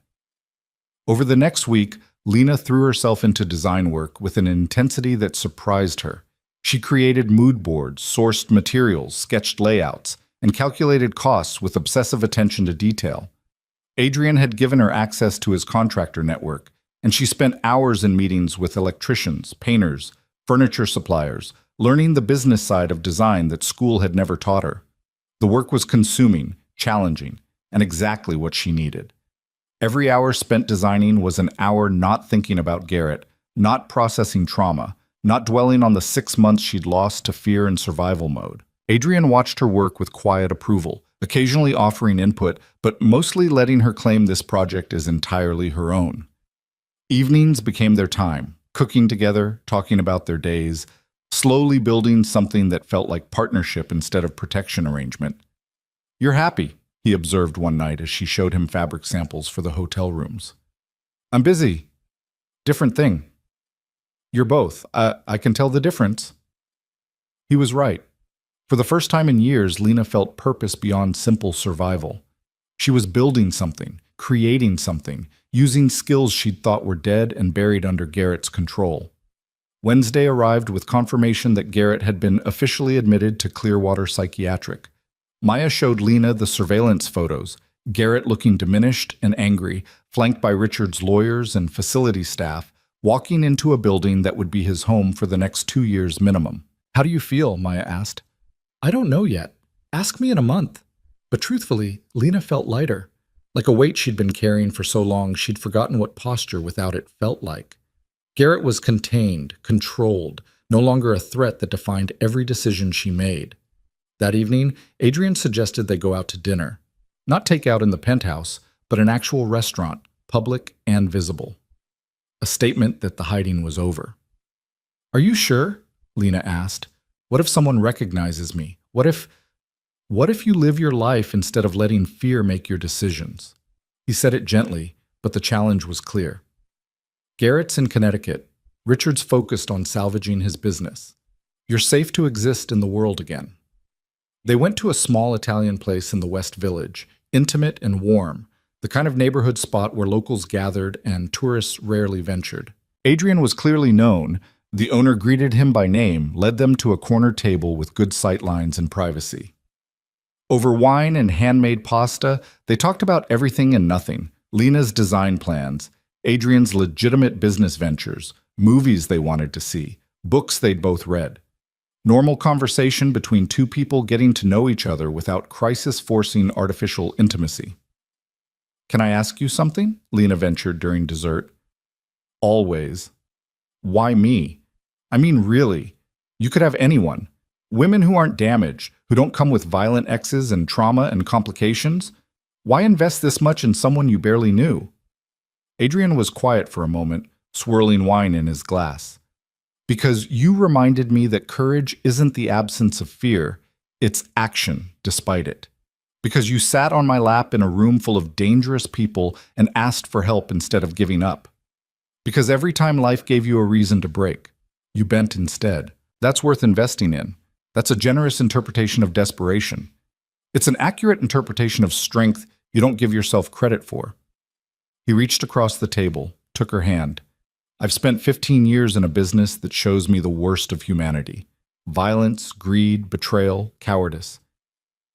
S1: Over the next week, Lena threw herself into design work with an intensity that surprised her. She created mood boards, sourced materials, sketched layouts, and calculated costs with obsessive attention to detail. Adrian had given her access to his contractor network, and she spent hours in meetings with electricians, painters, furniture suppliers, learning the business side of design that school had never taught her. The work was consuming, challenging, and exactly what she needed. Every hour spent designing was an hour not thinking about Garrett, not processing trauma, not dwelling on the 6 months she'd lost to fear and survival mode. Adrian watched her work with quiet approval, occasionally offering input, but mostly letting her claim this project is entirely her own. Evenings became their time, cooking together, talking about their days, slowly building something that felt like partnership instead of protection arrangement. "You're happy," he observed one night as she showed him fabric samples for the hotel rooms. "I'm busy. Different thing." "You're both. I can tell the difference." He was right. For the first time in years, Lena felt purpose beyond simple survival. She was building something, creating something, using skills she'd thought were dead and buried under Garrett's control. Wednesday arrived with confirmation that Garrett had been officially admitted to Clearwater Psychiatric. Maya showed Lena the surveillance photos, Garrett looking diminished and angry, flanked by Richard's lawyers and facility staff, walking into a building that would be his home for the next 2 years minimum. "How do you feel?" Maya asked. "I don't know yet. Ask me in a month." But truthfully, Lena felt lighter. Like a weight she'd been carrying for so long, she'd forgotten what posture without it felt like. Garrett was contained, controlled, no longer a threat that defined every decision she made. That evening, Adrian suggested they go out to dinner. Not takeout in the penthouse, but an actual restaurant, public and visible. A statement that the hiding was over. "Are you sure?" Lena asked. "What if someone recognizes me? What if you live your life instead of letting fear make your decisions?" He said it gently, but the challenge was clear. Garrett's in Connecticut. Richard's focused on salvaging his business. You're safe to exist in the world again. They went to a small Italian place in the West Village, intimate and warm, the kind of neighborhood spot where locals gathered and tourists rarely ventured. Adrian was clearly known. The owner greeted him by name, led them to a corner table with good sightlines and privacy. Over wine and handmade pasta, they talked about everything and nothing. Lena's design plans, Adrian's legitimate business ventures, movies they wanted to see, books they'd both read. Normal conversation between two people getting to know each other without crisis-forcing artificial intimacy. "Can I ask you something?" Lena ventured during dessert. "Always." "Why me? I mean, really. You could have anyone. Women who aren't damaged, who don't come with violent exes and trauma and complications. Why invest this much in someone you barely knew?" Adrian was quiet for a moment, swirling wine in his glass. "Because you reminded me that courage isn't the absence of fear, it's action despite it. Because you sat on my lap in a room full of dangerous people and asked for help instead of giving up. Because every time life gave you a reason to break, you bent instead. That's worth investing in. That's a generous interpretation of desperation. It's an accurate interpretation of strength you don't give yourself credit for." He reached across the table, took her hand. "I've spent 15 years in a business that shows me the worst of humanity. Violence, greed, betrayal, cowardice.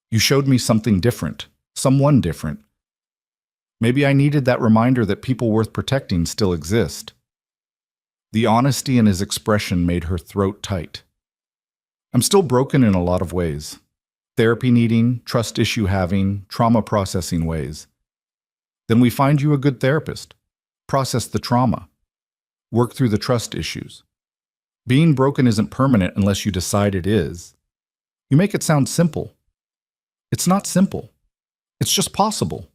S1: You showed me something different, someone different. Maybe I needed that reminder that people worth protecting still exist." The honesty in his expression made her throat tight. "I'm still broken in a lot of ways. Therapy needing, trust issue having, trauma processing ways. Then we find you a good therapist. Process the trauma. Work through the trust issues. Being broken isn't permanent unless you decide it is. You make it sound simple. It's not simple. It's just possible.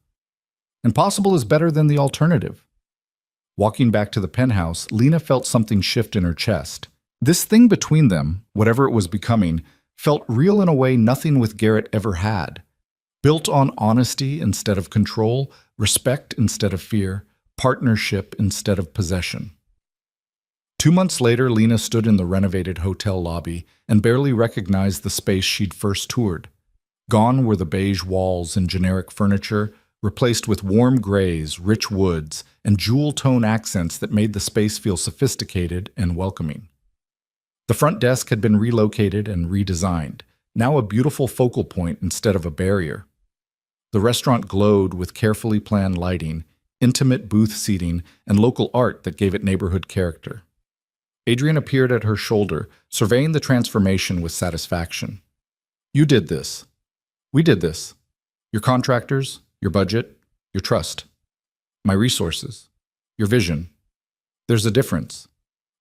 S1: And possible is better than the alternative." Walking back to the penthouse, Lena felt something shift in her chest. This thing between them, whatever it was becoming, felt real in a way nothing with Garrett ever had. Built on honesty instead of control, respect instead of fear, partnership instead of possession. 2 months later, Lena stood in the renovated hotel lobby and barely recognized the space she'd first toured. Gone were the beige walls and generic furniture, replaced with warm grays, rich woods, and jewel-tone accents that made the space feel sophisticated and welcoming. The front desk had been relocated and redesigned, now a beautiful focal point instead of a barrier. The restaurant glowed with carefully planned lighting, intimate booth seating, and local art that gave it neighborhood character. Adrian appeared at her shoulder, surveying the transformation with satisfaction. "You did this. We did this. Your contractors, your budget, your trust. My resources, your vision. There's a difference."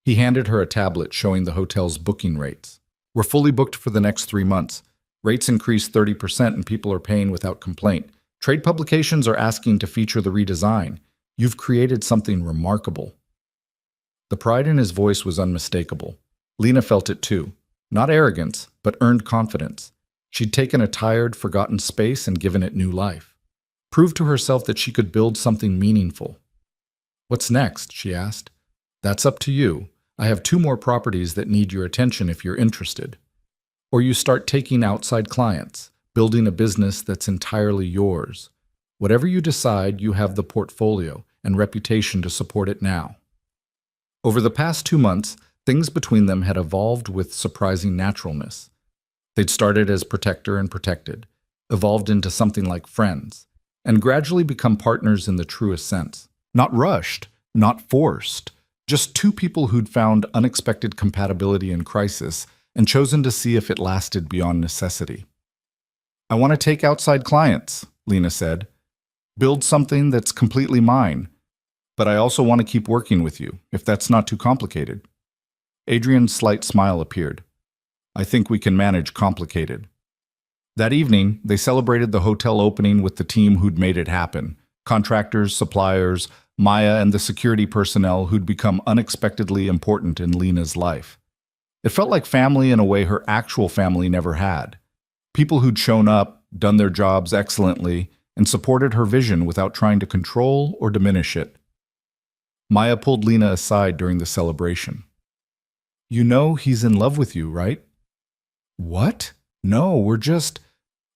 S1: He handed her a tablet showing the hotel's booking rates. "We're fully booked for the next 3 months. Rates increased 30% and people are paying without complaint. Trade publications are asking to feature the redesign. You've created something remarkable." The pride in his voice was unmistakable. Lena felt it too. Not arrogance, but earned confidence. She'd taken a tired, forgotten space and given it new life. Proved to herself that she could build something meaningful. "What's next?" she asked. "That's up to you. I have 2 more properties that need your attention if you're interested. Or you start taking outside clients, building a business that's entirely yours. Whatever you decide, you have the portfolio and reputation to support it now." Over the past 2 months, things between them had evolved with surprising naturalness. They'd started as protector and protected, evolved into something like friends, and gradually become partners in the truest sense. Not rushed, not forced, just 2 people who'd found unexpected compatibility in crisis and chosen to see if it lasted beyond necessity. "I want to take outside clients," Lena said. "Build something that's completely mine. But I also want to keep working with you, if that's not too complicated." Adrian's slight smile appeared. "I think we can manage complicated." That evening, they celebrated the hotel opening with the team who'd made it happen. Contractors, suppliers, Maya, and the security personnel who'd become unexpectedly important in Lena's life. It felt like family in a way her actual family never had. People who'd shown up, done their jobs excellently, and supported her vision without trying to control or diminish it. Maya pulled Lena aside during the celebration. "You know he's in love with you, right?" "What? No,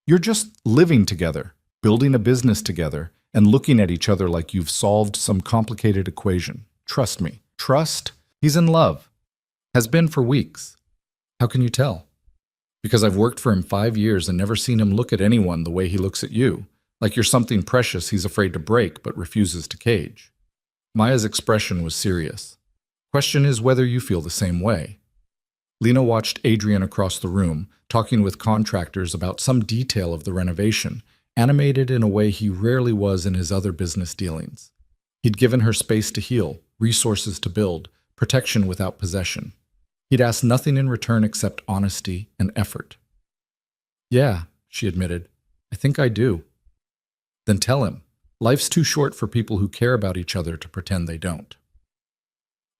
S1: you're just living together, building a business together, and looking at each other like you've solved some complicated equation. Trust me. Trust? He's in love. Has been for weeks." "How can you tell?" "Because I've worked for him 5 years and never seen him look at anyone the way he looks at you, like you're something precious he's afraid to break but refuses to cage." Maya's expression was serious. "Question is whether you feel the same way." Lena watched Adrian across the room, talking with contractors about some detail of the renovation, animated in a way he rarely was in his other business dealings. He'd given her space to heal, resources to build, protection without possession. He'd asked nothing in return except honesty and effort. "Yeah," she admitted, "I think I do." "Then tell him. Life's too short for people who care about each other to pretend they don't."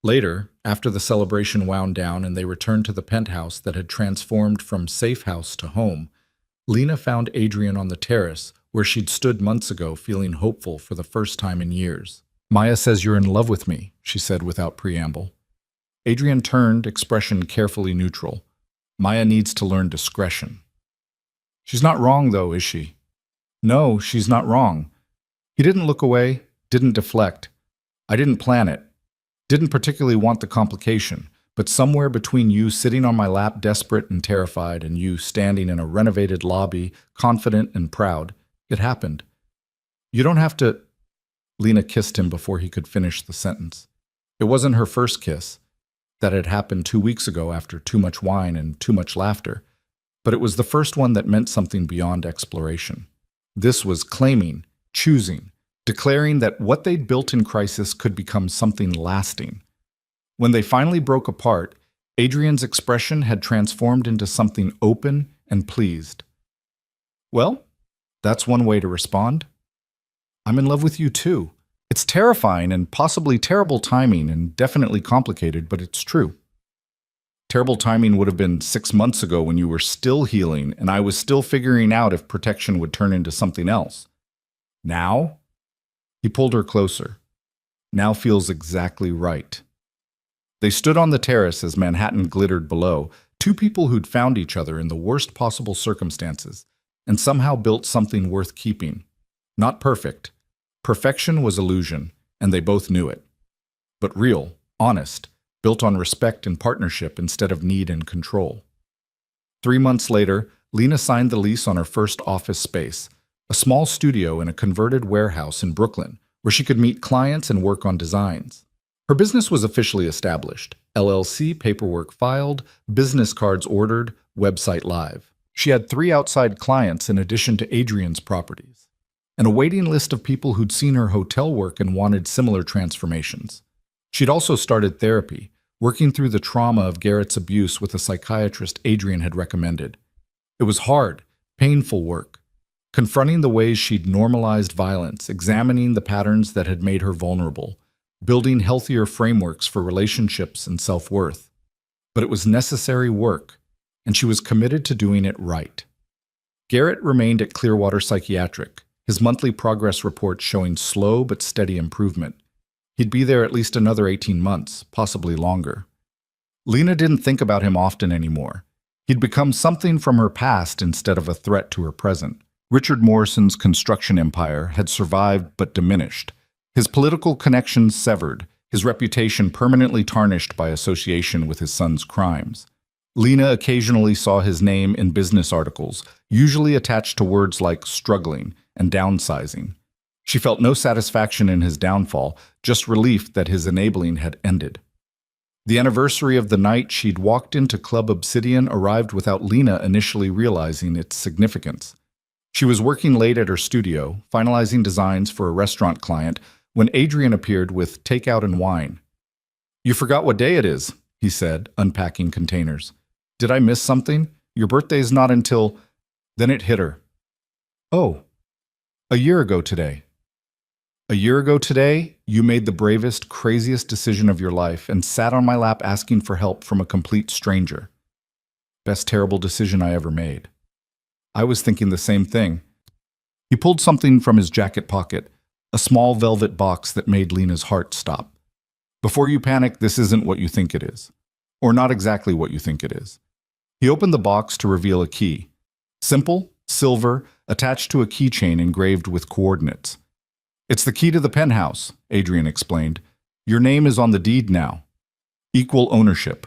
S1: Later, after the celebration wound down and they returned to the penthouse that had transformed from safe house to home, Lena found Adrian on the terrace where she'd stood months ago feeling hopeful for the first time in years. "Maya says you're in love with me," she said without preamble. Adrian turned, expression carefully neutral. "Maya needs to learn discretion." "She's not wrong, though, is she?" "No, she's not wrong." He didn't look away, didn't deflect. "I didn't plan it. Didn't particularly want the complication, but somewhere between you sitting on my lap desperate and terrified and you standing in a renovated lobby, confident and proud, it happened. You don't have to—" Lena kissed him before he could finish the sentence. It wasn't her first kiss. That had happened 2 weeks ago after too much wine and too much laughter. But it was the first one that meant something beyond exploration. This was claiming, choosing, declaring that what they'd built in crisis could become something lasting. When they finally broke apart, Adrian's expression had transformed into something open and pleased. "Well, that's one way to respond. I'm in love with you too. It's terrifying and possibly terrible timing and definitely complicated, but it's true. Terrible timing would have been 6 months ago when you were still healing and I was still figuring out if protection would turn into something else. Now?" He pulled her closer. now feels exactly right. They stood on the terrace as Manhattan glittered below, two people who'd found each other in the worst possible circumstances, and somehow built something worth keeping. Not perfect. Perfection was illusion, and they both knew it. But real, honest, built on respect and partnership instead of need and control. 3 months later, Lena signed the lease on her first office space, a small studio in a converted warehouse in Brooklyn, where she could meet clients and work on designs. Her business was officially established. LLC paperwork filed, business cards ordered, website live. She had 3 outside clients in addition to Adrian's properties, and a waiting list of people who'd seen her hotel work and wanted similar transformations. She'd also started therapy, working through the trauma of Garrett's abuse with a psychiatrist Adrian had recommended. It was hard, painful work, confronting the ways she'd normalized violence, examining the patterns that had made her vulnerable, building healthier frameworks for relationships and self-worth. But it was necessary work, and she was committed to doing it right. Garrett remained at Clearwater Psychiatric, his monthly progress reports showing slow but steady improvement. He'd be there at least another 18 months, possibly longer. Lena didn't think about him often anymore. He'd become something from her past instead of a threat to her present. Richard Morrison's construction empire had survived but diminished. His political connections severed, his reputation permanently tarnished by association with his son's crimes. Lena occasionally saw his name in business articles, usually attached to words like struggling and downsizing. She felt no satisfaction in his downfall, just relief that his enabling had ended. The anniversary of the night she'd walked into Club Obsidian arrived without Lena initially realizing its significance. She was working late at her studio, finalizing designs for a restaurant client, when Adrian appeared with takeout and wine. "You forgot what day it is," he said, unpacking containers. "Did I miss something? Your birthday's not until—" Then it hit her. "Oh, a year ago today. A year ago today, you made the bravest, craziest decision of your life and sat on my lap asking for help from a complete stranger. Best terrible decision I ever made." I was thinking the same thing. He pulled something from his jacket pocket, a small velvet box that made Lena's heart stop. "Before you panic, this isn't what you think it is. Or not exactly what you think it is." He opened the box to reveal a key. Simple, silver, attached to a keychain engraved with coordinates. "It's the key to the penthouse," Adrian explained. "Your name is on the deed now. Equal ownership.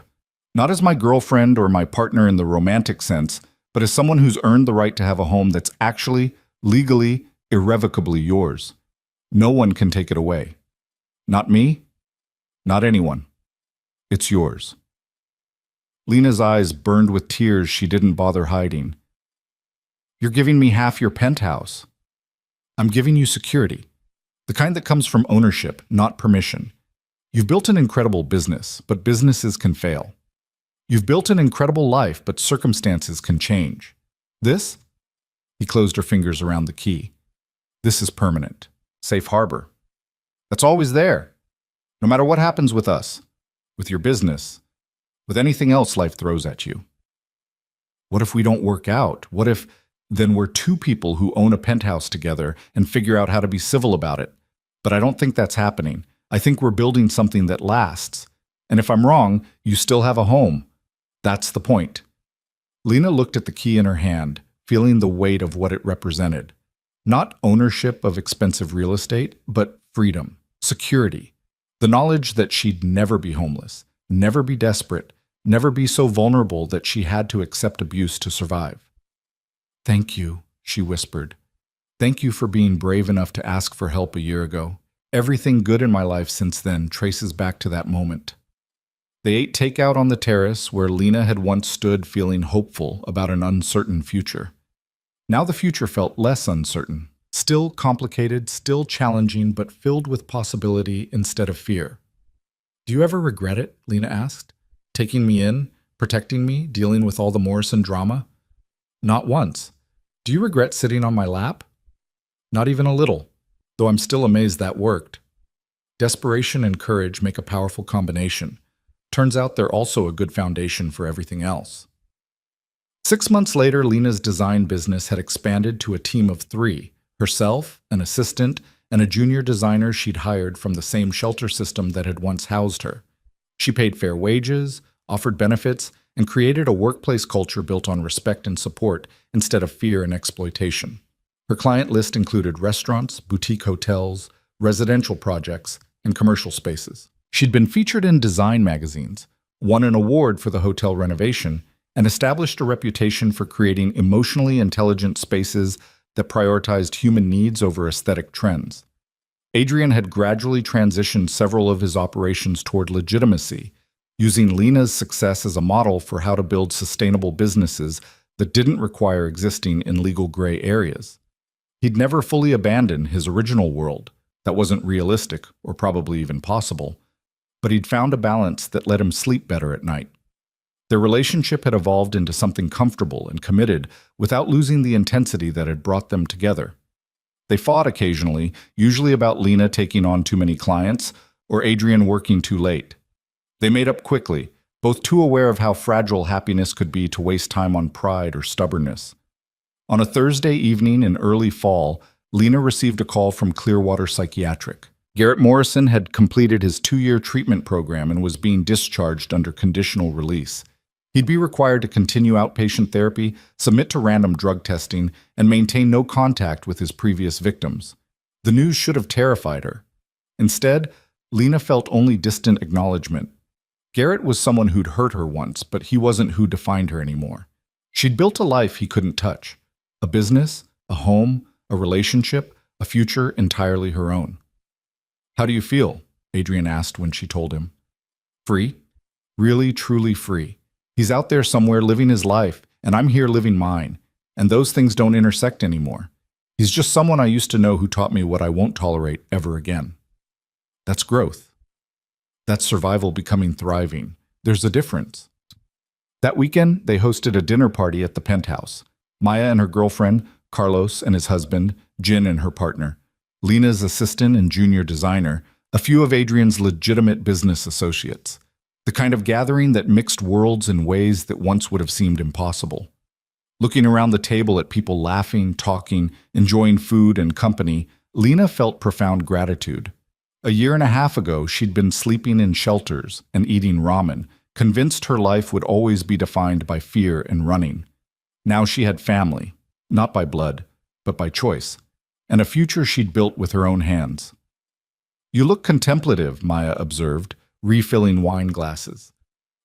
S1: Not as my girlfriend or my partner in the romantic sense, but as someone who's earned the right to have a home that's actually, legally, irrevocably yours. No one can take it away. Not me. Not anyone. It's yours." Lena's eyes burned with tears she didn't bother hiding. "You're giving me half your penthouse." "I'm giving you security. The kind that comes from ownership, not permission. You've built an incredible business, but businesses can fail. You've built an incredible life, but circumstances can change. This?" He closed her fingers around the key. "This is permanent. Safe harbor. That's always there. No matter what happens with us, with your business, with anything else life throws at you. What if we don't work out? What if then we're two people who own a penthouse together and figure out how to be civil about it? But I don't think that's happening. I think we're building something that lasts. And if I'm wrong, you still have a home. That's the point." Lena looked at the key in her hand, feeling the weight of what it represented. Not ownership of expensive real estate, but freedom, security, the knowledge that she'd never be homeless, never be desperate, never be so vulnerable that she had to accept abuse to survive. "Thank you," she whispered. "Thank you for being brave enough to ask for help a year ago. Everything good in my life since then traces back to that moment." They ate takeout on the terrace where Lena had once stood feeling hopeful about an uncertain future. Now the future felt less uncertain, still complicated, still challenging, but filled with possibility instead of fear. "Do you ever regret it?" Lena asked. "Taking me in, protecting me, dealing with all the Morrison drama?" "Not once." "Do you regret sitting on my lap?" "Not even a little, though I'm still amazed that worked." Desperation and courage make a powerful combination. Turns out they're also a good foundation for everything else. 6 months later, Lena's design business had expanded to a team of 3, herself, an assistant, and a junior designer she'd hired from the same shelter system that had once housed her. She paid fair wages, offered benefits, and created a workplace culture built on respect and support instead of fear and exploitation. Her client list included restaurants, boutique hotels, residential projects, and commercial spaces. She'd been featured in design magazines, won an award for the hotel renovation, and established a reputation for creating emotionally intelligent spaces that prioritized human needs over aesthetic trends. Adrian had gradually transitioned several of his operations toward legitimacy, using Lena's success as a model for how to build sustainable businesses that didn't require existing in legal gray areas. He'd never fully abandoned his original world that wasn't realistic or probably even possible, but he'd found a balance that let him sleep better at night. Their relationship had evolved into something comfortable and committed without losing the intensity that had brought them together. They fought occasionally, usually about Lena taking on too many clients or Adrian working too late. They made up quickly, both too aware of how fragile happiness could be to waste time on pride or stubbornness. On a Thursday evening in early fall, Lena received a call from Clearwater Psychiatric. Garrett Morrison had completed his 2-year treatment program and was being discharged under conditional release. He'd be required to continue outpatient therapy, submit to random drug testing, and maintain no contact with his previous victims. The news should have terrified her. Instead, Lena felt only distant acknowledgement. Garrett was someone who'd hurt her once, but he wasn't who defined her anymore. She'd built a life he couldn't touch. A business, a home, a relationship, a future entirely her own. "How do you feel?" Adrian asked when she told him. "Free. Really, truly free. He's out there somewhere living his life, and I'm here living mine, and those things don't intersect anymore. He's just someone I used to know who taught me what I won't tolerate ever again." That's growth. That's survival becoming thriving. There's a difference. That weekend, they hosted a dinner party at the penthouse. Maya and her girlfriend, Carlos and his husband, Jin and her partner, Lena's assistant and junior designer, a few of Adrian's legitimate business associates. The kind of gathering that mixed worlds in ways that once would have seemed impossible. Looking around the table at people laughing, talking, enjoying food and company, Lena felt profound gratitude. A year and a half ago, she'd been sleeping in shelters and eating ramen, convinced her life would always be defined by fear and running. Now she had family, not by blood, but by choice, and a future she'd built with her own hands. "You look contemplative," Maya observed, refilling wine glasses.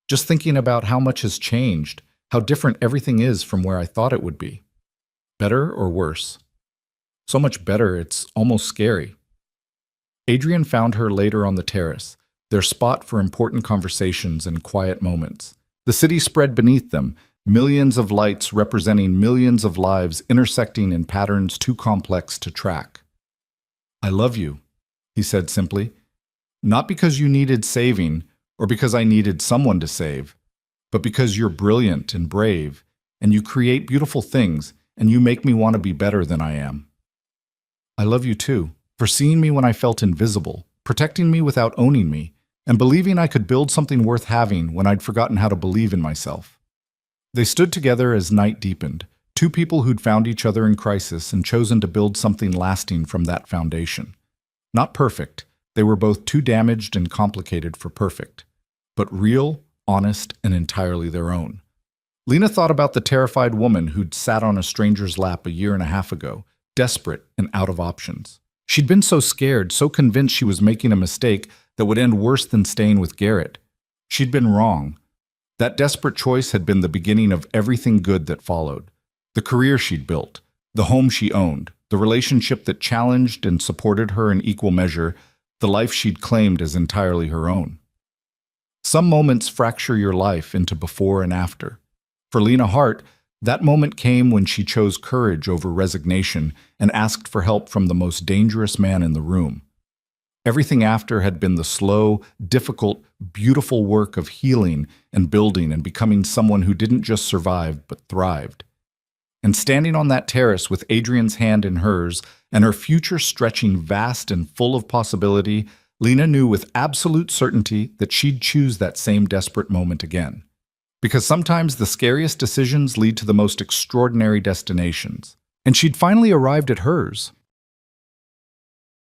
S1: "Just thinking about how much has changed, how different everything is from where I thought it would be. Better or worse?" "So much better, it's almost scary." Adrian found her later on the terrace, their spot for important conversations and quiet moments. The city spread beneath them, millions of lights representing millions of lives intersecting in patterns too complex to track. "I love you," he said simply. "Not because you needed saving or because I needed someone to save, but because you're brilliant and brave, and you create beautiful things, and you make me want to be better than I am. I love you too, for seeing me when I felt invisible, protecting me without owning me, and believing I could build something worth having when I'd forgotten how to believe in myself." They stood together as night deepened, two people who'd found each other in crisis and chosen to build something lasting from that foundation. Not perfect, they were both too damaged and complicated for perfect, but real, honest, and entirely their own. Lena thought about the terrified woman who'd sat on a stranger's lap a year and a half ago, desperate and out of options. She'd been so scared, so convinced she was making a mistake that would end worse than staying with Garrett. She'd been wrong. That desperate choice had been the beginning of everything good that followed. The career she'd built, the home she owned, the relationship that challenged and supported her in equal measure, the life she'd claimed as entirely her own. Some moments fracture your life into before and after. For Lena Hart, that moment came when she chose courage over resignation and asked for help from the most dangerous man in the room. Everything after had been the slow, difficult, beautiful work of healing and building and becoming someone who didn't just survive, but thrived. And standing on that terrace with Adrian's hand in hers and her future stretching vast and full of possibility, Lena knew with absolute certainty that she'd choose that same desperate moment again. Because sometimes the scariest decisions lead to the most extraordinary destinations. And she'd finally arrived at hers.